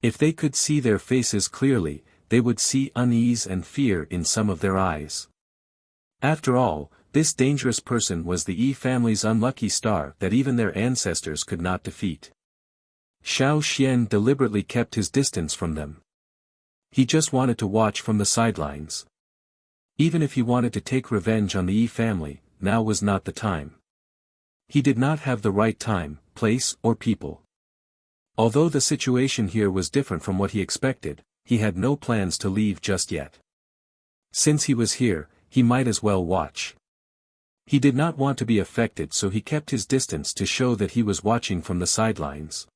If they could see their faces clearly, they would see unease and fear in some of their eyes. After all, this dangerous person was the Yi family's unlucky star that even their ancestors could not defeat. Xiao Xian deliberately kept his distance from them. He just wanted to watch from the sidelines. Even if he wanted to take revenge on the Yi family, now was not the time. He did not have the right time, place or people. Although the situation here was different from what he expected, he had no plans to leave just yet. Since he was here, he might as well watch. He did not want to be affected, so he kept his distance to show that he was watching from the sidelines.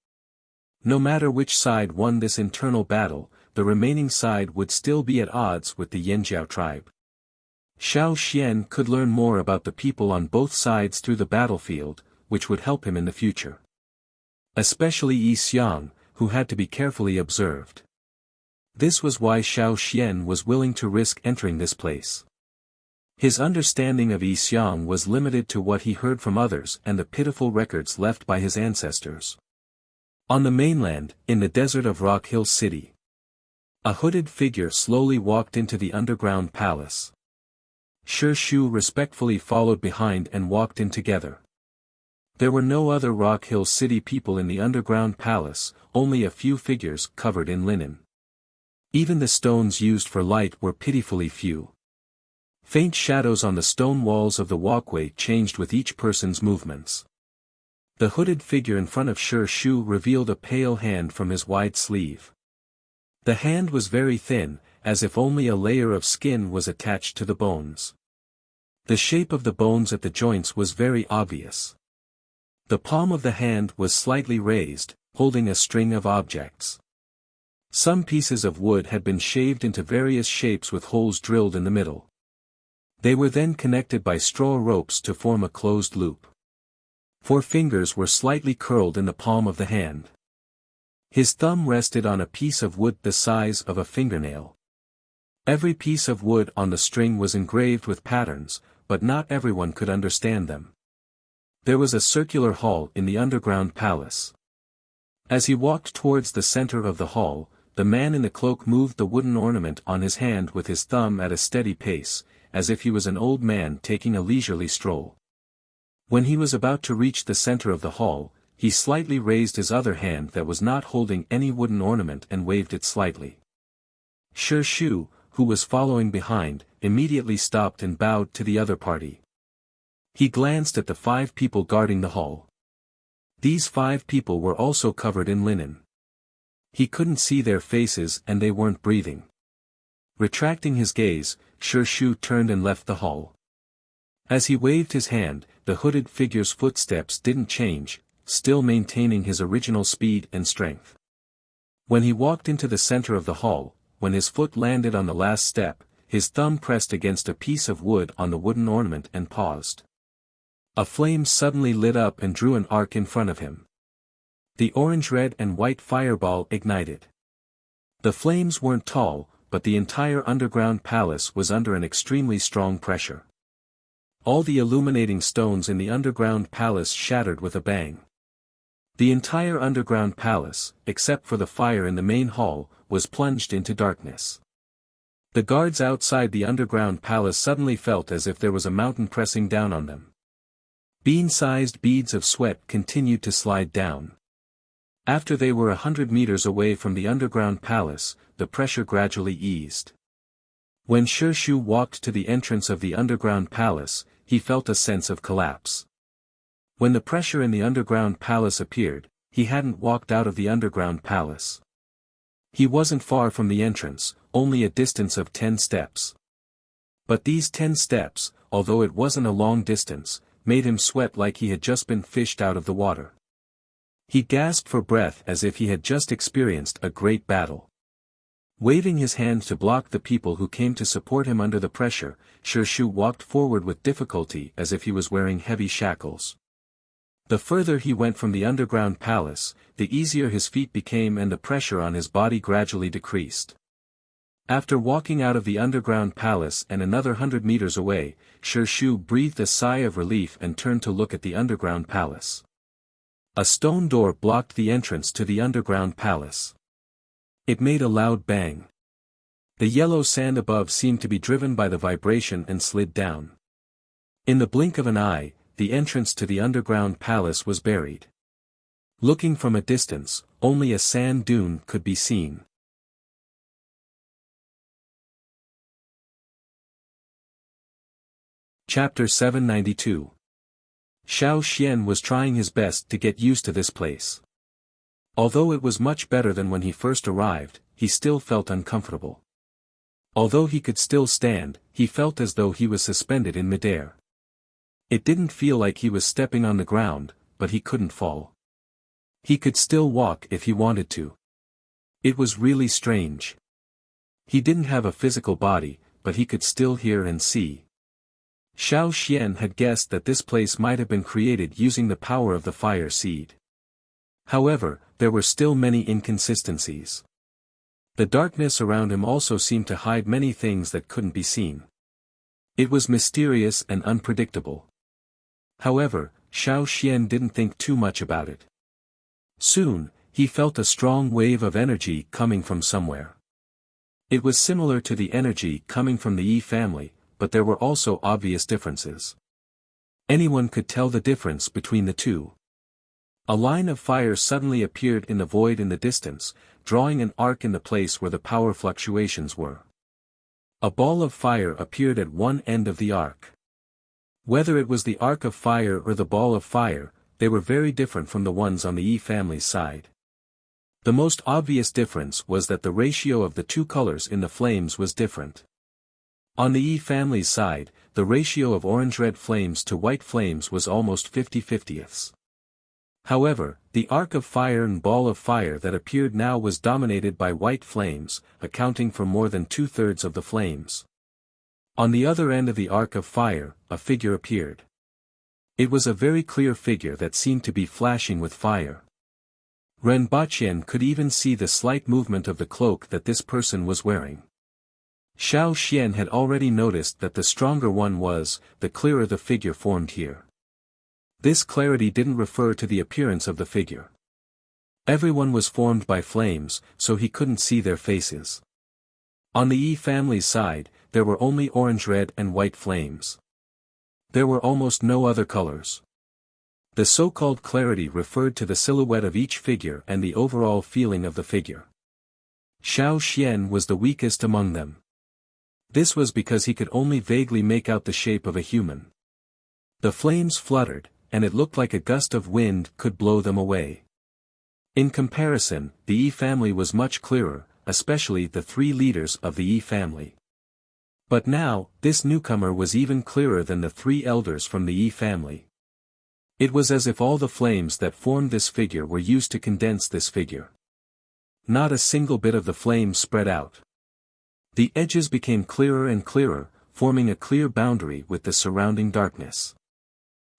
No matter which side won this internal battle, the remaining side would still be at odds with the Yanjiao tribe. Xiao Xian could learn more about the people on both sides through the battlefield, which would help him in the future. Especially Yi Xiang, who had to be carefully observed. This was why Xiao Xian was willing to risk entering this place. His understanding of Yi Xiang was limited to what he heard from others and the pitiful records left by his ancestors. On the mainland, in the desert of Rock Hill City, a hooded figure slowly walked into the underground palace. Shi Shu respectfully followed behind and walked in together. There were no other Rock Hill City people in the underground palace, only a few figures covered in linen. Even the stones used for light were pitifully few. Faint shadows on the stone walls of the walkway changed with each person's movements. The hooded figure in front of Shu revealed a pale hand from his wide sleeve. The hand was very thin, as if only a layer of skin was attached to the bones. The shape of the bones at the joints was very obvious. The palm of the hand was slightly raised, holding a string of objects. Some pieces of wood had been shaved into various shapes with holes drilled in the middle. They were then connected by straw ropes to form a closed loop. 4 fingers were slightly curled in the palm of the hand. His thumb rested on a piece of wood the size of a fingernail. Every piece of wood on the string was engraved with patterns, but not everyone could understand them. There was a circular hall in the underground palace. As he walked towards the center of the hall, the man in the cloak moved the wooden ornament on his hand with his thumb at a steady pace, as if he was an old man taking a leisurely stroll. When he was about to reach the center of the hall, he slightly raised his other hand that was not holding any wooden ornament and waved it slightly. Shu, who was following behind, immediately stopped and bowed to the other party. He glanced at the 5 people guarding the hall. These 5 people were also covered in linen. He couldn't see their faces and they weren't breathing. Retracting his gaze, Shu turned and left the hall. As he waved his hand, the hooded figure's footsteps didn't change, still maintaining his original speed and strength. When he walked into the center of the hall, when his foot landed on the last step, his thumb pressed against a piece of wood on the wooden ornament and paused. A flame suddenly lit up and drew an arc in front of him. The orange, red and white fireball ignited. The flames weren't tall, but the entire underground palace was under an extremely strong pressure. All the illuminating stones in the underground palace shattered with a bang. The entire underground palace, except for the fire in the main hall, was plunged into darkness. The guards outside the underground palace suddenly felt as if there was a mountain pressing down on them. Bean-sized beads of sweat continued to slide down. After they were 100 meters away from the underground palace, the pressure gradually eased. When Shu walked to the entrance of the underground palace, he felt a sense of collapse. When the pressure in the underground palace appeared, he hadn't walked out of the underground palace. He wasn't far from the entrance, only a distance of 10 steps. But these 10 steps, although it wasn't a long distance, made him sweat like he had just been fished out of the water. He gasped for breath as if he had just experienced a great battle. Waving his hand to block the people who came to support him under the pressure, Shu walked forward with difficulty as if he was wearing heavy shackles. The further he went from the underground palace, the easier his feet became and the pressure on his body gradually decreased. After walking out of the underground palace and another 100 meters away, Shu breathed a sigh of relief and turned to look at the underground palace. A stone door blocked the entrance to the underground palace. It made a loud bang. The yellow sand above seemed to be driven by the vibration and slid down. In the blink of an eye, the entrance to the underground palace was buried. Looking from a distance, only a sand dune could be seen. Chapter 792. Xiao Xian was trying his best to get used to this place. Although it was much better than when he first arrived, he still felt uncomfortable. Although he could still stand, he felt as though he was suspended in midair. It didn't feel like he was stepping on the ground, but he couldn't fall. He could still walk if he wanted to. It was really strange. He didn't have a physical body, but he could still hear and see. Xiao Xian had guessed that this place might have been created using the power of the fire seed. However, there were still many inconsistencies. The darkness around him also seemed to hide many things that couldn't be seen. It was mysterious and unpredictable. However, Xiao Xian didn't think too much about it. Soon, he felt a strong wave of energy coming from somewhere. It was similar to the energy coming from the Yi family, but there were also obvious differences. Anyone could tell the difference between the two. A line of fire suddenly appeared in the void in the distance, drawing an arc in the place where the power fluctuations were. A ball of fire appeared at one end of the arc. Whether it was the arc of fire or the ball of fire, they were very different from the ones on the Yi family's side. The most obvious difference was that the ratio of the two colors in the flames was different. On the Yi family's side, the ratio of orange-red flames to white flames was almost 50-50ths. However, the arc of fire and ball of fire that appeared now was dominated by white flames, accounting for more than 2/3 of the flames. On the other end of the arc of fire, a figure appeared. It was a very clear figure that seemed to be flashing with fire. Ren Baqien could even see the slight movement of the cloak that this person was wearing. Xiao Xian had already noticed that the stronger one was, the clearer the figure formed here. This clarity didn't refer to the appearance of the figure. Everyone was formed by flames, so he couldn't see their faces. On the Yi family's side, there were only orange-red and white flames. There were almost no other colors. The so-called clarity referred to the silhouette of each figure and the overall feeling of the figure. Xiao Xian was the weakest among them. This was because he could only vaguely make out the shape of a human. The flames fluttered, and it looked like a gust of wind could blow them away. In comparison, the Yi family was much clearer, especially the three leaders of the Yi family. But now, this newcomer was even clearer than the three elders from the Yi family. It was as if all the flames that formed this figure were used to condense this figure. Not a single bit of the flame spread out. The edges became clearer and clearer, forming a clear boundary with the surrounding darkness.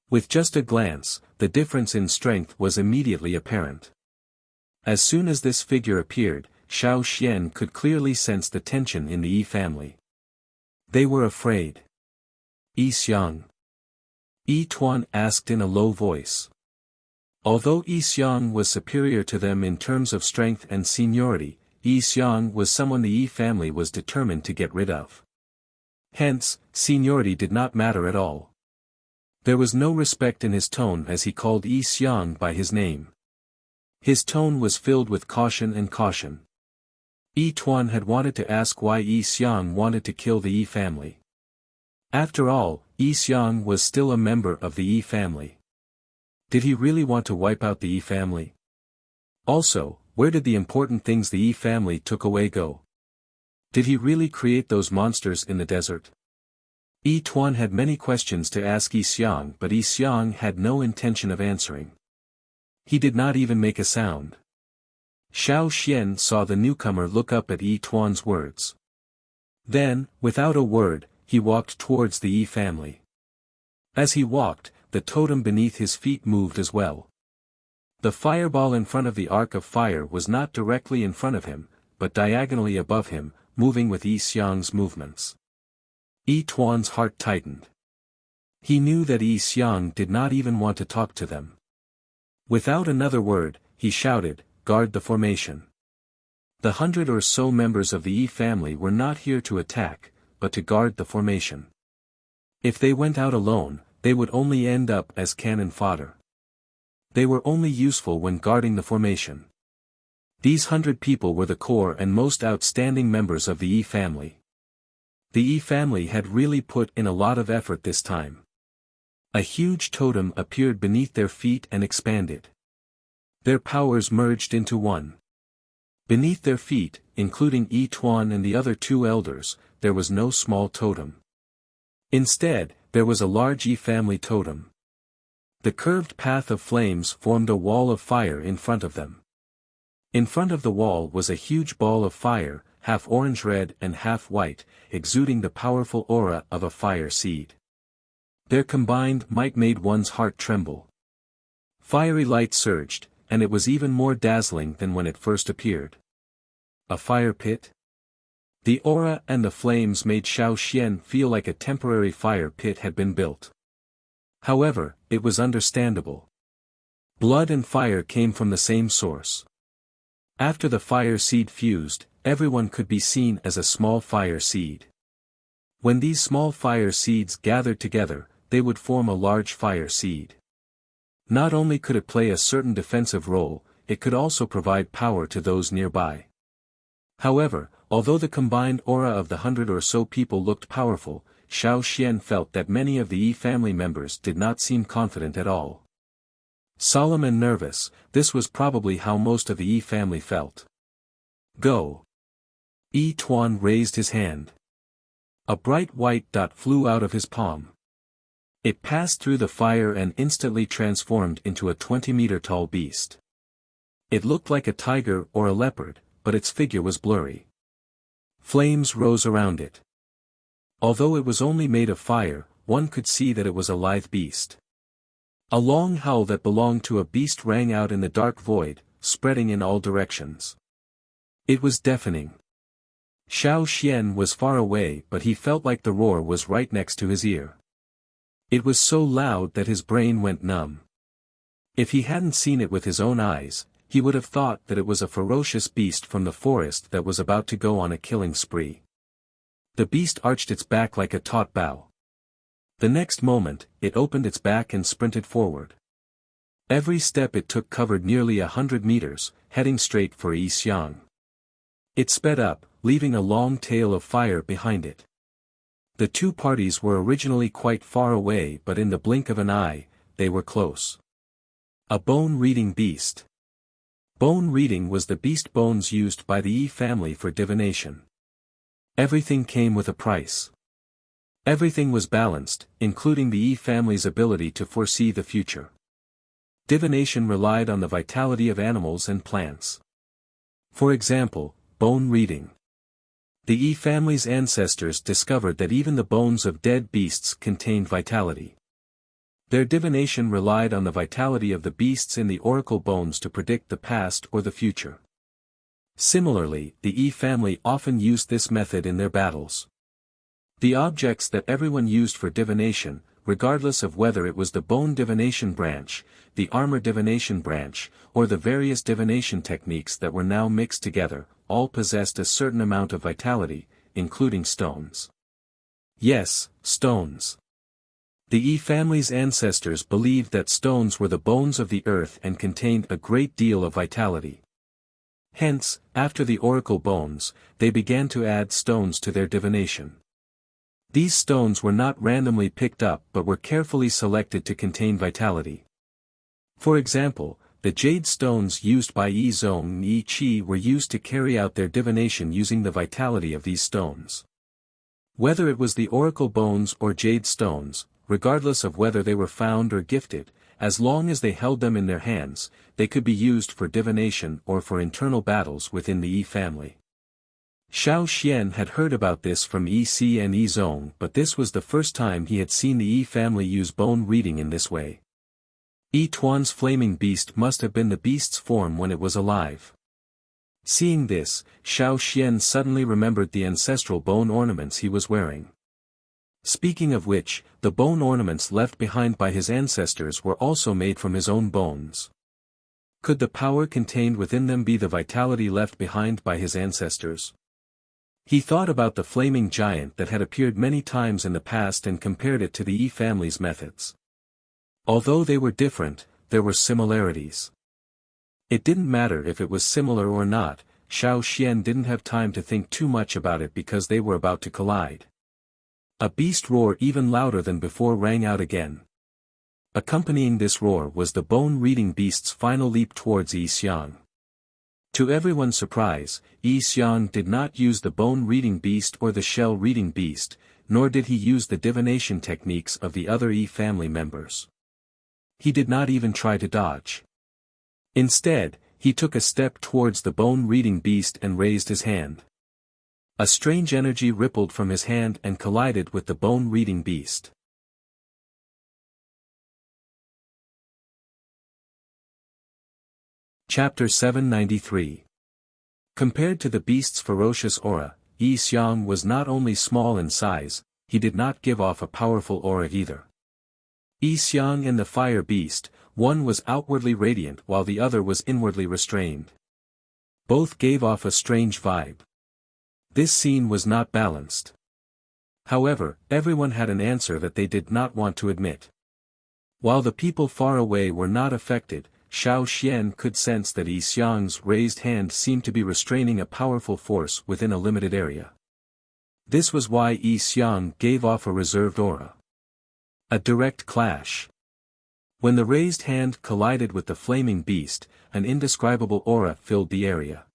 With just a glance, the difference in strength was immediately apparent. As soon as this figure appeared, Xiao Xian could clearly sense the tension in the Yi family. They were afraid. Yi Xiang? Yi Tuan asked in a low voice. Although Yi Xiang was superior to them in terms of strength and seniority, Yi Xiang was someone the Yi family was determined to get rid of. Hence, seniority did not matter at all. There was no respect in his tone as he called Yi Xiang by his name. His tone was filled with caution and caution. Yi Tuan had wanted to ask why Yi Xiang wanted to kill the Yi family. After all, Yi Xiang was still a member of the Yi family. Did he really want to wipe out the Yi family? Also, where did the important things the Yi family took away go? Did he really create those monsters in the desert? Yi Tuan had many questions to ask Yi Xiang, but Yi Xiang had no intention of answering. He did not even make a sound. Xiao Xian saw the newcomer look up at Yi Tuan's words. Then, without a word, he walked towards the Yi family. As he walked, the totem beneath his feet moved as well. The fireball in front of the arc of fire was not directly in front of him, but diagonally above him, moving with Yi Xiang's movements. Yi Tuan's heart tightened. He knew that Yi Xiang did not even want to talk to them. Without another word, he shouted, "Guard the formation." The 100 or so members of the Yi family were not here to attack, but to guard the formation. If they went out alone, they would only end up as cannon fodder. They were only useful when guarding the formation. These 100 people were the core and most outstanding members of the Yi family. The Yi family had really put in a lot of effort this time. A huge totem appeared beneath their feet and expanded. Their powers merged into one. Beneath their feet, including Yi Tuan and the other two elders, there was no small totem. Instead, there was a large Yi family totem. The curved path of flames formed a wall of fire in front of them. In front of the wall was a huge ball of fire, half orange-red and half white, exuding the powerful aura of a fire seed. Their combined might made one's heart tremble. Fiery light surged, and it was even more dazzling than when it first appeared. A fire pit? The aura and the flames made Xiao Xian feel like a temporary fire pit had been built. However, it was understandable. Blood and fire came from the same source. After the fire seed fused, everyone could be seen as a small fire seed. When these small fire seeds gathered together, they would form a large fire seed. Not only could it play a certain defensive role, it could also provide power to those nearby. However, although the combined aura of the 100 or so people looked powerful, Xiao Xian felt that many of the Yi family members did not seem confident at all. Solemn and nervous, this was probably how most of the Yi family felt. Go! Yi Tuan raised his hand. A bright white dot flew out of his palm. It passed through the fire and instantly transformed into a 20-meter tall beast. It looked like a tiger or a leopard, but its figure was blurry. Flames rose around it. Although it was only made of fire, one could see that it was a lithe beast. A long howl that belonged to a beast rang out in the dark void, spreading in all directions. It was deafening. Xiao Xian was far away, but he felt like the roar was right next to his ear. It was so loud that his brain went numb. If he hadn't seen it with his own eyes, he would have thought that it was a ferocious beast from the forest that was about to go on a killing spree. The beast arched its back like a taut bow. The next moment, it opened its back and sprinted forward. Every step it took covered nearly 100 meters, heading straight for Yi Xiang. It sped up, leaving a long tail of fire behind it. The two parties were originally quite far away, but in the blink of an eye, they were close. A bone-reading beast. Bone reading was the beast bones used by the Yi family for divination. Everything came with a price. Everything was balanced, including the Yi family's ability to foresee the future. Divination relied on the vitality of animals and plants. For example, bone reading. The Yi family's ancestors discovered that even the bones of dead beasts contained vitality. Their divination relied on the vitality of the beasts in the oracle bones to predict the past or the future. Similarly, the Yi family often used this method in their battles. The objects that everyone used for divination, regardless of whether it was the bone divination branch, the armor divination branch, or the various divination techniques that were now mixed together, all possessed a certain amount of vitality, including stones. Yes, stones. The Yi family's ancestors believed that stones were the bones of the earth and contained a great deal of vitality. Hence, after the oracle bones, they began to add stones to their divination. These stones were not randomly picked up but were carefully selected to contain vitality. For example, the jade stones used by Yi Zong and Yi Qi were used to carry out their divination using the vitality of these stones. Whether it was the oracle bones or jade stones, regardless of whether they were found or gifted, as long as they held them in their hands, they could be used for divination or for internal battles within the Yi family. Xiao Xian had heard about this from Yi Si and Yi Zong, but this was the first time he had seen the Yi family use bone reading in this way. Yi Tuan's flaming beast must have been the beast's form when it was alive. Seeing this, Xiao Xian suddenly remembered the ancestral bone ornaments he was wearing. Speaking of which, the bone ornaments left behind by his ancestors were also made from his own bones. Could the power contained within them be the vitality left behind by his ancestors? He thought about the flaming giant that had appeared many times in the past and compared it to the Yi family's methods. Although they were different, there were similarities. It didn't matter if it was similar or not, Xiao Xian didn't have time to think too much about it because they were about to collide. A beast roar even louder than before rang out again. Accompanying this roar was the bone-reading beast's final leap towards Yi Xiang. To everyone's surprise, Yi Xiang did not use the bone-reading beast or the shell-reading beast, nor did he use the divination techniques of the other Yi family members. He did not even try to dodge. Instead, he took a step towards the bone-reading beast and raised his hand. A strange energy rippled from his hand and collided with the bone-reading beast. Chapter 793. Compared to the beast's ferocious aura, Yi Xiang was not only small in size, he did not give off a powerful aura either. Yi Xiang and the fire beast, one was outwardly radiant while the other was inwardly restrained. Both gave off a strange vibe. This scene was not balanced. However, everyone had an answer that they did not want to admit. While the people far away were not affected, Xiao Xian could sense that Yi Xiang's raised hand seemed to be restraining a powerful force within a limited area. This was why Yi Xiang gave off a reserved aura. A direct clash. When the raised hand collided with the flaming beast, an indescribable aura filled the area.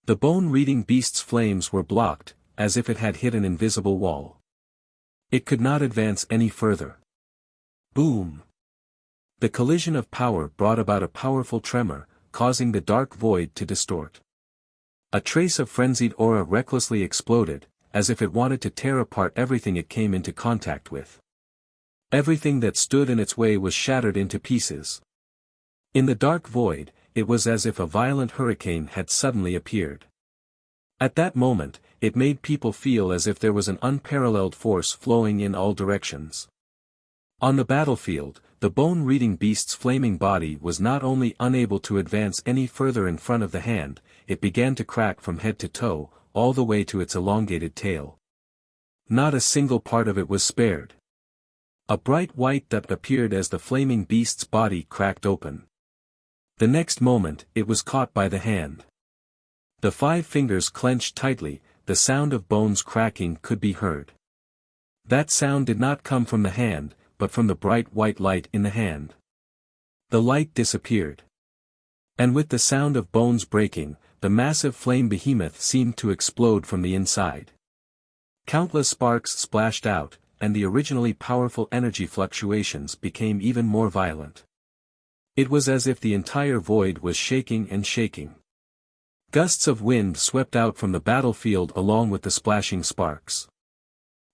The bone-reading beast's flames were blocked, as if it had hit an invisible wall. It could not advance any further. Boom! The collision of power brought about a powerful tremor, causing the dark void to distort. A trace of frenzied aura recklessly exploded, as if it wanted to tear apart everything it came into contact with. Everything that stood in its way was shattered into pieces. In the dark void, it was as if a violent hurricane had suddenly appeared. At that moment, it made people feel as if there was an unparalleled force flowing in all directions. On the battlefield, the bone-reading beast's flaming body was not only unable to advance any further in front of the hand, it began to crack from head to toe, all the way to its elongated tail. Not a single part of it was spared. A bright white dot appeared as the flaming beast's body cracked open. The next moment, it was caught by the hand. The 5 fingers clenched tightly, the sound of bones cracking could be heard. That sound did not come from the hand, but from the bright white light in the hand. The light disappeared. And with the sound of bones breaking, the massive flame behemoth seemed to explode from the inside. Countless sparks splashed out, and the originally powerful energy fluctuations became even more violent. It was as if the entire void was shaking and shaking. Gusts of wind swept out from the battlefield along with the splashing sparks.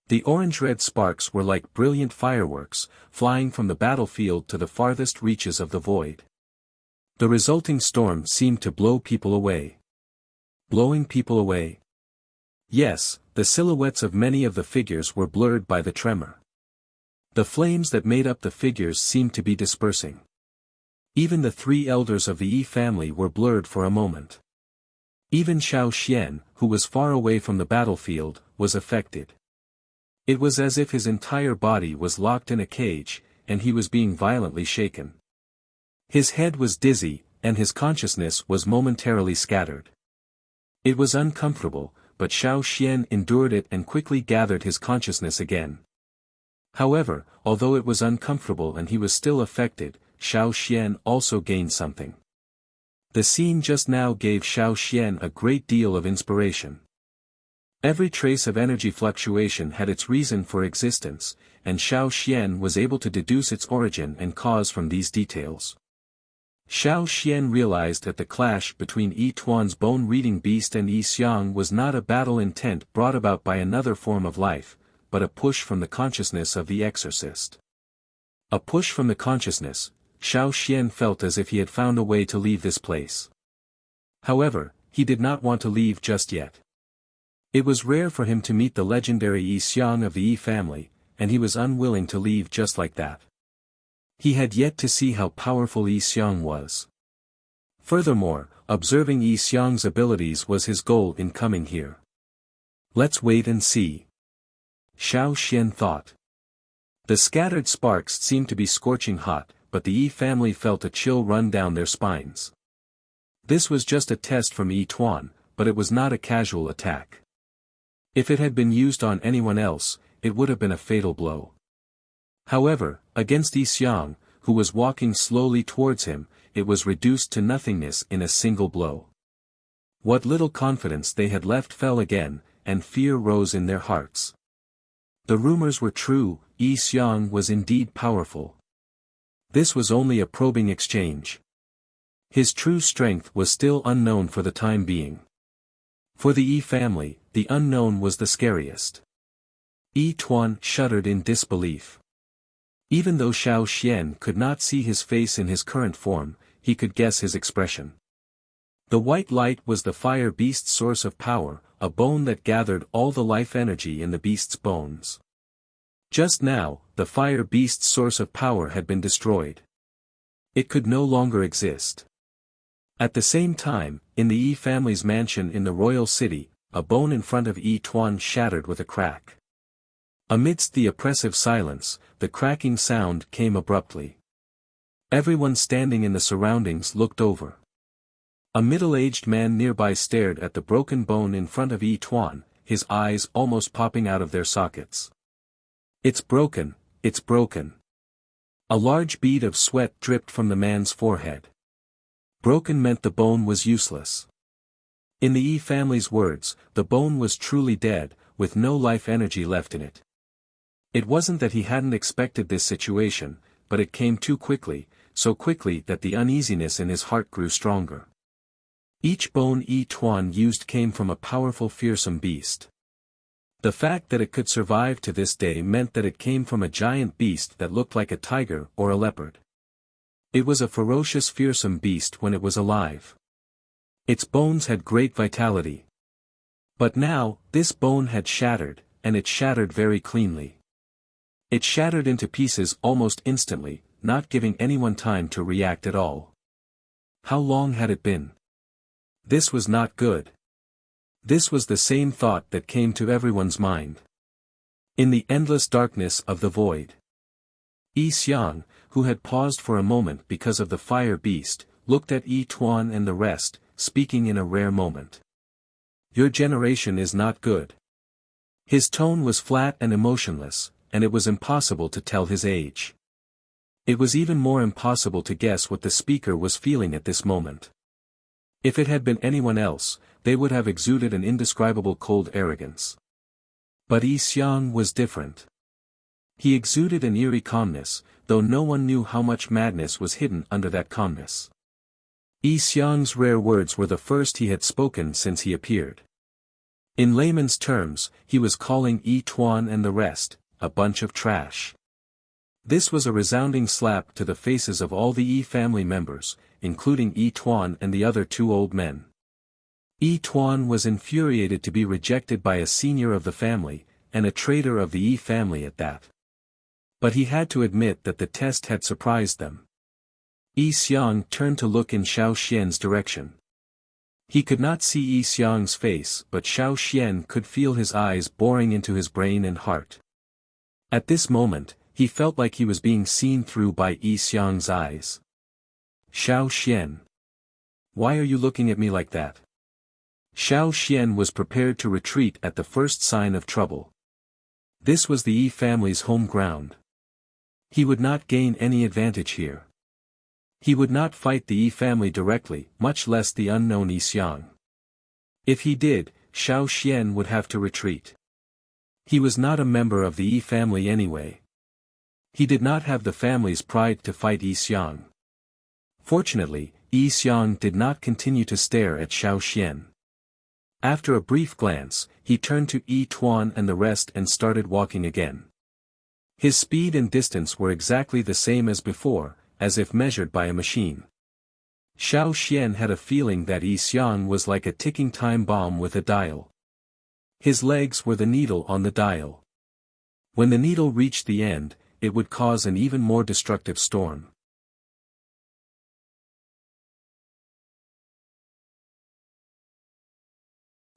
The orange-red sparks were like brilliant fireworks, flying from the battlefield to the farthest reaches of the void. The resulting storm seemed to blow people away. Blowing people away? Yes, the silhouettes of many of the figures were blurred by the tremor. The flames that made up the figures seemed to be dispersing. Even the 3 elders of the Yi family were blurred for a moment. Even Xiao Xian, who was far away from the battlefield, was affected. It was as if his entire body was locked in a cage, and he was being violently shaken. His head was dizzy, and his consciousness was momentarily scattered. It was uncomfortable, but Xiao Xian endured it and quickly gathered his consciousness again. However, although it was uncomfortable and he was still affected, Xiao Xian also gained something. The scene just now gave Xiao Xian a great deal of inspiration. Every trace of energy fluctuation had its reason for existence, and Xiao Xian was able to deduce its origin and cause from these details. Xiao Xian realized that the clash between Yi Tuan's bone-reading beast and Yi Xiang was not a battle intent brought about by another form of life, but a push from the consciousness of the exorcist. A push from the consciousness. Xiao Xian felt as if he had found a way to leave this place. However, he did not want to leave just yet. It was rare for him to meet the legendary Yi Xiang of the Yi family, and he was unwilling to leave just like that. He had yet to see how powerful Yi Xiang was. Furthermore, observing Yi Xiang's abilities was his goal in coming here. Let's wait and see. Xiao Xian thought. The scattered sparks seemed to be scorching hot, but the Yi family felt a chill run down their spines. This was just a test from Yi Tuan, but it was not a casual attack. If it had been used on anyone else, it would have been a fatal blow. However, against Yi Xiang, who was walking slowly towards him, it was reduced to nothingness in a single blow. What little confidence they had left fell again, and fear rose in their hearts. The rumors were true, Yi Xiang was indeed powerful. This was only a probing exchange. His true strength was still unknown for the time being. For the Yi family, the unknown was the scariest. Yi Tuan shuddered in disbelief. Even though Xiao Xian could not see his face in his current form, he could guess his expression. The white light was the fire beast's source of power, a bone that gathered all the life energy in the beast's bones. Just now, the fire beast's source of power had been destroyed. It could no longer exist. At the same time, in the Yi family's mansion in the royal city, a bone in front of Yi Tuan shattered with a crack. Amidst the oppressive silence, the cracking sound came abruptly. Everyone standing in the surroundings looked over. A middle-aged man nearby stared at the broken bone in front of Yi Tuan, his eyes almost popping out of their sockets. "It's broken, it's broken." A large bead of sweat dripped from the man's forehead. Broken meant the bone was useless. In the Yi family's words, the bone was truly dead, with no life energy left in it. It wasn't that he hadn't expected this situation, but it came too quickly, so quickly that the uneasiness in his heart grew stronger. Each bone Yi Tuan used came from a powerful fearsome beast. The fact that it could survive to this day meant that it came from a giant beast that looked like a tiger or a leopard. It was a ferocious fearsome beast when it was alive. Its bones had great vitality. But now, this bone had shattered, and it shattered very cleanly. It shattered into pieces almost instantly, not giving anyone time to react at all. How long had it been? This was not good. This was the same thought that came to everyone's mind. In the endless darkness of the void. Yi Xiang, who had paused for a moment because of the fire beast, looked at Yi Tuan and the rest, speaking in a rare moment. "Your generation is not good." His tone was flat and emotionless, and it was impossible to tell his age. It was even more impossible to guess what the speaker was feeling at this moment. If it had been anyone else, they would have exuded an indescribable cold arrogance. But Yi Xiang was different. He exuded an eerie calmness, though no one knew how much madness was hidden under that calmness. Yi Xiang's rare words were the first he had spoken since he appeared. In layman's terms, he was calling Yi Tuan and the rest, a bunch of trash. This was a resounding slap to the faces of all the Yi family members, including Yi Tuan and the other two old men. Yi Tuan was infuriated to be rejected by a senior of the family, and a traitor of the Yi family at that. But he had to admit that the test had surprised them. Yi Xiang turned to look in Xiao Xian's direction. He could not see Yi Xiang's face, but Xiao Xian could feel his eyes boring into his brain and heart. At this moment, he felt like he was being seen through by Yi Xiang's eyes. "Xiao Xian. Why are you looking at me like that?" Xiao Xian was prepared to retreat at the first sign of trouble. This was the Yi family's home ground. He would not gain any advantage here. He would not fight the Yi family directly, much less the unknown Yi Xiang. If he did, Xiao Xian would have to retreat. He was not a member of the Yi family anyway. He did not have the family's pride to fight Yi Xiang. Fortunately, Yi Xiang did not continue to stare at Xiao Xian. After a brief glance, he turned to Yi Tuan and the rest and started walking again. His speed and distance were exactly the same as before, as if measured by a machine. Xiao Xian had a feeling that Yi Xiang was like a ticking time bomb with a dial. His legs were the needle on the dial. When the needle reached the end, it would cause an even more destructive storm.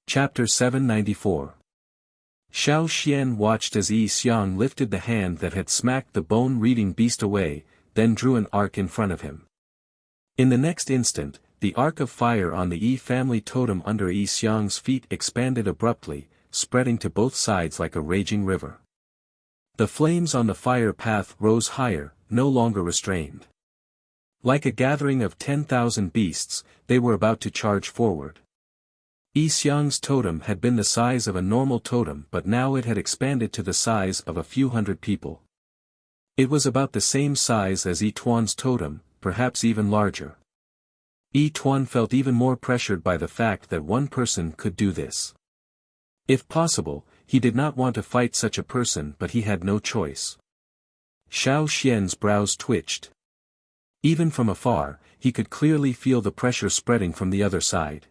Chapter 794. Xiao Xian watched as Yi Xiang lifted the hand that had smacked the bone-reading beast away, then drew an arc in front of him. In the next instant, the arc of fire on the Yi family totem under Yi Xiang's feet expanded abruptly, spreading to both sides like a raging river. The flames on the fire path rose higher, no longer restrained. Like a gathering of 10,000 beasts, they were about to charge forward. Yi Xiang's totem had been the size of a normal totem, but now it had expanded to the size of a few hundred people. It was about the same size as Yi Tuan's totem, perhaps even larger. Yi Tuan felt even more pressured by the fact that one person could do this. If possible, he did not want to fight such a person, but he had no choice. Xiao Xian's brows twitched. Even from afar, he could clearly feel the pressure spreading from the other side.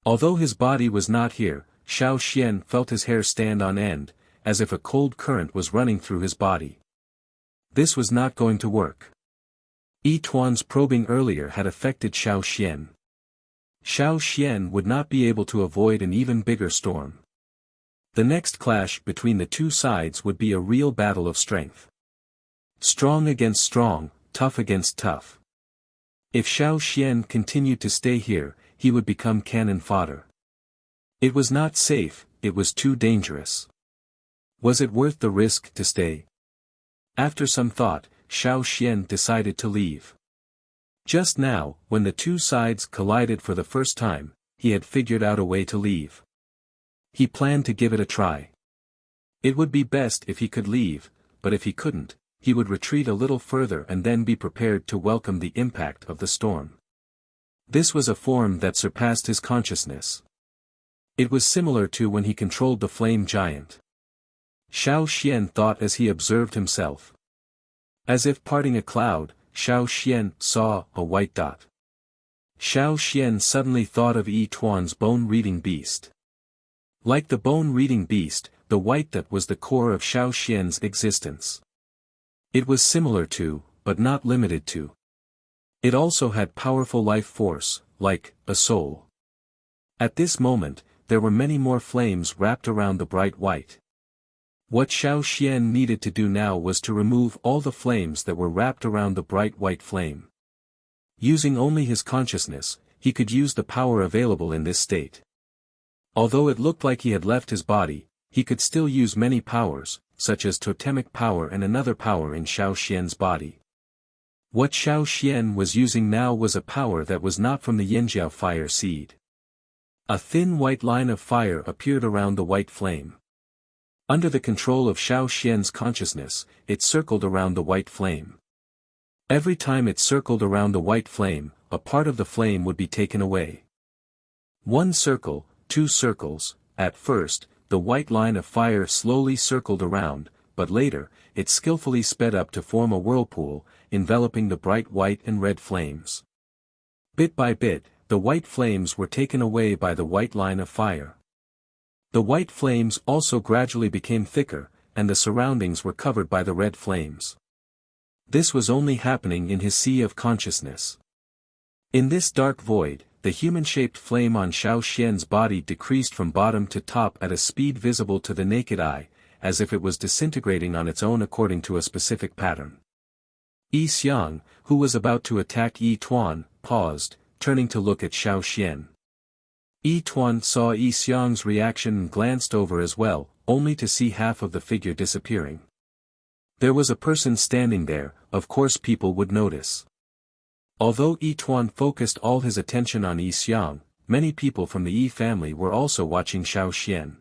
Although his body was not here, Xiao Xian felt his hair stand on end, as if a cold current was running through his body. This was not going to work. Yi Tuan's probing earlier had affected Xiao Xian. Xiao Xian would not be able to avoid an even bigger storm. The next clash between the two sides would be a real battle of strength. Strong against strong, tough against tough. If Xiao Xian continued to stay here, he would become cannon fodder. It was not safe, it was too dangerous. Was it worth the risk to stay? After some thought, Xiao Xian decided to leave. Just now, when the two sides collided for the first time, he had figured out a way to leave. He planned to give it a try. It would be best if he could leave, but if he couldn't, he would retreat a little further and then be prepared to welcome the impact of the storm. This was a form that surpassed his consciousness. It was similar to when he controlled the flame giant. Xiao Xian thought as he observed himself. As if parting a cloud, Xiao Xian saw a white dot. Xiao Xian suddenly thought of Yi Tuan's bone-reading beast. Like the bone-reading beast, the white dot was the core of Xiao Xian's existence. It was similar to, but not limited to. It also had powerful life force, like a soul. At this moment, there were many more flames wrapped around the bright white. What Xiao Xian needed to do now was to remove all the flames that were wrapped around the bright white flame. Using only his consciousness, he could use the power available in this state. Although it looked like he had left his body, he could still use many powers, such as totemic power and another power in Xiao Xian's body. What Xiao Xian was using now was a power that was not from the Yanjiao fire seed. A thin white line of fire appeared around the white flame. Under the control of Xiao Xian's consciousness, it circled around the white flame. Every time it circled around the white flame, a part of the flame would be taken away. 1 circle, 2 circles. At first, the white line of fire slowly circled around, but later, it skillfully sped up to form a whirlpool, enveloping the bright white and red flames. Bit by bit, the white flames were taken away by the white line of fire. The white flames also gradually became thicker, and the surroundings were covered by the red flames. This was only happening in his sea of consciousness. In this dark void, the human-shaped flame on Xiao Xian's body decreased from bottom to top at a speed visible to the naked eye, as if it was disintegrating on its own according to a specific pattern. Yi Xiang, who was about to attack Yi Tuan, paused, turning to look at Xiao Xian. Yi Tuan saw Yi Xiang's reaction and glanced over as well, only to see half of the figure disappearing. There was a person standing there, of course people would notice. Although Yi Tuan focused all his attention on Yi Xiang, many people from the Yi family were also watching Xiao Xian.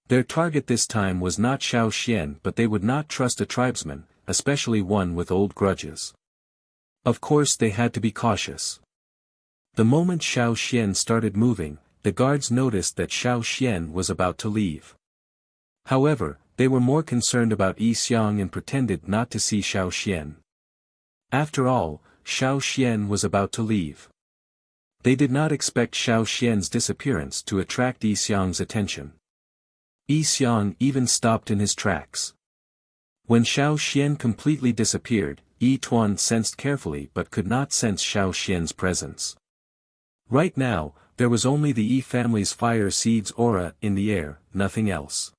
Their target this time was not Xiao Xian, but they would not trust a tribesman, especially one with old grudges. Of course they had to be cautious. The moment Xiao Xian started moving, the guards noticed that Xiao Xian was about to leave. However, they were more concerned about Yi Xiang and pretended not to see Xiao Xian. After all, Xiao Xian was about to leave. They did not expect Xiao Xian's disappearance to attract Yi Xiang's attention. Yi Xiang even stopped in his tracks. When Xiao Xian completely disappeared, Yi Tuan sensed carefully but could not sense Xiao Xian's presence. Right now, there was only the Yi family's fire seed's aura in the air, nothing else.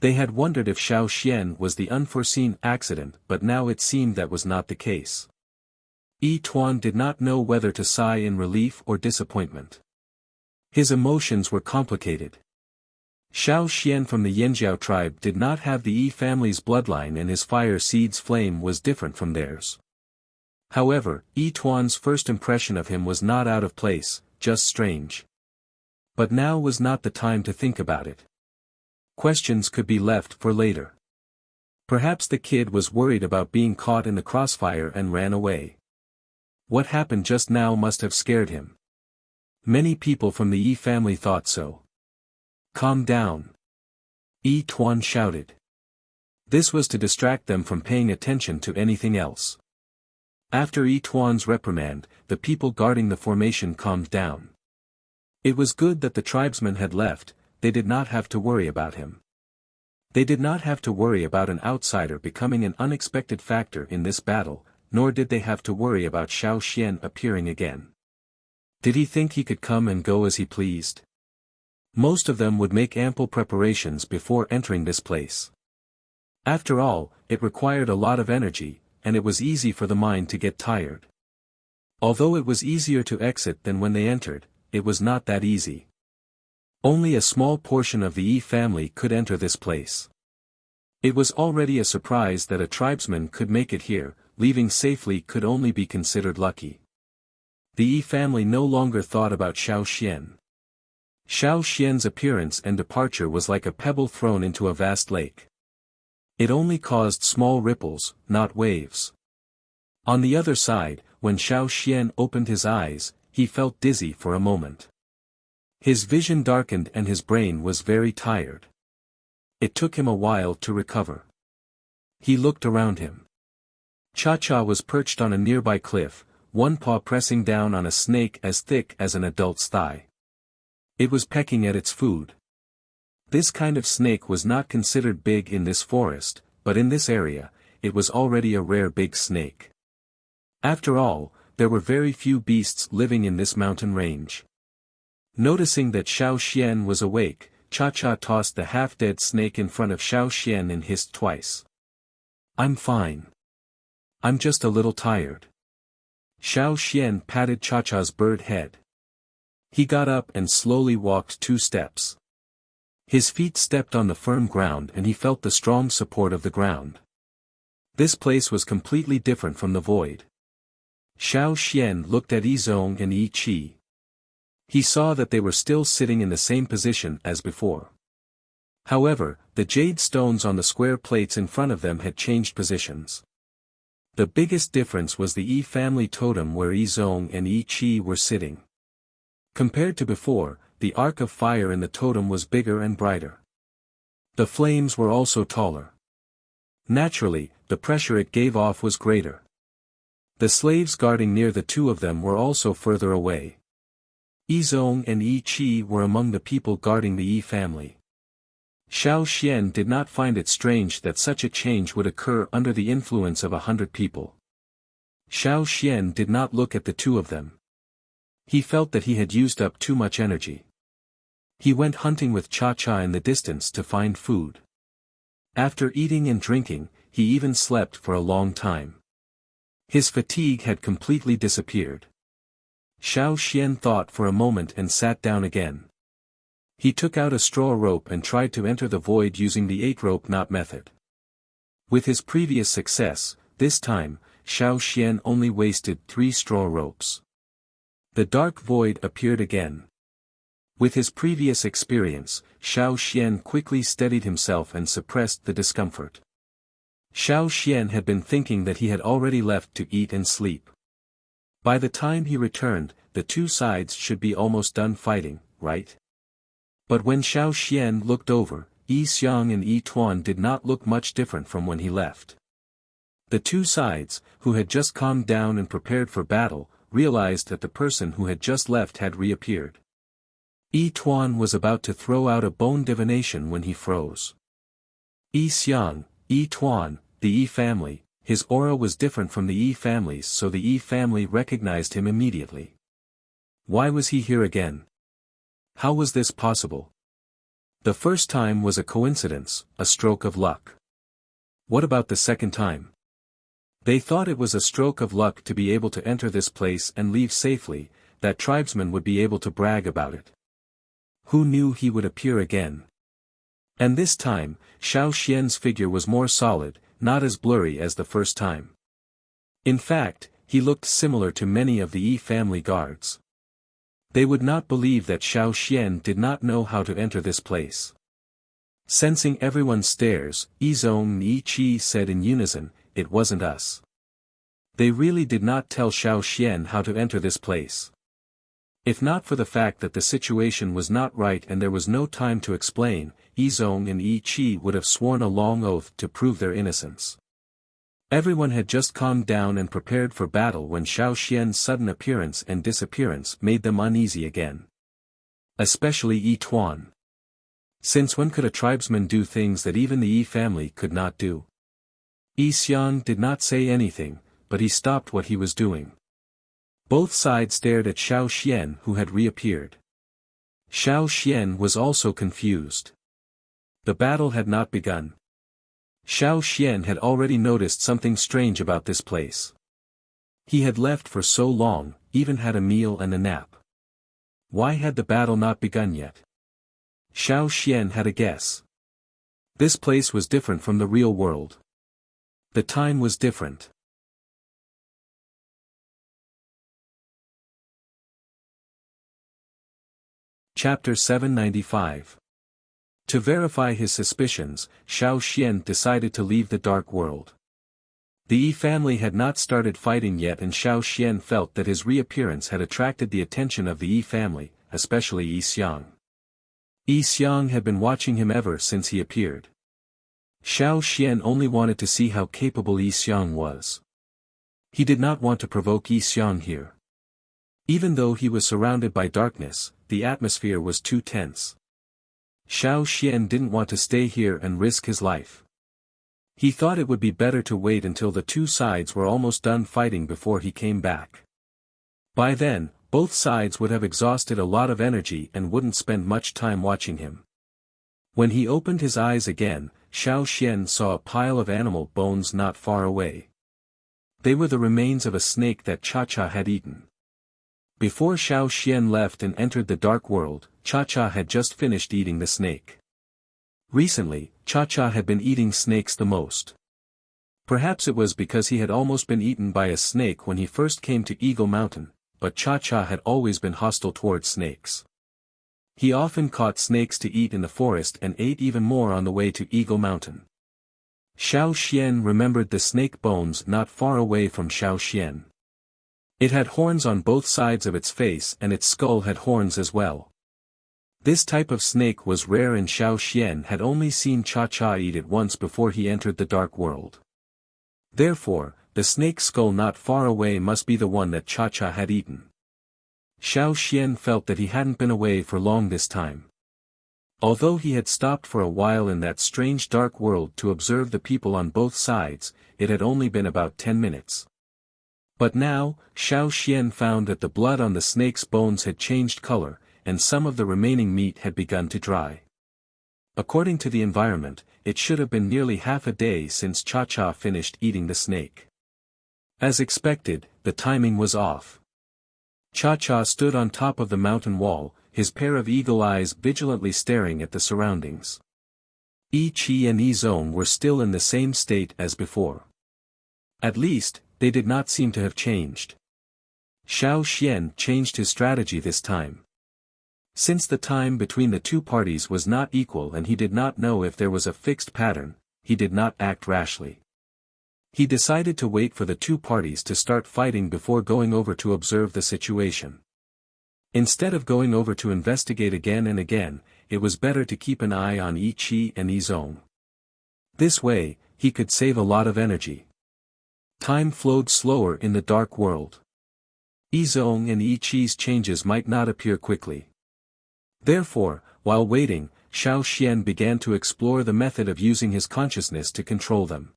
They had wondered if Xiao Xian was the unforeseen accident, but now it seemed that was not the case. Yi Tuan did not know whether to sigh in relief or disappointment. His emotions were complicated. Xiao Xian from the Yanjiao tribe did not have the Yi family's bloodline and his fire seed's flame was different from theirs. However, Yi Tuan's first impression of him was not out of place, just strange. But now was not the time to think about it. Questions could be left for later. Perhaps the kid was worried about being caught in the crossfire and ran away. What happened just now must have scared him. Many people from the Yi family thought so. Calm down. Yi Tuan shouted. This was to distract them from paying attention to anything else. After Yi Tuan's reprimand, the people guarding the formation calmed down. It was good that the tribesmen had left, they did not have to worry about him. They did not have to worry about an outsider becoming an unexpected factor in this battle, nor did they have to worry about Xiao Xian appearing again. Did he think he could come and go as he pleased? Most of them would make ample preparations before entering this place. After all, it required a lot of energy, and it was easy for the mind to get tired. Although it was easier to exit than when they entered, it was not that easy. Only a small portion of the Yi family could enter this place. It was already a surprise that a tribesman could make it here. Leaving safely could only be considered lucky. The Yi family no longer thought about Xiao Xian. Xiao Xian's appearance and departure was like a pebble thrown into a vast lake. It only caused small ripples, not waves. On the other side, when Xiao Xian opened his eyes, he felt dizzy for a moment. His vision darkened and his brain was very tired. It took him a while to recover. He looked around him. Cha-Cha was perched on a nearby cliff, one paw pressing down on a snake as thick as an adult's thigh. It was pecking at its food. This kind of snake was not considered big in this forest, but in this area, it was already a rare big snake. After all, there were very few beasts living in this mountain range. Noticing that Xiao Xian was awake, Cha-Cha tossed the half-dead snake in front of Xiao Xian and hissed twice. "I'm fine. I'm just a little tired." Xiao Xian patted Cha-Cha's bird head. He got up and slowly walked 2 steps. His feet stepped on the firm ground and he felt the strong support of the ground. This place was completely different from the void. Xiao Xian looked at Yi Zong and Yi Qi. He saw that they were still sitting in the same position as before. However, the jade stones on the square plates in front of them had changed positions. The biggest difference was the Yi family totem where Yi Zong and Yi Qi were sitting. Compared to before, the arc of fire in the totem was bigger and brighter. The flames were also taller. Naturally, the pressure it gave off was greater. The slaves guarding near the two of them were also further away. Yi Zong and Yi Qi were among the people guarding the Yi family. Xiao Xian did not find it strange that such a change would occur under the influence of 100 people. Xiao Xian did not look at the two of them. He felt that he had used up too much energy. He went hunting with Cha-Cha in the distance to find food. After eating and drinking, he even slept for a long time. His fatigue had completely disappeared. Xiao Xian thought for a moment and sat down again. He took out a straw rope and tried to enter the void using the 8-rope knot method. With his previous success, this time, Xiao Xian only wasted 3 straw ropes. The dark void appeared again. With his previous experience, Xiao Xian quickly steadied himself and suppressed the discomfort. Xiao Xian had been thinking that he had already left to eat and sleep. By the time he returned, the two sides should be almost done fighting, right? But when Xiao Xian looked over, Yi Xiang and Yi Tuan did not look much different from when he left. The two sides, who had just calmed down and prepared for battle, realized that the person who had just left had reappeared. Yi Tuan was about to throw out a bone divination when he froze. Yi Xiang, Yi Tuan, the Yi family, his aura was different from the Yi families, so the Yi family recognized him immediately. Why was he here again? How was this possible? The first time was a coincidence, a stroke of luck. What about the second time? They thought it was a stroke of luck to be able to enter this place and leave safely, that tribesmen would be able to brag about it. Who knew he would appear again? And this time, Xiao Xian's figure was more solid, not as blurry as the first time. In fact, he looked similar to many of the Yi family guards. They would not believe that Xiao Xian did not know how to enter this place. Sensing everyone's stares, Yi Zong and Yi Qi said in unison, "It wasn't us." They really did not tell Xiao Xian how to enter this place. If not for the fact that the situation was not right and there was no time to explain, Yi Zong and Yi Qi would have sworn a long oath to prove their innocence. Everyone had just calmed down and prepared for battle when Xiao Xian's sudden appearance and disappearance made them uneasy again. Especially Yi Tuan. Since when could a tribesman do things that even the Yi family could not do? Yi Xiang did not say anything, but he stopped what he was doing. Both sides stared at Xiao Xian who had reappeared. Xiao Xian was also confused. The battle had not begun. Xiao Xian had already noticed something strange about this place. He had left for so long, even had a meal and a nap. Why had the battle not begun yet? Xiao Xian had a guess. This place was different from the real world. The time was different. Chapter 795. To verify his suspicions, Xiao Xian decided to leave the dark world. The Yi family had not started fighting yet, and Xiao Xian felt that his reappearance had attracted the attention of the Yi family, especially Yi Xiang. Yi Xiang had been watching him ever since he appeared. Xiao Xian only wanted to see how capable Yi Xiang was. He did not want to provoke Yi Xiang here. Even though he was surrounded by darkness, the atmosphere was too tense. Xiao Xian didn't want to stay here and risk his life. He thought it would be better to wait until the two sides were almost done fighting before he came back. By then, both sides would have exhausted a lot of energy and wouldn't spend much time watching him. When he opened his eyes again, Xiao Xian saw a pile of animal bones not far away. They were the remains of a snake that Cha-Cha had eaten. Before Xiao Xian left and entered the dark world, Cha-Cha had just finished eating the snake. Recently, Cha-Cha had been eating snakes the most. Perhaps it was because he had almost been eaten by a snake when he first came to Eagle Mountain, but Cha-Cha had always been hostile towards snakes. He often caught snakes to eat in the forest and ate even more on the way to Eagle Mountain. Xiao Xian remembered the snake bones not far away from Xiao Xian. It had horns on both sides of its face and its skull had horns as well. This type of snake was rare, and Xiao Xian had only seen Cha-Cha eat it once before he entered the dark world. Therefore, the snake skull not far away must be the one that Cha-Cha had eaten. Xiao Xian felt that he hadn't been away for long this time. Although he had stopped for a while in that strange dark world to observe the people on both sides, it had only been about 10 minutes. But now, Xiao Xian found that the blood on the snake's bones had changed color, and some of the remaining meat had begun to dry. According to the environment, it should have been nearly half a day since Cha-Cha finished eating the snake. As expected, the timing was off. Cha-Cha stood on top of the mountain wall, his pair of eagle eyes vigilantly staring at the surroundings. Yi Qi and Yi Zong were still in the same state as before. At least, they did not seem to have changed. Xiao Xian changed his strategy this time. Since the time between the two parties was not equal and he did not know if there was a fixed pattern, he did not act rashly. He decided to wait for the two parties to start fighting before going over to observe the situation. Instead of going over to investigate again and again, it was better to keep an eye on Yi Qi and Yi Zong. This way, he could save a lot of energy. Time flowed slower in the dark world. Yi Zong and Yi Qi's changes might not appear quickly. Therefore, while waiting, Xiao Xian began to explore the method of using his consciousness to control them.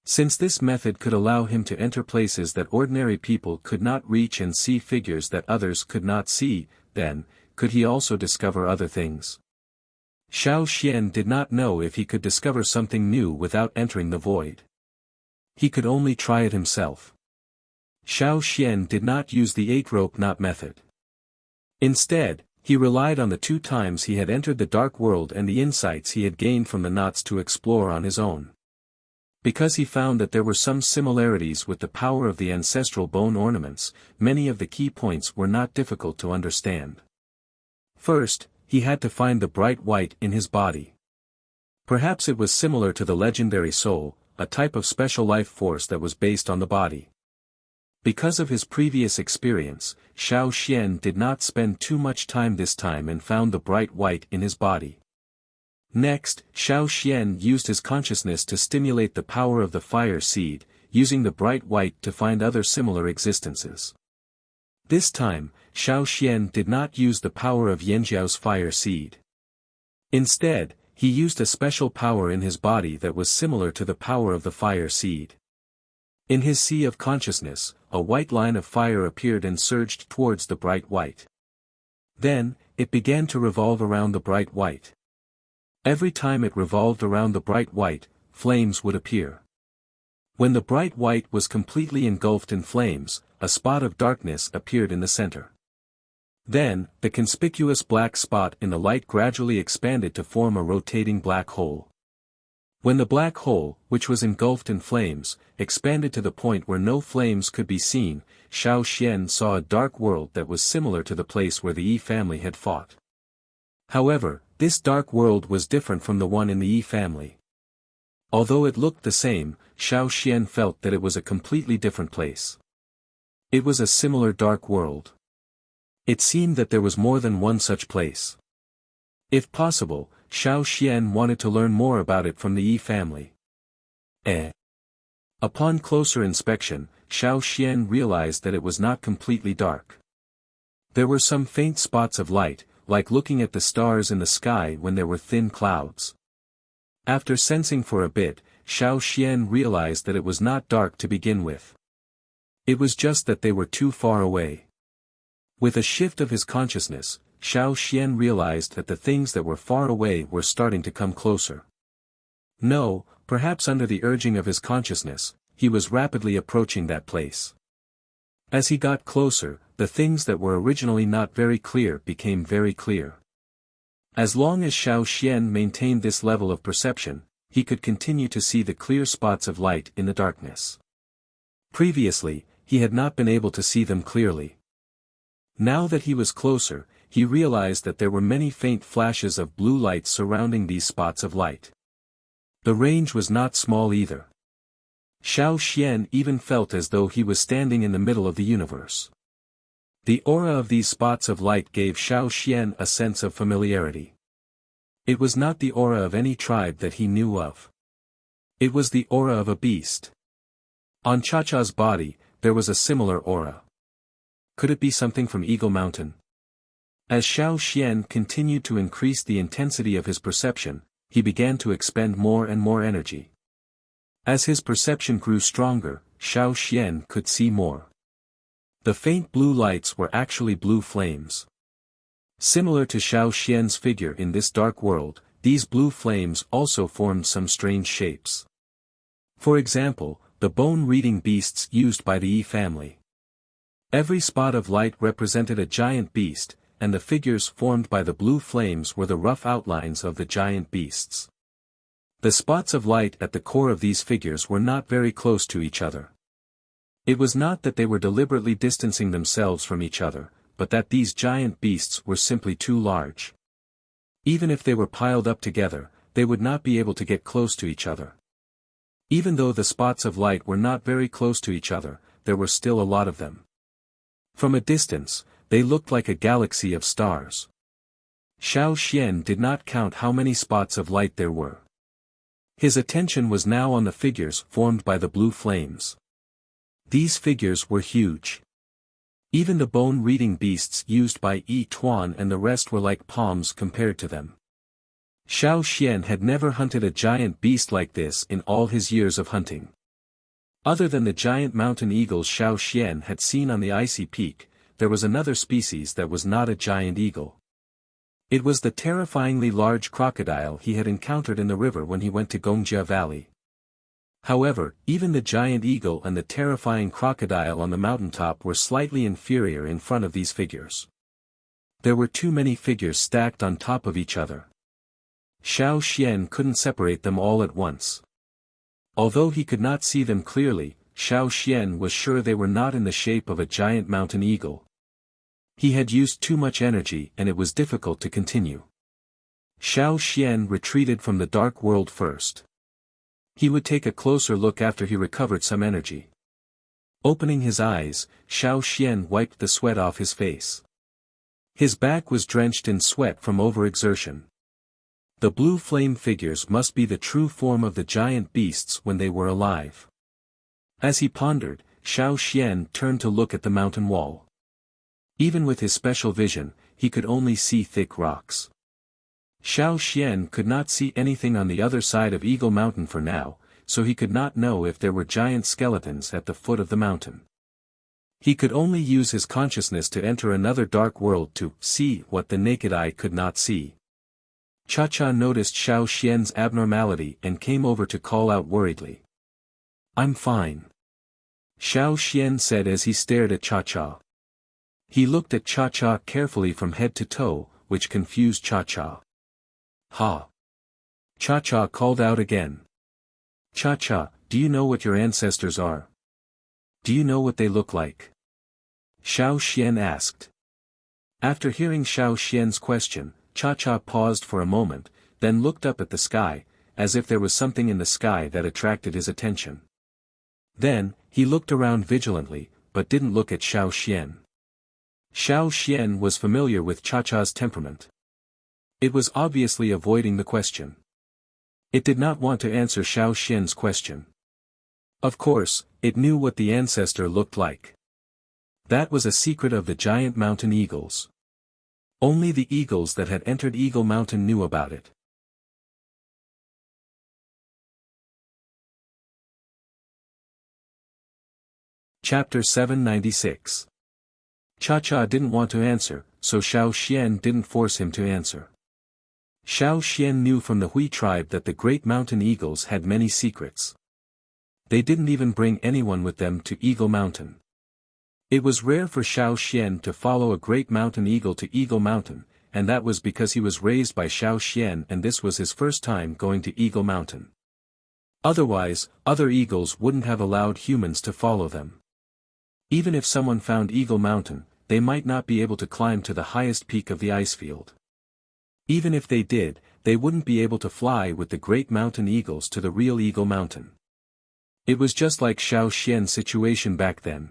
Since this method could allow him to enter places that ordinary people could not reach and see figures that others could not see, then, could he also discover other things? Xiao Xian did not know if he could discover something new without entering the void. He could only try it himself. Xiao Xian did not use the 8-rope knot method. Instead, he relied on the 2 times he had entered the dark world and the insights he had gained from the knots to explore on his own. Because he found that there were some similarities with the power of the ancestral bone ornaments, many of the key points were not difficult to understand. First, he had to find the bright white in his body. Perhaps it was similar to the legendary soul, a type of special life force that was based on the body. Because of his previous experience, Xiao Xian did not spend too much time this time and found the bright white in his body. Next, Xiao Xian used his consciousness to stimulate the power of the fire seed, using the bright white to find other similar existences. This time, Xiao Xian did not use the power of Yanjiao's fire seed. Instead, he used a special power in his body that was similar to the power of the fire seed. In his sea of consciousness, a white line of fire appeared and surged towards the bright white. Then, it began to revolve around the bright white. Every time it revolved around the bright white, flames would appear. When the bright white was completely engulfed in flames, a spot of darkness appeared in the center. Then, the conspicuous black spot in the light gradually expanded to form a rotating black hole. When the black hole, which was engulfed in flames, expanded to the point where no flames could be seen, Xiao Xian saw a dark world that was similar to the place where the Yi family had fought. However, this dark world was different from the one in the Yi family. Although it looked the same, Xiao Xian felt that it was a completely different place. It was a similar dark world. It seemed that there was more than one such place. If possible, Xiao Xian wanted to learn more about it from the Yi family. Upon closer inspection, Xiao Xian realized that it was not completely dark. There were some faint spots of light, like looking at the stars in the sky when there were thin clouds. After sensing for a bit, Xiao Xian realized that it was not dark to begin with. It was just that they were too far away. With a shift of his consciousness, Xiao Xian realized that the things that were far away were starting to come closer. No, perhaps under the urging of his consciousness, he was rapidly approaching that place. As he got closer, the things that were originally not very clear became very clear. As long as Xiao Xian maintained this level of perception, he could continue to see the clear spots of light in the darkness. Previously, he had not been able to see them clearly. Now that he was closer, he realized that there were many faint flashes of blue light surrounding these spots of light. The range was not small either. Xiao Xian even felt as though he was standing in the middle of the universe. The aura of these spots of light gave Xiao Xian a sense of familiarity. It was not the aura of any tribe that he knew of. It was the aura of a beast. On Cha-Cha's body, there was a similar aura. Could it be something from Eagle Mountain? As Xiao Xian continued to increase the intensity of his perception, he began to expend more and more energy. As his perception grew stronger, Xiao Xian could see more. The faint blue lights were actually blue flames. Similar to Xiao Xian's figure in this dark world, these blue flames also formed some strange shapes. For example, the bone-reading beasts used by the Yi family. Every spot of light represented a giant beast, and the figures formed by the blue flames were the rough outlines of the giant beasts. The spots of light at the core of these figures were not very close to each other. It was not that they were deliberately distancing themselves from each other, but that these giant beasts were simply too large. Even if they were piled up together, they would not be able to get close to each other. Even though the spots of light were not very close to each other, there were still a lot of them. From a distance, they looked like a galaxy of stars. Xiao Xian did not count how many spots of light there were. His attention was now on the figures formed by the blue flames. These figures were huge. Even the bone-reading beasts used by Yi Tuan and the rest were like palms compared to them. Xiao Xian had never hunted a giant beast like this in all his years of hunting. Other than the giant mountain eagles Xiao Xian had seen on the icy peak, there was another species that was not a giant eagle. It was the terrifyingly large crocodile he had encountered in the river when he went to Gongjia Valley. However, even the giant eagle and the terrifying crocodile on the mountaintop were slightly inferior in front of these figures. There were too many figures stacked on top of each other. Xiao Xian couldn't separate them all at once. Although he could not see them clearly, Xiao Xian was sure they were not in the shape of a giant mountain eagle. He had used too much energy and it was difficult to continue. Xiao Xian retreated from the dark world first. He would take a closer look after he recovered some energy. Opening his eyes, Xiao Xian wiped the sweat off his face. His back was drenched in sweat from overexertion. The blue flame figures must be the true form of the giant beasts when they were alive. As he pondered, Xiao Xian turned to look at the mountain wall. Even with his special vision, he could only see thick rocks. Xiao Xian could not see anything on the other side of Eagle Mountain for now, so he could not know if there were giant skeletons at the foot of the mountain. He could only use his consciousness to enter another dark world to see what the naked eye could not see. Cha-Cha noticed Xiao Xian's abnormality and came over to call out worriedly. "I'm fine," Xiao Xian said as he stared at Cha-Cha. He looked at Cha-Cha carefully from head to toe, which confused Cha-Cha. "Ha!" Cha-Cha called out again. "Cha-Cha, do you know what your ancestors are? Do you know what they look like?" Xiao Xian asked. After hearing Xiao Xian's question, Cha-Cha paused for a moment, then looked up at the sky, as if there was something in the sky that attracted his attention. Then, he looked around vigilantly, but didn't look at Xiao Xian. Xiao Xian was familiar with Cha-Cha's temperament. It was obviously avoiding the question. It did not want to answer Xiao Xian's question. Of course, it knew what the ancestor looked like. That was a secret of the giant mountain eagles. Only the eagles that had entered Eagle Mountain knew about it. Chapter 796. Cha-Cha didn't want to answer, so Xiao Xian didn't force him to answer. Xiao Xian knew from the Hui tribe that the great mountain eagles had many secrets. They didn't even bring anyone with them to Eagle Mountain. It was rare for Xiao Xian to follow a great mountain eagle to Eagle Mountain, and that was because he was raised by Xiao Xian and this was his first time going to Eagle Mountain. Otherwise, other eagles wouldn't have allowed humans to follow them. Even if someone found Eagle Mountain, they might not be able to climb to the highest peak of the icefield. Even if they did, they wouldn't be able to fly with the great mountain eagles to the real Eagle Mountain. It was just like Xiao Xian's situation back then.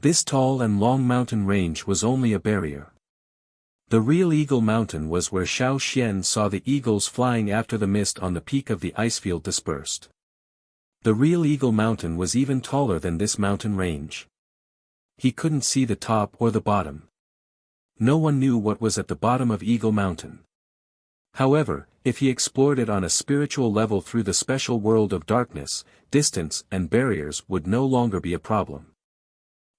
This tall and long mountain range was only a barrier. The real Eagle Mountain was where Xiao Xian saw the eagles flying after the mist on the peak of the icefield dispersed. The real Eagle Mountain was even taller than this mountain range. He couldn't see the top or the bottom. No one knew what was at the bottom of Eagle Mountain. However, if he explored it on a spiritual level through the special world of darkness, distance and barriers would no longer be a problem.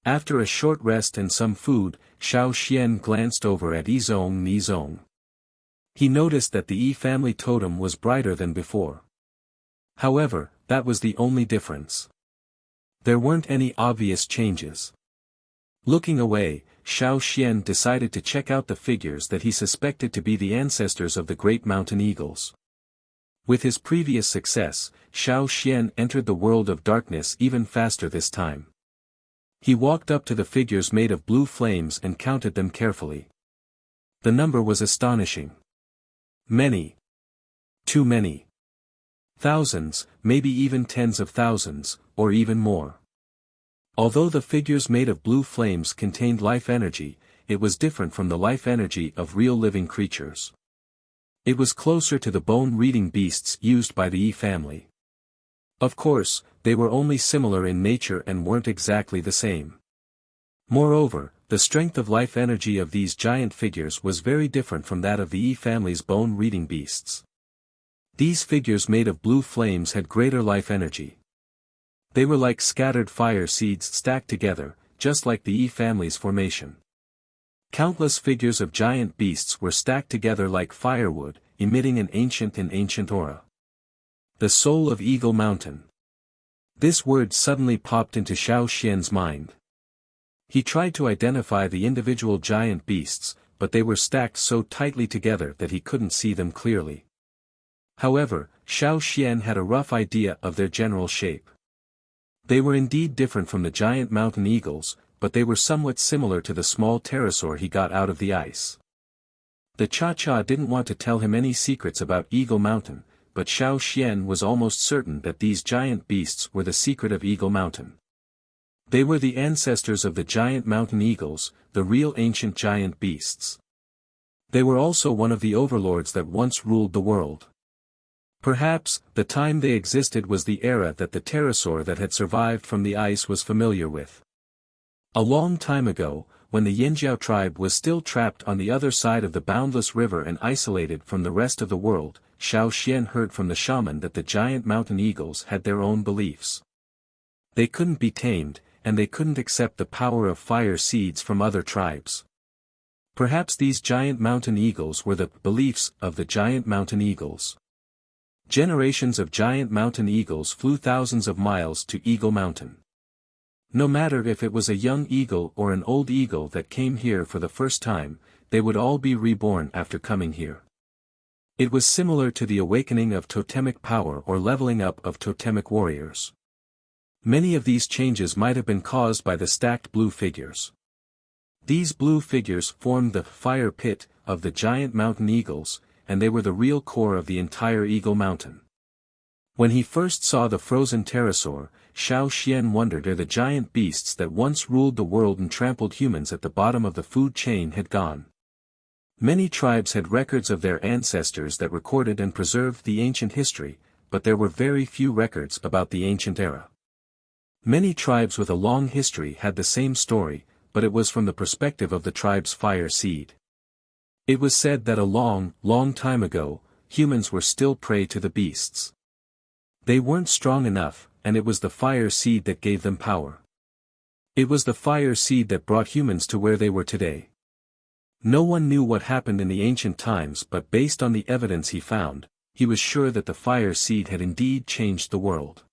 After a short rest and some food, Xiao Xian glanced over at Yizong. He noticed that the Yi family totem was brighter than before. However, that was the only difference. There weren't any obvious changes. Looking away, Xiao Xian decided to check out the figures that he suspected to be the ancestors of the great mountain eagles. With his previous success, Xiao Xian entered the world of darkness even faster this time. He walked up to the figures made of blue flames and counted them carefully. The number was astonishing. Many. Too many. Thousands, maybe even tens of thousands, or even more. Although the figures made of blue flames contained life energy, it was different from the life energy of real living creatures. It was closer to the bone-reading beasts used by the Yi family. Of course, they were only similar in nature and weren't exactly the same. Moreover, the strength of life energy of these giant figures was very different from that of the Yi family's bone-reading beasts. These figures made of blue flames had greater life energy. They were like scattered fire seeds stacked together, just like the Yi family's formation. Countless figures of giant beasts were stacked together like firewood, emitting an ancient aura. The soul of Eagle Mountain. This word suddenly popped into Xiao Xian's mind. He tried to identify the individual giant beasts, but they were stacked so tightly together that he couldn't see them clearly. However, Xiao Xian had a rough idea of their general shape. They were indeed different from the giant mountain eagles, but they were somewhat similar to the small pterosaur he got out of the ice. The Cha-Cha didn't want to tell him any secrets about Eagle Mountain, but Xiao Xian was almost certain that these giant beasts were the secret of Eagle Mountain. They were the ancestors of the giant mountain eagles, the real ancient giant beasts. They were also one of the overlords that once ruled the world. Perhaps, the time they existed was the era that the pterosaur that had survived from the ice was familiar with. A long time ago, when the Yanjiao tribe was still trapped on the other side of the boundless river and isolated from the rest of the world, Xiao Xian heard from the shaman that the giant mountain eagles had their own beliefs. They couldn't be tamed, and they couldn't accept the power of fire seeds from other tribes. Perhaps these giant mountain eagles were the beliefs of the giant mountain eagles. Generations of giant mountain eagles flew thousands of miles to Eagle Mountain. No matter if it was a young eagle or an old eagle that came here for the first time, they would all be reborn after coming here. It was similar to the awakening of totemic power or leveling up of totemic warriors. Many of these changes might have been caused by the stacked blue figures. These blue figures formed the fire pit of the giant mountain eagles, and they were the real core of the entire Eagle Mountain. When he first saw the frozen pterosaur, Xiao Xian wondered if the giant beasts that once ruled the world and trampled humans at the bottom of the food chain had gone. Many tribes had records of their ancestors that recorded and preserved the ancient history, but there were very few records about the ancient era. Many tribes with a long history had the same story, but it was from the perspective of the tribe's fire seed. It was said that a long, long time ago, humans were still prey to the beasts. They weren't strong enough, and it was the fire seed that gave them power. It was the fire seed that brought humans to where they were today. No one knew what happened in the ancient times, but based on the evidence he found, he was sure that the fire seed had indeed changed the world.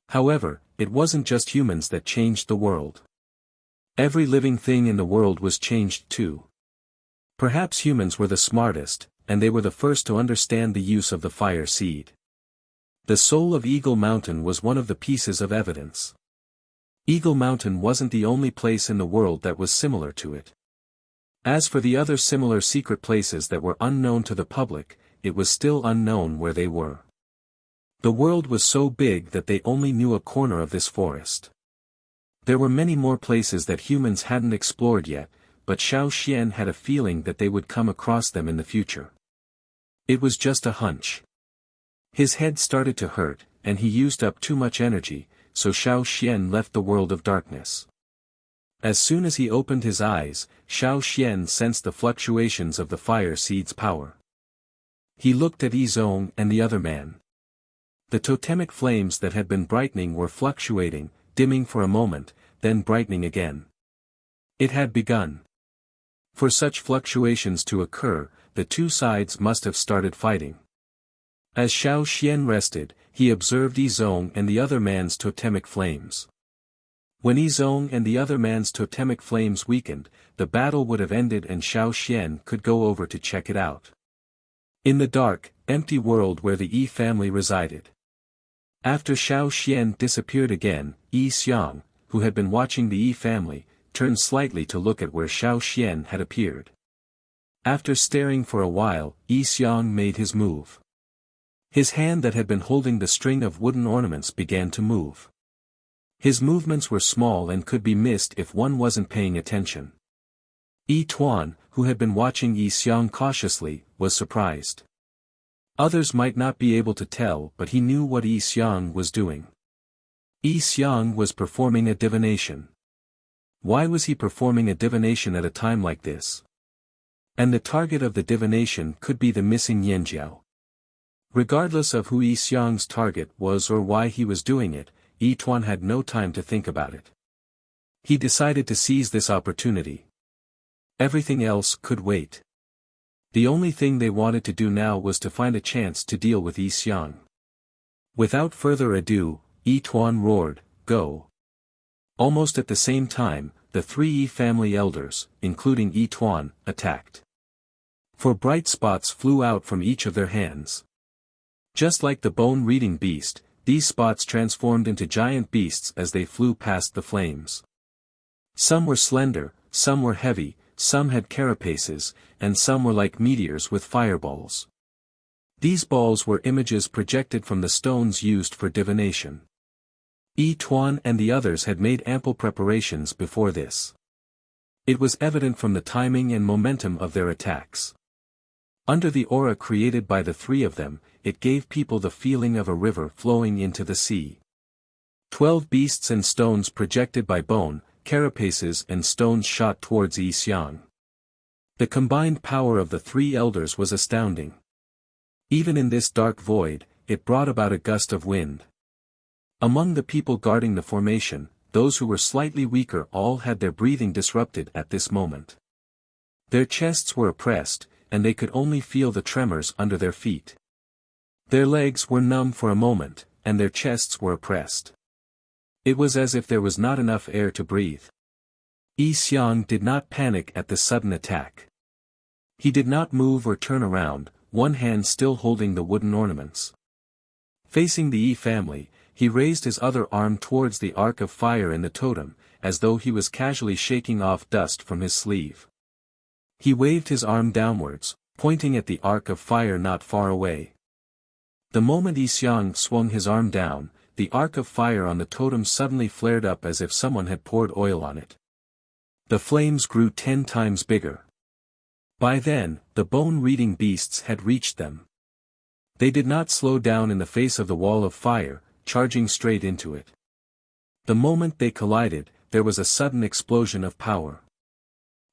However, it wasn't just humans that changed the world. Every living thing in the world was changed too. Perhaps humans were the smartest, and they were the first to understand the use of the fire seed. The soul of Eagle Mountain was one of the pieces of evidence. Eagle Mountain wasn't the only place in the world that was similar to it. As for the other similar secret places that were unknown to the public, it was still unknown where they were. The world was so big that they only knew a corner of this forest. There were many more places that humans hadn't explored yet, but Xiao Xian had a feeling that they would come across them in the future. It was just a hunch. His head started to hurt, and he used up too much energy, so Xiao Xian left the world of darkness. As soon as he opened his eyes, Xiao Xian sensed the fluctuations of the fire seed's power. He looked at Yizong and the other man. The totemic flames that had been brightening were fluctuating, dimming for a moment, then brightening again. It had begun. For such fluctuations to occur, the two sides must have started fighting. As Xiao Xian rested, he observed Yizong and the other man's totemic flames. When Yizong and the other man's totemic flames weakened, the battle would have ended and Xiao Xian could go over to check it out. In the dark, empty world where the Yi family resided. After Xiao Xian disappeared again, Yi Xiang, who had been watching the Yi family, turned slightly to look at where Xiao Xian had appeared. After staring for a while, Yi Xiang made his move. His hand that had been holding the string of wooden ornaments began to move. His movements were small and could be missed if one wasn't paying attention. Yi Tuan, who had been watching Yi Xiang cautiously, was surprised. Others might not be able to tell, but he knew what Yi Xiang was doing. Yi Xiang was performing a divination. Why was he performing a divination at a time like this? And the target of the divination could be the missing Yanjiao. Regardless of who Yi Xiang's target was or why he was doing it, Yi Tuan had no time to think about it. He decided to seize this opportunity. Everything else could wait. The only thing they wanted to do now was to find a chance to deal with Yi Xiang. Without further ado, Yi Tuan roared, "Go!" Almost at the same time, the three Yi family elders, including Yi Tuan, attacked. Four bright spots flew out from each of their hands. Just like the bone-reading beast, these spots transformed into giant beasts as they flew past the flames. Some were slender, some were heavy, some had carapaces, and some were like meteors with fireballs. These balls were images projected from the stones used for divination. Yi Tuan and the others had made ample preparations before this. It was evident from the timing and momentum of their attacks. Under the aura created by the three of them, it gave people the feeling of a river flowing into the sea. 12 beasts and stones projected by bone, carapaces and stones shot towards Yi Xiang. The combined power of the three elders was astounding. Even in this dark void, it brought about a gust of wind. Among the people guarding the formation, those who were slightly weaker all had their breathing disrupted at this moment. Their chests were oppressed, and they could only feel the tremors under their feet. Their legs were numb for a moment, and their chests were oppressed. It was as if there was not enough air to breathe. Yi Xiang did not panic at the sudden attack. He did not move or turn around, one hand still holding the wooden ornaments. Facing the Yi family, he raised his other arm towards the arc of fire in the totem, as though he was casually shaking off dust from his sleeve. He waved his arm downwards, pointing at the arc of fire not far away. The moment Yi Xiang swung his arm down, the arc of fire on the totem suddenly flared up as if someone had poured oil on it. The flames grew 10 times bigger. By then, the bone-reading beasts had reached them. They did not slow down in the face of the wall of fire, charging straight into it. The moment they collided, there was a sudden explosion of power.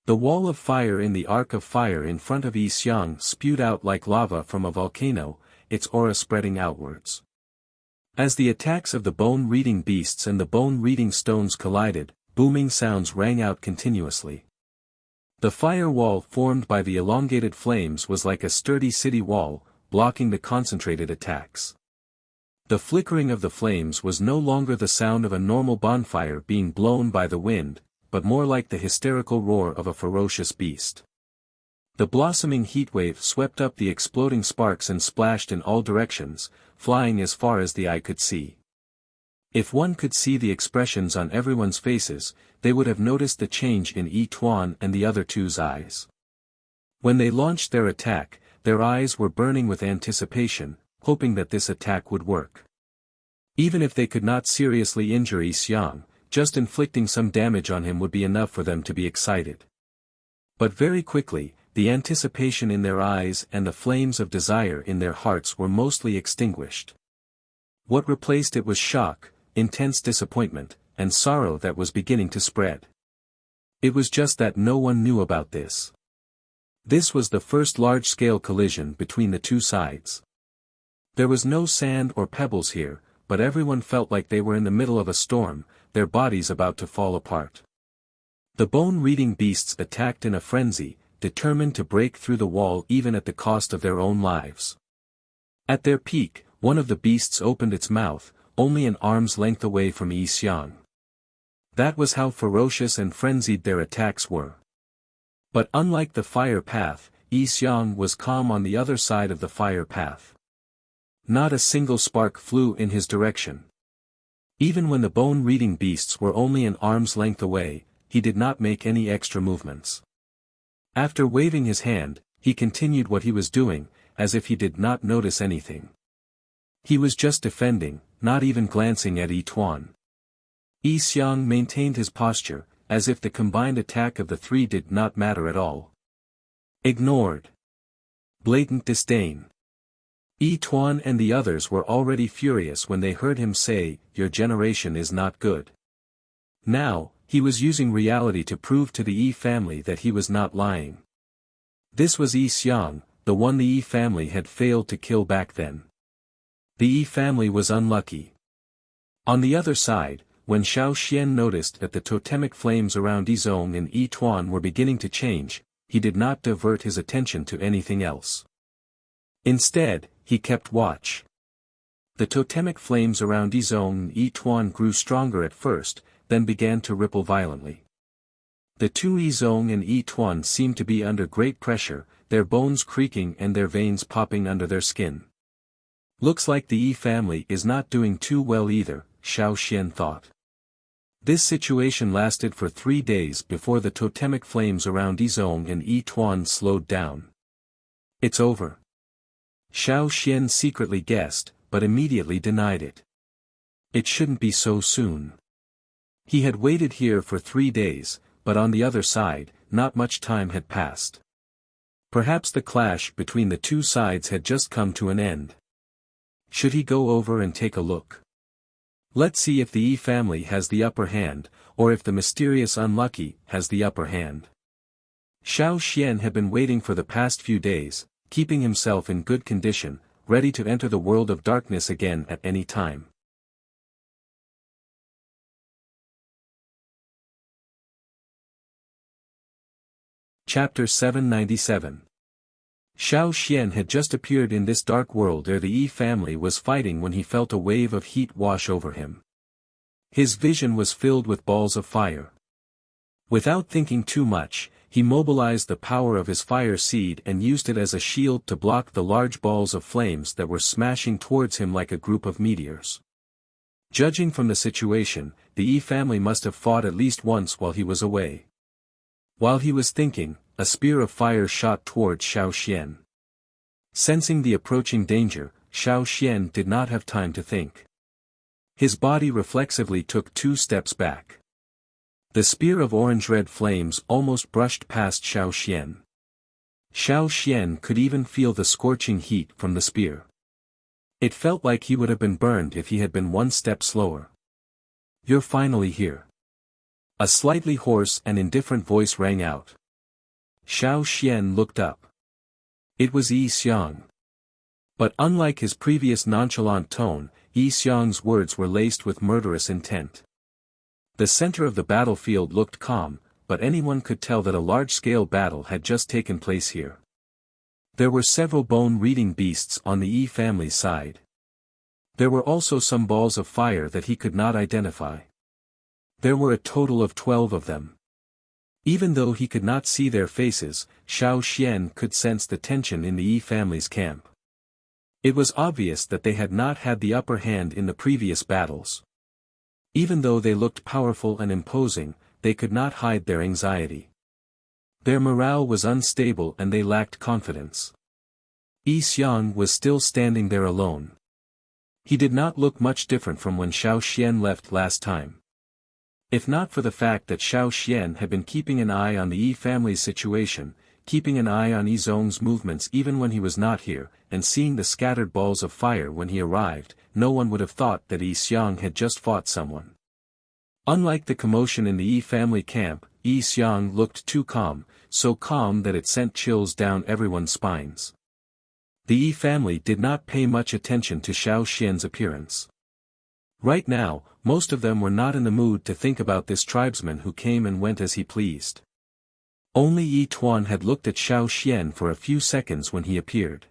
The wall of fire in the arc of fire in front of Yi Xiang spewed out like lava from a volcano, its aura spreading outwards. As the attacks of the bone-reading beasts and the bone-reading stones collided, booming sounds rang out continuously. The fire wall formed by the elongated flames was like a sturdy city wall, blocking the concentrated attacks. The flickering of the flames was no longer the sound of a normal bonfire being blown by the wind, but more like the hysterical roar of a ferocious beast. The blossoming heatwave swept up the exploding sparks and splashed in all directions, flying as far as the eye could see. If one could see the expressions on everyone's faces, they would have noticed the change in Yi Tuan and the other two's eyes. When they launched their attack, their eyes were burning with anticipation, hoping that this attack would work. Even if they could not seriously injure Yi Xiang, just inflicting some damage on him would be enough for them to be excited. But very quickly, the anticipation in their eyes and the flames of desire in their hearts were mostly extinguished. What replaced it was shock, intense disappointment, and sorrow that was beginning to spread. It was just that no one knew about this. This was the first large-scale collision between the two sides. There was no sand or pebbles here, but everyone felt like they were in the middle of a storm, their bodies about to fall apart. The bone-reading beasts attacked in a frenzy, determined to break through the wall even at the cost of their own lives. At their peak, one of the beasts opened its mouth, only an arm's length away from Yi Xiang. That was how ferocious and frenzied their attacks were. But unlike the fire path, Yi Xiang was calm on the other side of the fire path. Not a single spark flew in his direction. Even when the bone-reading beasts were only an arm's length away, he did not make any extra movements. After waving his hand, he continued what he was doing, as if he did not notice anything. He was just defending, not even glancing at Yi Tuan. Yi Xiang maintained his posture, as if the combined attack of the three did not matter at all. Ignored. Blatant disdain. Yi Tuan and the others were already furious when they heard him say, "Your generation is not good." Now, he was using reality to prove to the Yi family that he was not lying. This was Yi Xiang, the one the Yi family had failed to kill back then. The Yi family was unlucky. On the other side, when Xiao Xian noticed that the totemic flames around Yi Zong and Yi Tuan were beginning to change, he did not divert his attention to anything else. Instead, he kept watch. The totemic flames around Yi Zong and Yi Tuan grew stronger at first, then began to ripple violently. The two Yi Zong and Yi Tuan seemed to be under great pressure, their bones creaking and their veins popping under their skin. Looks like the Yi family is not doing too well either, Xiao Xian thought. This situation lasted for 3 days before the totemic flames around Yi Zong and Yi Tuan slowed down. It's over. Xiao Xian secretly guessed, but immediately denied it. It shouldn't be so soon. He had waited here for 3 days, but on the other side, not much time had passed. Perhaps the clash between the two sides had just come to an end. Should he go over and take a look? Let's see if the Yi family has the upper hand, or if the mysterious unlucky has the upper hand. Xiao Xian had been waiting for the past few days, keeping himself in good condition, ready to enter the world of darkness again at any time. Chapter 797. Xiao Xian had just appeared in this dark world ere the Yi family was fighting when he felt a wave of heat wash over him. His vision was filled with balls of fire. Without thinking too much, he mobilized the power of his fire seed and used it as a shield to block the large balls of flames that were smashing towards him like a group of meteors. Judging from the situation, the Yi family must have fought at least once while he was away. While he was thinking, a spear of fire shot towards Xiao Xian. Sensing the approaching danger, Xiao Xian did not have time to think. His body reflexively took 2 steps back. The spear of orange-red flames almost brushed past Xiao Xian. Xiao Xian could even feel the scorching heat from the spear. It felt like he would have been burned if he had been 1 step slower. "You're finally here." A slightly hoarse and indifferent voice rang out. Xiao Xian looked up. It was Yi Xiang. But unlike his previous nonchalant tone, Yi Xiang's words were laced with murderous intent. The center of the battlefield looked calm, but anyone could tell that a large-scale battle had just taken place here. There were several bone-reading beasts on the Yi family's side. There were also some balls of fire that he could not identify. There were a total of 12 of them. Even though he could not see their faces, Xiao Xian could sense the tension in the Yi family's camp. It was obvious that they had not had the upper hand in the previous battles. Even though they looked powerful and imposing, they could not hide their anxiety. Their morale was unstable and they lacked confidence. Yi Xiang was still standing there alone. He did not look much different from when Xiao Xian left last time. If not for the fact that Xiao Xian had been keeping an eye on the Yi family's situation, keeping an eye on Yi Zhong's movements even when he was not here, and seeing the scattered balls of fire when he arrived, no one would have thought that Yi Xiang had just fought someone. Unlike the commotion in the Yi family camp, Yi Xiang looked too calm, so calm that it sent chills down everyone's spines. The Yi family did not pay much attention to Xiao Xian's appearance. Right now, most of them were not in the mood to think about this tribesman who came and went as he pleased. Only Yi Tuan had looked at Xiao Xian for a few seconds when he appeared.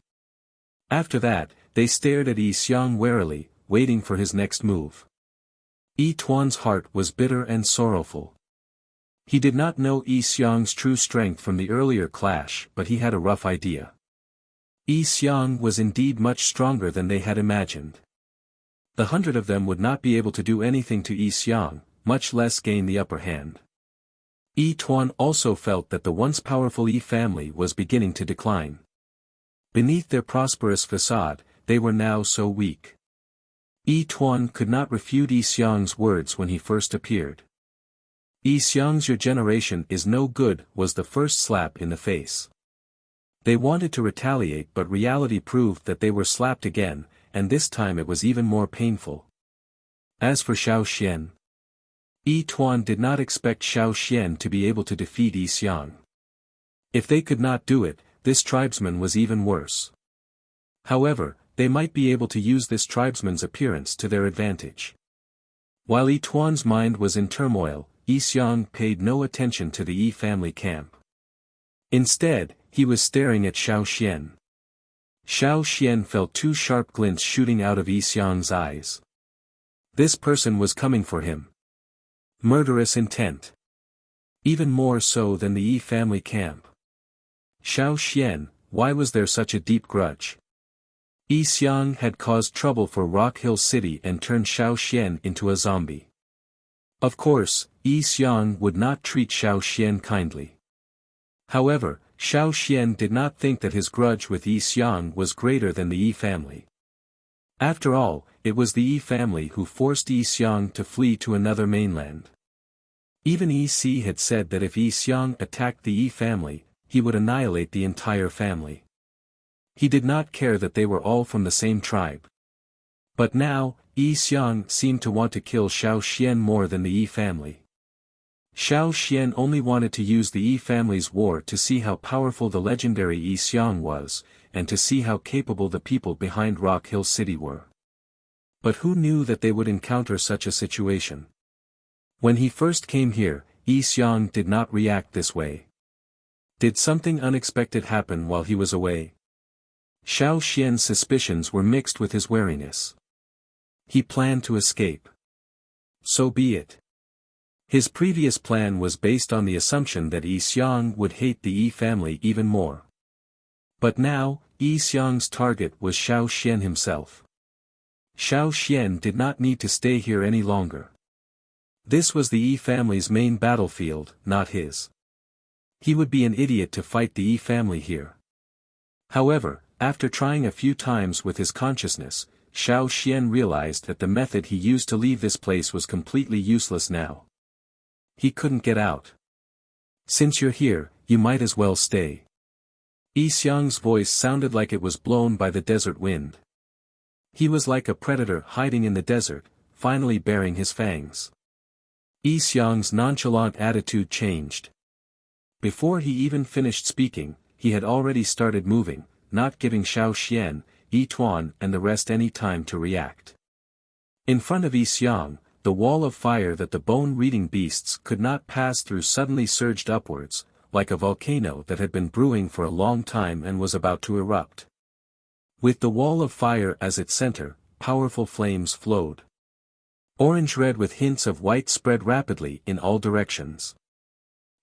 After that, they stared at Yi Xiang warily, waiting for his next move. Yi Tuan's heart was bitter and sorrowful. He did not know Yi Xiang's true strength from the earlier clash, but he had a rough idea. Yi Xiang was indeed much stronger than they had imagined. The 100 of them would not be able to do anything to Yi Xiang, much less gain the upper hand. Yi Tuan also felt that the once powerful Yi family was beginning to decline. Beneath their prosperous facade, they were now so weak. Yi Tuan could not refute Yi Xiang's words when he first appeared. "Yi Xiang's your generation is no good," was the first slap in the face. They wanted to retaliate but reality proved that they were slapped again, and this time it was even more painful. As for Xiao Xian, Yi Tuan did not expect Xiao Xian to be able to defeat Yi Xiang. If they could not do it, this tribesman was even worse. However, they might be able to use this tribesman's appearance to their advantage. While Yi Tuan's mind was in turmoil, Yi Xiang paid no attention to the Yi family camp. Instead, he was staring at Xiao Xian. Xiao Xian felt 2 sharp glints shooting out of Yi Xiang's eyes. This person was coming for him. Murderous intent. Even more so than the Yi family camp. Xiao Xian, why was there such a deep grudge? Yi Xiang had caused trouble for Rock Hill City and turned Xiao Xian into a zombie. Of course, Yi Xiang would not treat Xiao Xian kindly. However, Xiao Xian did not think that his grudge with Yi Xiang was greater than the Yi family. After all, it was the Yi family who forced Yi Xiang to flee to another mainland. Even Yi Si had said that if Yi Xiang attacked the Yi family, he would annihilate the entire family. He did not care that they were all from the same tribe. But now, Yi Xiang seemed to want to kill Xiao Xian more than the Yi family. Xiao Xian only wanted to use the Yi family's war to see how powerful the legendary Yi Xiang was, and to see how capable the people behind Rock Hill City were. But who knew that they would encounter such a situation? When he first came here, Yi Xiang did not react this way. Did something unexpected happen while he was away? Xiao Xian's suspicions were mixed with his wariness. He planned to escape. So be it. His previous plan was based on the assumption that Yi Xiang would hate the Yi family even more. But now, Yi Xiang's target was Xiao Xian himself. Xiao Xian did not need to stay here any longer. This was the Yi family's main battlefield, not his. He would be an idiot to fight the Yi family here. However, after trying a few times with his consciousness, Xiao Xian realized that the method he used to leave this place was completely useless now. He couldn't get out. Since you're here, you might as well stay. Yi Xiang's voice sounded like it was blown by the desert wind. He was like a predator hiding in the desert, finally baring his fangs. Yi Xiang's nonchalant attitude changed. Before he even finished speaking, he had already started moving, not giving Xiao Xian, Yi Tuan and the rest any time to react. In front of Yi Xiang, the wall of fire that the bone-reading beasts could not pass through suddenly surged upwards, like a volcano that had been brewing for a long time and was about to erupt. With the wall of fire as its center, powerful flames flowed. Orange-red with hints of white spread rapidly in all directions.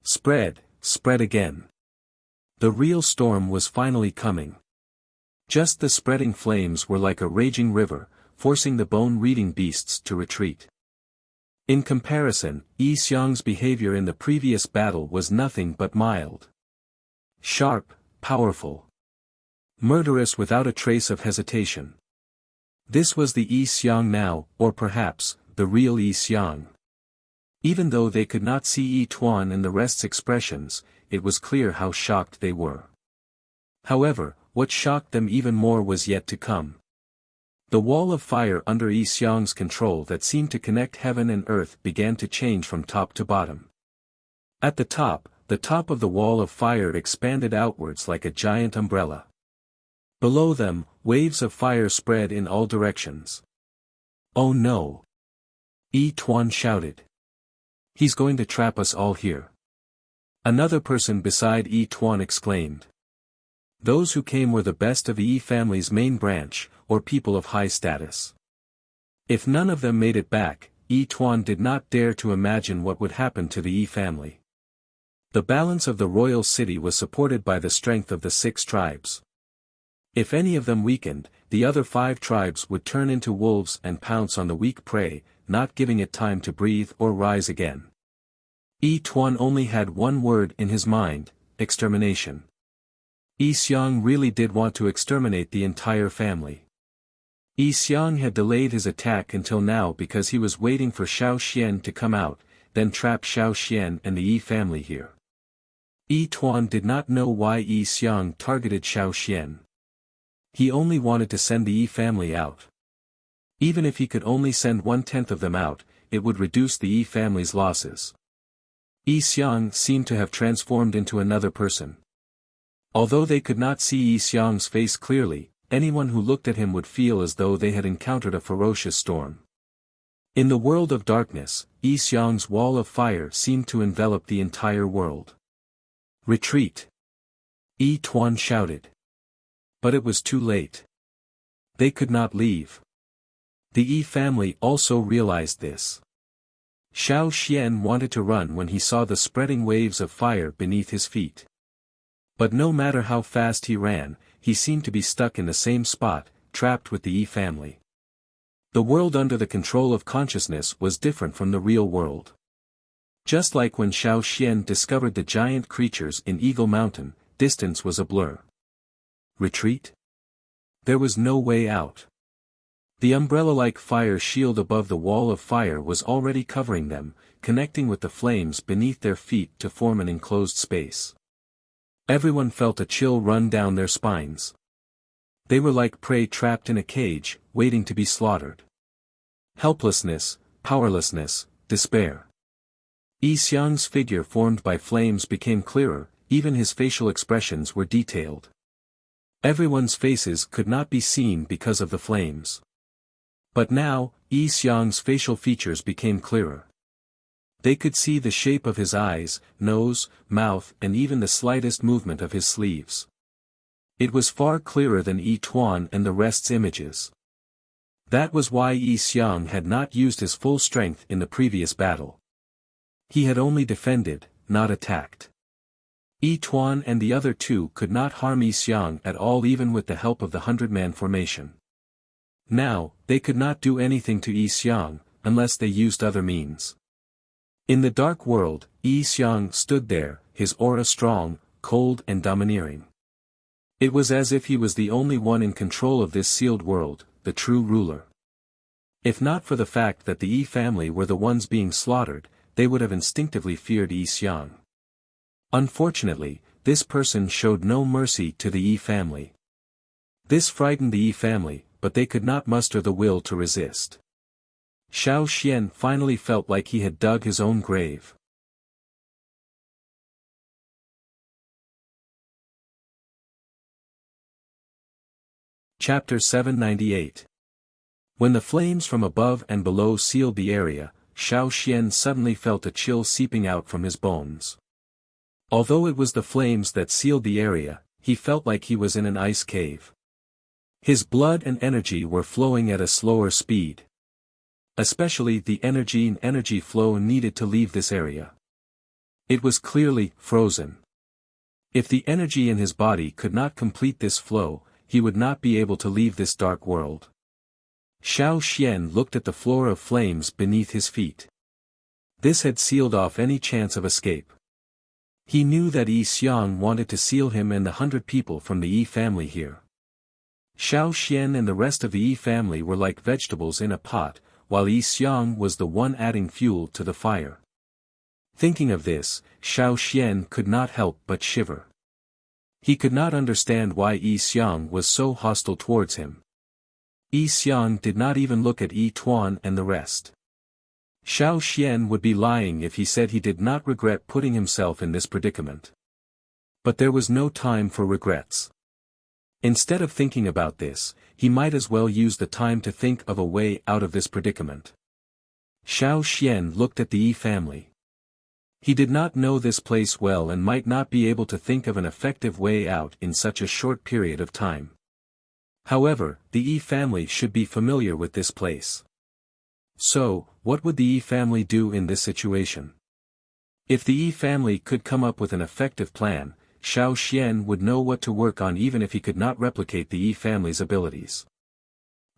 Spread, spread again. The real storm was finally coming. Just the spreading flames were like a raging river, forcing the bone-reading beasts to retreat. In comparison, Yi Xiang's behavior in the previous battle was nothing but mild. Sharp, powerful. Murderous without a trace of hesitation. This was the Yi Xiang now, or perhaps, the real Yi Xiang. Even though they could not see Yi Tuan and the rest's expressions, it was clear how shocked they were. However, what shocked them even more was yet to come. The wall of fire under Yi Xiang's control that seemed to connect heaven and earth began to change from top to bottom. At the top of the wall of fire expanded outwards like a giant umbrella. Below them, waves of fire spread in all directions. Oh no! Yi Tuan shouted. He's going to trap us all here. Another person beside Yi Tuan exclaimed. Those who came were the best of the Yi family's main branch, or people of high status. If none of them made it back, Yi Tuan did not dare to imagine what would happen to the Yi family. The balance of the royal city was supported by the strength of the 6 tribes. If any of them weakened, the other 5 tribes would turn into wolves and pounce on the weak prey, not giving it time to breathe or rise again. Yi Tuan only had one word in his mind: extermination. Yi Xiang really did want to exterminate the entire family. Yi Xiang had delayed his attack until now because he was waiting for Xiao Xian to come out, then trap Xiao Xian and the Yi family here. Yi Tuan did not know why Yi Xiang targeted Xiao Xian. He only wanted to send the Yi family out. Even if he could only send 1/10 of them out, it would reduce the Yi family's losses. Yi Xiang seemed to have transformed into another person. Although they could not see Yi Xiang's face clearly, anyone who looked at him would feel as though they had encountered a ferocious storm. In the world of darkness, Yi Xiang's wall of fire seemed to envelop the entire world. Retreat! Yi Tuan shouted. But it was too late. They could not leave. The Yi family also realized this. Xiao Xian wanted to run when he saw the spreading waves of fire beneath his feet. But no matter how fast he ran, he seemed to be stuck in the same spot, trapped with the Yi family. The world under the control of consciousness was different from the real world. Just like when Xiao Xian discovered the giant creatures in Eagle Mountain, distance was a blur. Retreat? There was no way out. The umbrella-like fire shield above the wall of fire was already covering them, connecting with the flames beneath their feet to form an enclosed space. Everyone felt a chill run down their spines. They were like prey trapped in a cage, waiting to be slaughtered. Helplessness, powerlessness, despair. Yi Xiang's figure formed by flames became clearer, even his facial expressions were detailed. Everyone's faces could not be seen because of the flames. But now, Yi Xiang's facial features became clearer. They could see the shape of his eyes, nose, mouth and even the slightest movement of his sleeves. It was far clearer than Yi Tuan and the rest's images. That was why Yi Xiang had not used his full strength in the previous battle. He had only defended, not attacked. Yi Tuan and the other two could not harm Yi Xiang at all even with the help of the 100-man formation. Now, they could not do anything to Yi Xiang, unless they used other means. In the dark world, Yi Xiang stood there, his aura strong, cold and domineering. It was as if he was the only one in control of this sealed world, the true ruler. If not for the fact that the Yi family were the ones being slaughtered, they would have instinctively feared Yi Xiang. Unfortunately, this person showed no mercy to the Yi family. This frightened the Yi family, but they could not muster the will to resist. Xiao Xian finally felt like he had dug his own grave. Chapter 798. When the flames from above and below sealed the area, Xiao Xian suddenly felt a chill seeping out from his bones. Although it was the flames that sealed the area, he felt like he was in an ice cave. His blood and energy were flowing at a slower speed. Especially the energy flow needed to leave this area. It was clearly frozen. If the energy in his body could not complete this flow, he would not be able to leave this dark world. Xiao Xian looked at the floor of flames beneath his feet. This had sealed off any chance of escape. He knew that Yi Xiang wanted to seal him and the 100 people from the Yi family here. Xiao Xian and the rest of the Yi family were like vegetables in a pot, while Yi Xiang was the one adding fuel to the fire. Thinking of this, Xiao Xian could not help but shiver. He could not understand why Yi Xiang was so hostile towards him. Yi Xiang did not even look at Yi Tuan and the rest. Xiao Xian would be lying if he said he did not regret putting himself in this predicament. But there was no time for regrets. Instead of thinking about this, he might as well use the time to think of a way out of this predicament. Xiao Xian looked at the Yi family. He did not know this place well and might not be able to think of an effective way out in such a short period of time. However, the Yi family should be familiar with this place. So, what would the Yi family do in this situation? If the Yi family could come up with an effective plan, Xiao Xian would know what to work on even if he could not replicate the Yi family's abilities.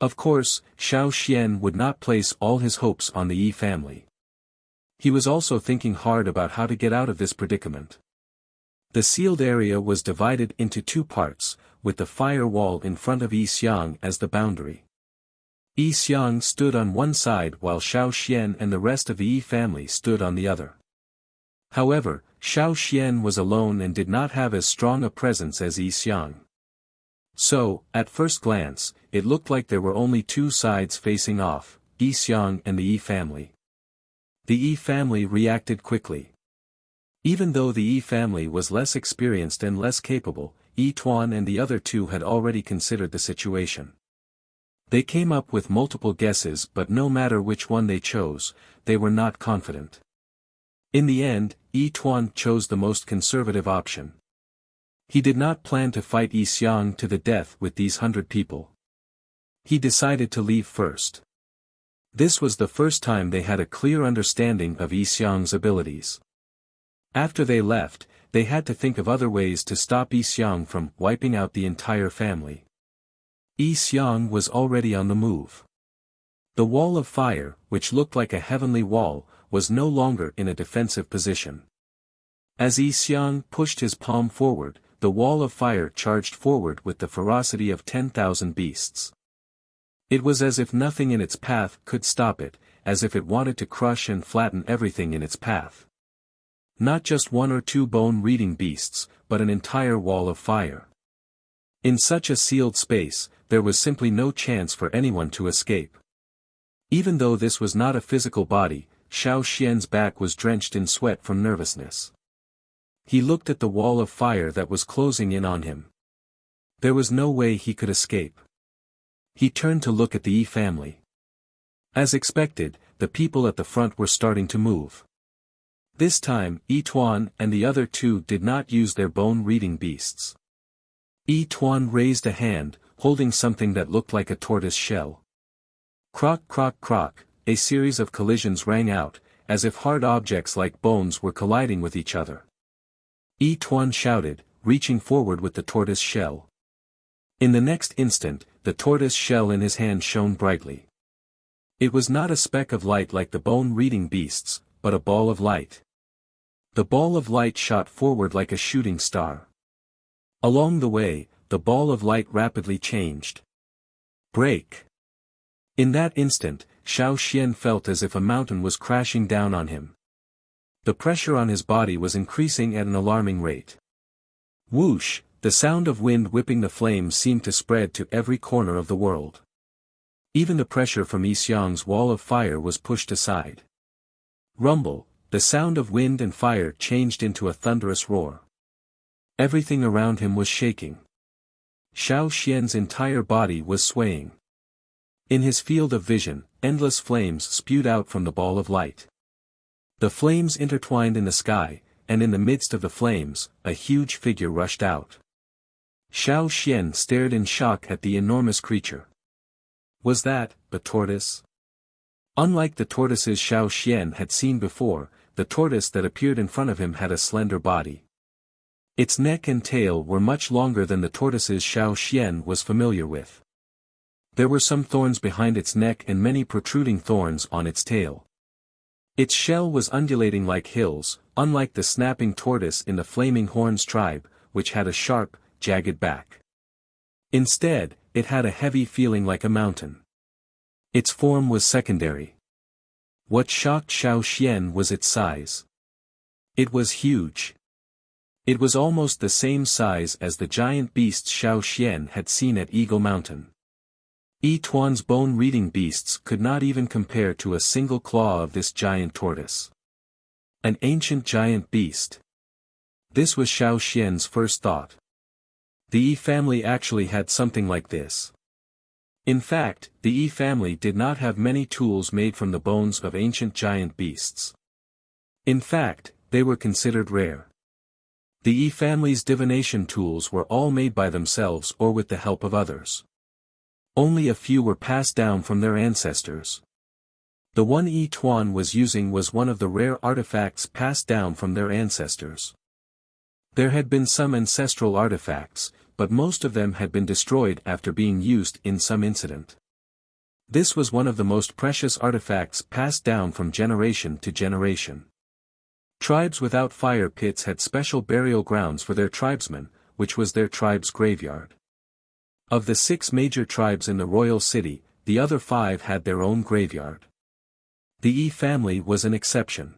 Of course, Xiao Xian would not place all his hopes on the Yi family. He was also thinking hard about how to get out of this predicament. The sealed area was divided into two parts, with the fire wall in front of Yi Xiang as the boundary. Yi Xiang stood on one side while Xiao Xian and the rest of the Yi family stood on the other. However, Xiao Xian was alone and did not have as strong a presence as Yi Xiang. So, at first glance, it looked like there were only two sides facing off, Yi Xiang and the Yi family. The Yi family reacted quickly. Even though the Yi family was less experienced and less capable, Yi Tuan and the other two had already considered the situation. They came up with multiple guesses but no matter which one they chose, they were not confident. In the end, Yi Tuan chose the most conservative option. He did not plan to fight Yi Xiang to the death with these 100 people. He decided to leave first. This was the first time they had a clear understanding of Yi Xiang's abilities. After they left, they had to think of other ways to stop Yi Xiang from wiping out the entire family. Yi Xiang was already on the move. The wall of fire, which looked like a heavenly wall, was no longer in a defensive position. As Yi Xiang pushed his palm forward, the wall of fire charged forward with the ferocity of 10,000 beasts. It was as if nothing in its path could stop it, as if it wanted to crush and flatten everything in its path. Not just one or two bone-reading beasts, but an entire wall of fire. In such a sealed space, there was simply no chance for anyone to escape. Even though this was not a physical body, Xiao Xian's back was drenched in sweat from nervousness. He looked at the wall of fire that was closing in on him. There was no way he could escape. He turned to look at the Yi family. As expected, the people at the front were starting to move. This time, Yi Tuan and the other two did not use their bone-reading beasts. Yi Tuan raised a hand, holding something that looked like a tortoise shell. Croc croc croc, a series of collisions rang out, as if hard objects like bones were colliding with each other. Yi Tuan shouted, reaching forward with the tortoise shell. In the next instant, the tortoise shell in his hand shone brightly. It was not a speck of light like the bone-reading beasts, but a ball of light. The ball of light shot forward like a shooting star. Along the way, the ball of light rapidly changed. Break! In that instant, Xiao Xian felt as if a mountain was crashing down on him. The pressure on his body was increasing at an alarming rate. Whoosh! The sound of wind whipping the flames seemed to spread to every corner of the world. Even the pressure from Yi Xiang's wall of fire was pushed aside. Rumble! The sound of wind and fire changed into a thunderous roar. Everything around him was shaking. Xiao Xian's entire body was swaying. In his field of vision, endless flames spewed out from the ball of light. The flames intertwined in the sky, and in the midst of the flames, a huge figure rushed out. Xiao Xian stared in shock at the enormous creature. Was that a tortoise? Unlike the tortoises Xiao Xian had seen before, the tortoise that appeared in front of him had a slender body. Its neck and tail were much longer than the tortoises Xiao Xian was familiar with. There were some thorns behind its neck and many protruding thorns on its tail. Its shell was undulating like hills, unlike the snapping tortoise in the Flaming Horns tribe, which had a sharp, jagged back. Instead, it had a heavy feeling like a mountain. Its form was secondary. What shocked Xiao Xian was its size. It was huge. It was almost the same size as the giant beasts Xiao Xian had seen at Eagle Mountain. Yi Tuan's bone-reading beasts could not even compare to a single claw of this giant tortoise. An ancient giant beast. This was Xiao Xian's first thought. The Yi family actually had something like this. In fact, the Yi family did not have many tools made from the bones of ancient giant beasts. In fact, they were considered rare. The Yi family's divination tools were all made by themselves or with the help of others. Only a few were passed down from their ancestors. The one Yi Tuan was using was one of the rare artifacts passed down from their ancestors. There had been some ancestral artifacts, but most of them had been destroyed after being used in some incident. This was one of the most precious artifacts passed down from generation to generation. Tribes without fire pits had special burial grounds for their tribesmen, which was their tribe's graveyard. Of the 6 major tribes in the royal city, the other 5 had their own graveyard. The Yi family was an exception.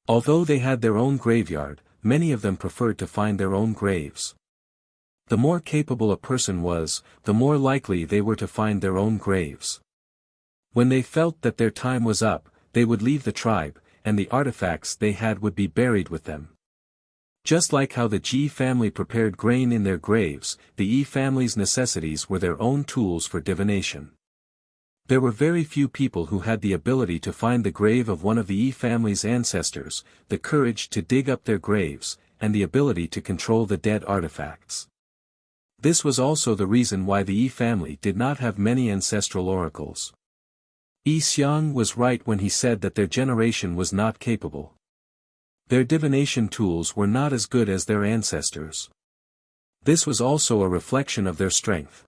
Although they had their own graveyard, many of them preferred to find their own graves. The more capable a person was, the more likely they were to find their own graves. When they felt that their time was up, they would leave the tribe, and the artifacts they had would be buried with them. Just like how the Ji family prepared grain in their graves, the Yi family's necessities were their own tools for divination. There were very few people who had the ability to find the grave of one of the Yi family's ancestors, the courage to dig up their graves, and the ability to control the dead artifacts. This was also the reason why the Yi family did not have many ancestral oracles. Yi Xiang was right when he said that their generation was not capable. Their divination tools were not as good as their ancestors. This was also a reflection of their strength.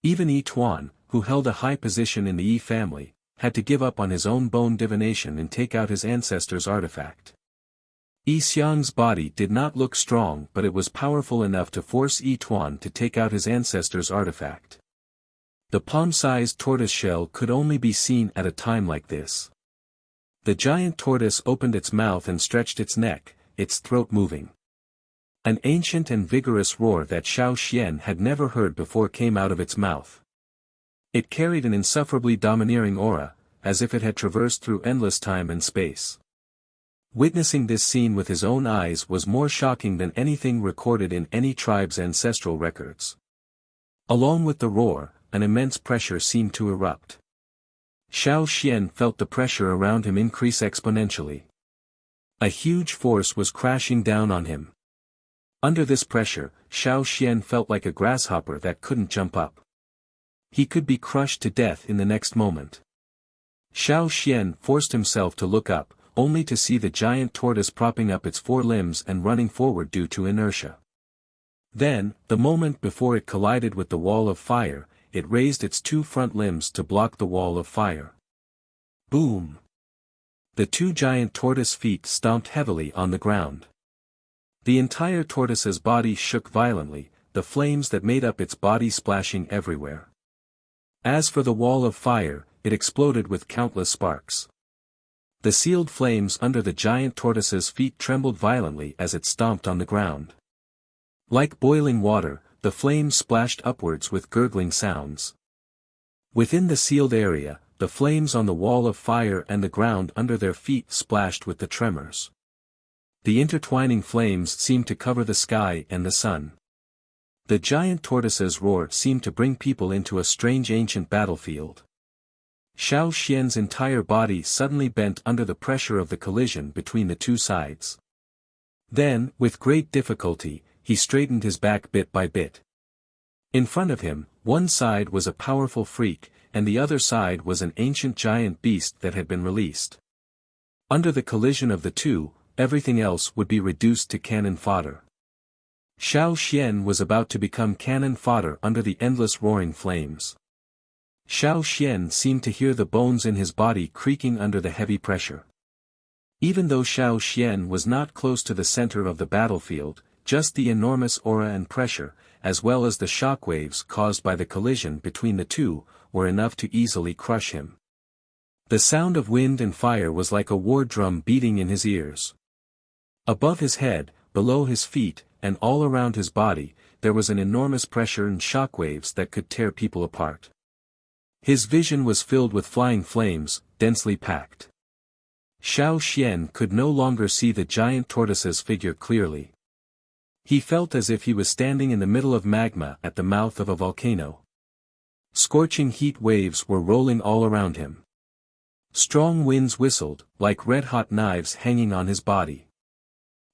Even Yi Tuan, who held a high position in the Yi family, had to give up on his own bone divination and take out his ancestor's artifact. Yi Xiang's body did not look strong, but it was powerful enough to force Yi Tuan to take out his ancestor's artifact. The palm-sized tortoiseshell could only be seen at a time like this. The giant tortoise opened its mouth and stretched its neck, its throat moving. An ancient and vigorous roar that Xiao Xian had never heard before came out of its mouth. It carried an insufferably domineering aura, as if it had traversed through endless time and space. Witnessing this scene with his own eyes was more shocking than anything recorded in any tribe's ancestral records. Along with the roar, an immense pressure seemed to erupt. Xiao Xian felt the pressure around him increase exponentially. A huge force was crashing down on him. Under this pressure, Xiao Xian felt like a grasshopper that couldn't jump up. He could be crushed to death in the next moment. Xiao Xian forced himself to look up, only to see the giant tortoise propping up its four limbs and running forward due to inertia. Then, the moment before it collided with the wall of fire, it raised its two front limbs to block the wall of fire. Boom! The two giant tortoise feet stomped heavily on the ground. The entire tortoise's body shook violently, the flames that made up its body splashing everywhere. As for the wall of fire, it exploded with countless sparks. The sealed flames under the giant tortoise's feet trembled violently as it stomped on the ground. Like boiling water, the flames splashed upwards with gurgling sounds. Within the sealed area, the flames on the wall of fire and the ground under their feet splashed with the tremors. The intertwining flames seemed to cover the sky and the sun. The giant tortoise's roar seemed to bring people into a strange ancient battlefield. Xiao Xian's entire body suddenly bent under the pressure of the collision between the two sides. Then, with great difficulty, he straightened his back bit by bit. In front of him, one side was a powerful freak, and the other side was an ancient giant beast that had been released. Under the collision of the two, everything else would be reduced to cannon fodder. Xiao Xian was about to become cannon fodder under the endless roaring flames. Xiao Xian seemed to hear the bones in his body creaking under the heavy pressure. Even though Xiao Xian was not close to the center of the battlefield, just the enormous aura and pressure, as well as the shockwaves caused by the collision between the two, were enough to easily crush him. The sound of wind and fire was like a war drum beating in his ears. Above his head, below his feet, and all around his body, there was an enormous pressure and shockwaves that could tear people apart. His vision was filled with flying flames, densely packed. Xiao Xian could no longer see the giant tortoise's figure clearly. He felt as if he was standing in the middle of magma at the mouth of a volcano. Scorching heat waves were rolling all around him. Strong winds whistled, like red-hot knives hanging on his body.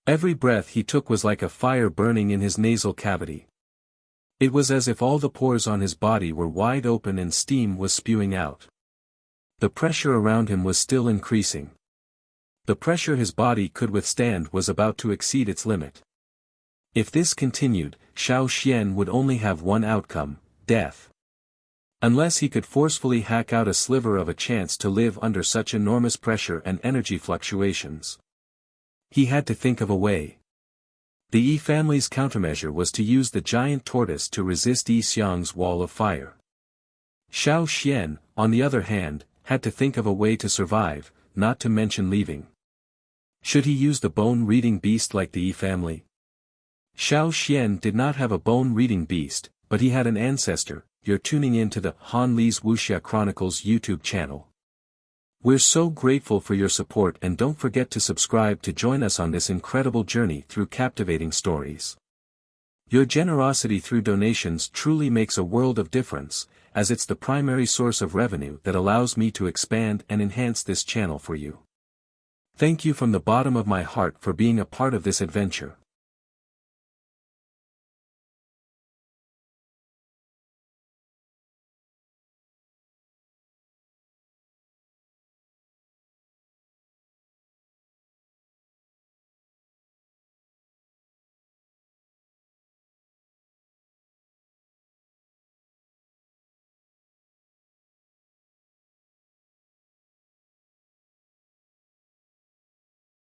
Every breath he took was like a fire burning in his nasal cavity. It was as if all the pores on his body were wide open and steam was spewing out. The pressure around him was still increasing. The pressure his body could withstand was about to exceed its limit. If this continued, Xiao Xian would only have one outcome, death. Unless he could forcefully hack out a sliver of a chance to live under such enormous pressure and energy fluctuations. He had to think of a way. The Yi family's countermeasure was to use the giant tortoise to resist Yi Xiang's wall of fire. Xiao Xian, on the other hand, had to think of a way to survive, not to mention leaving. Should he use the bone-reading beast like the Yi family? Xiao Xian did not have a bone-reading beast, but he had an ancestor. You're tuning in to the Han Li's Wuxia Chronicles YouTube channel. We're so grateful for your support, and don't forget to subscribe to join us on this incredible journey through captivating stories. Your generosity through donations truly makes a world of difference, as it's the primary source of revenue that allows me to expand and enhance this channel for you. Thank you from the bottom of my heart for being a part of this adventure.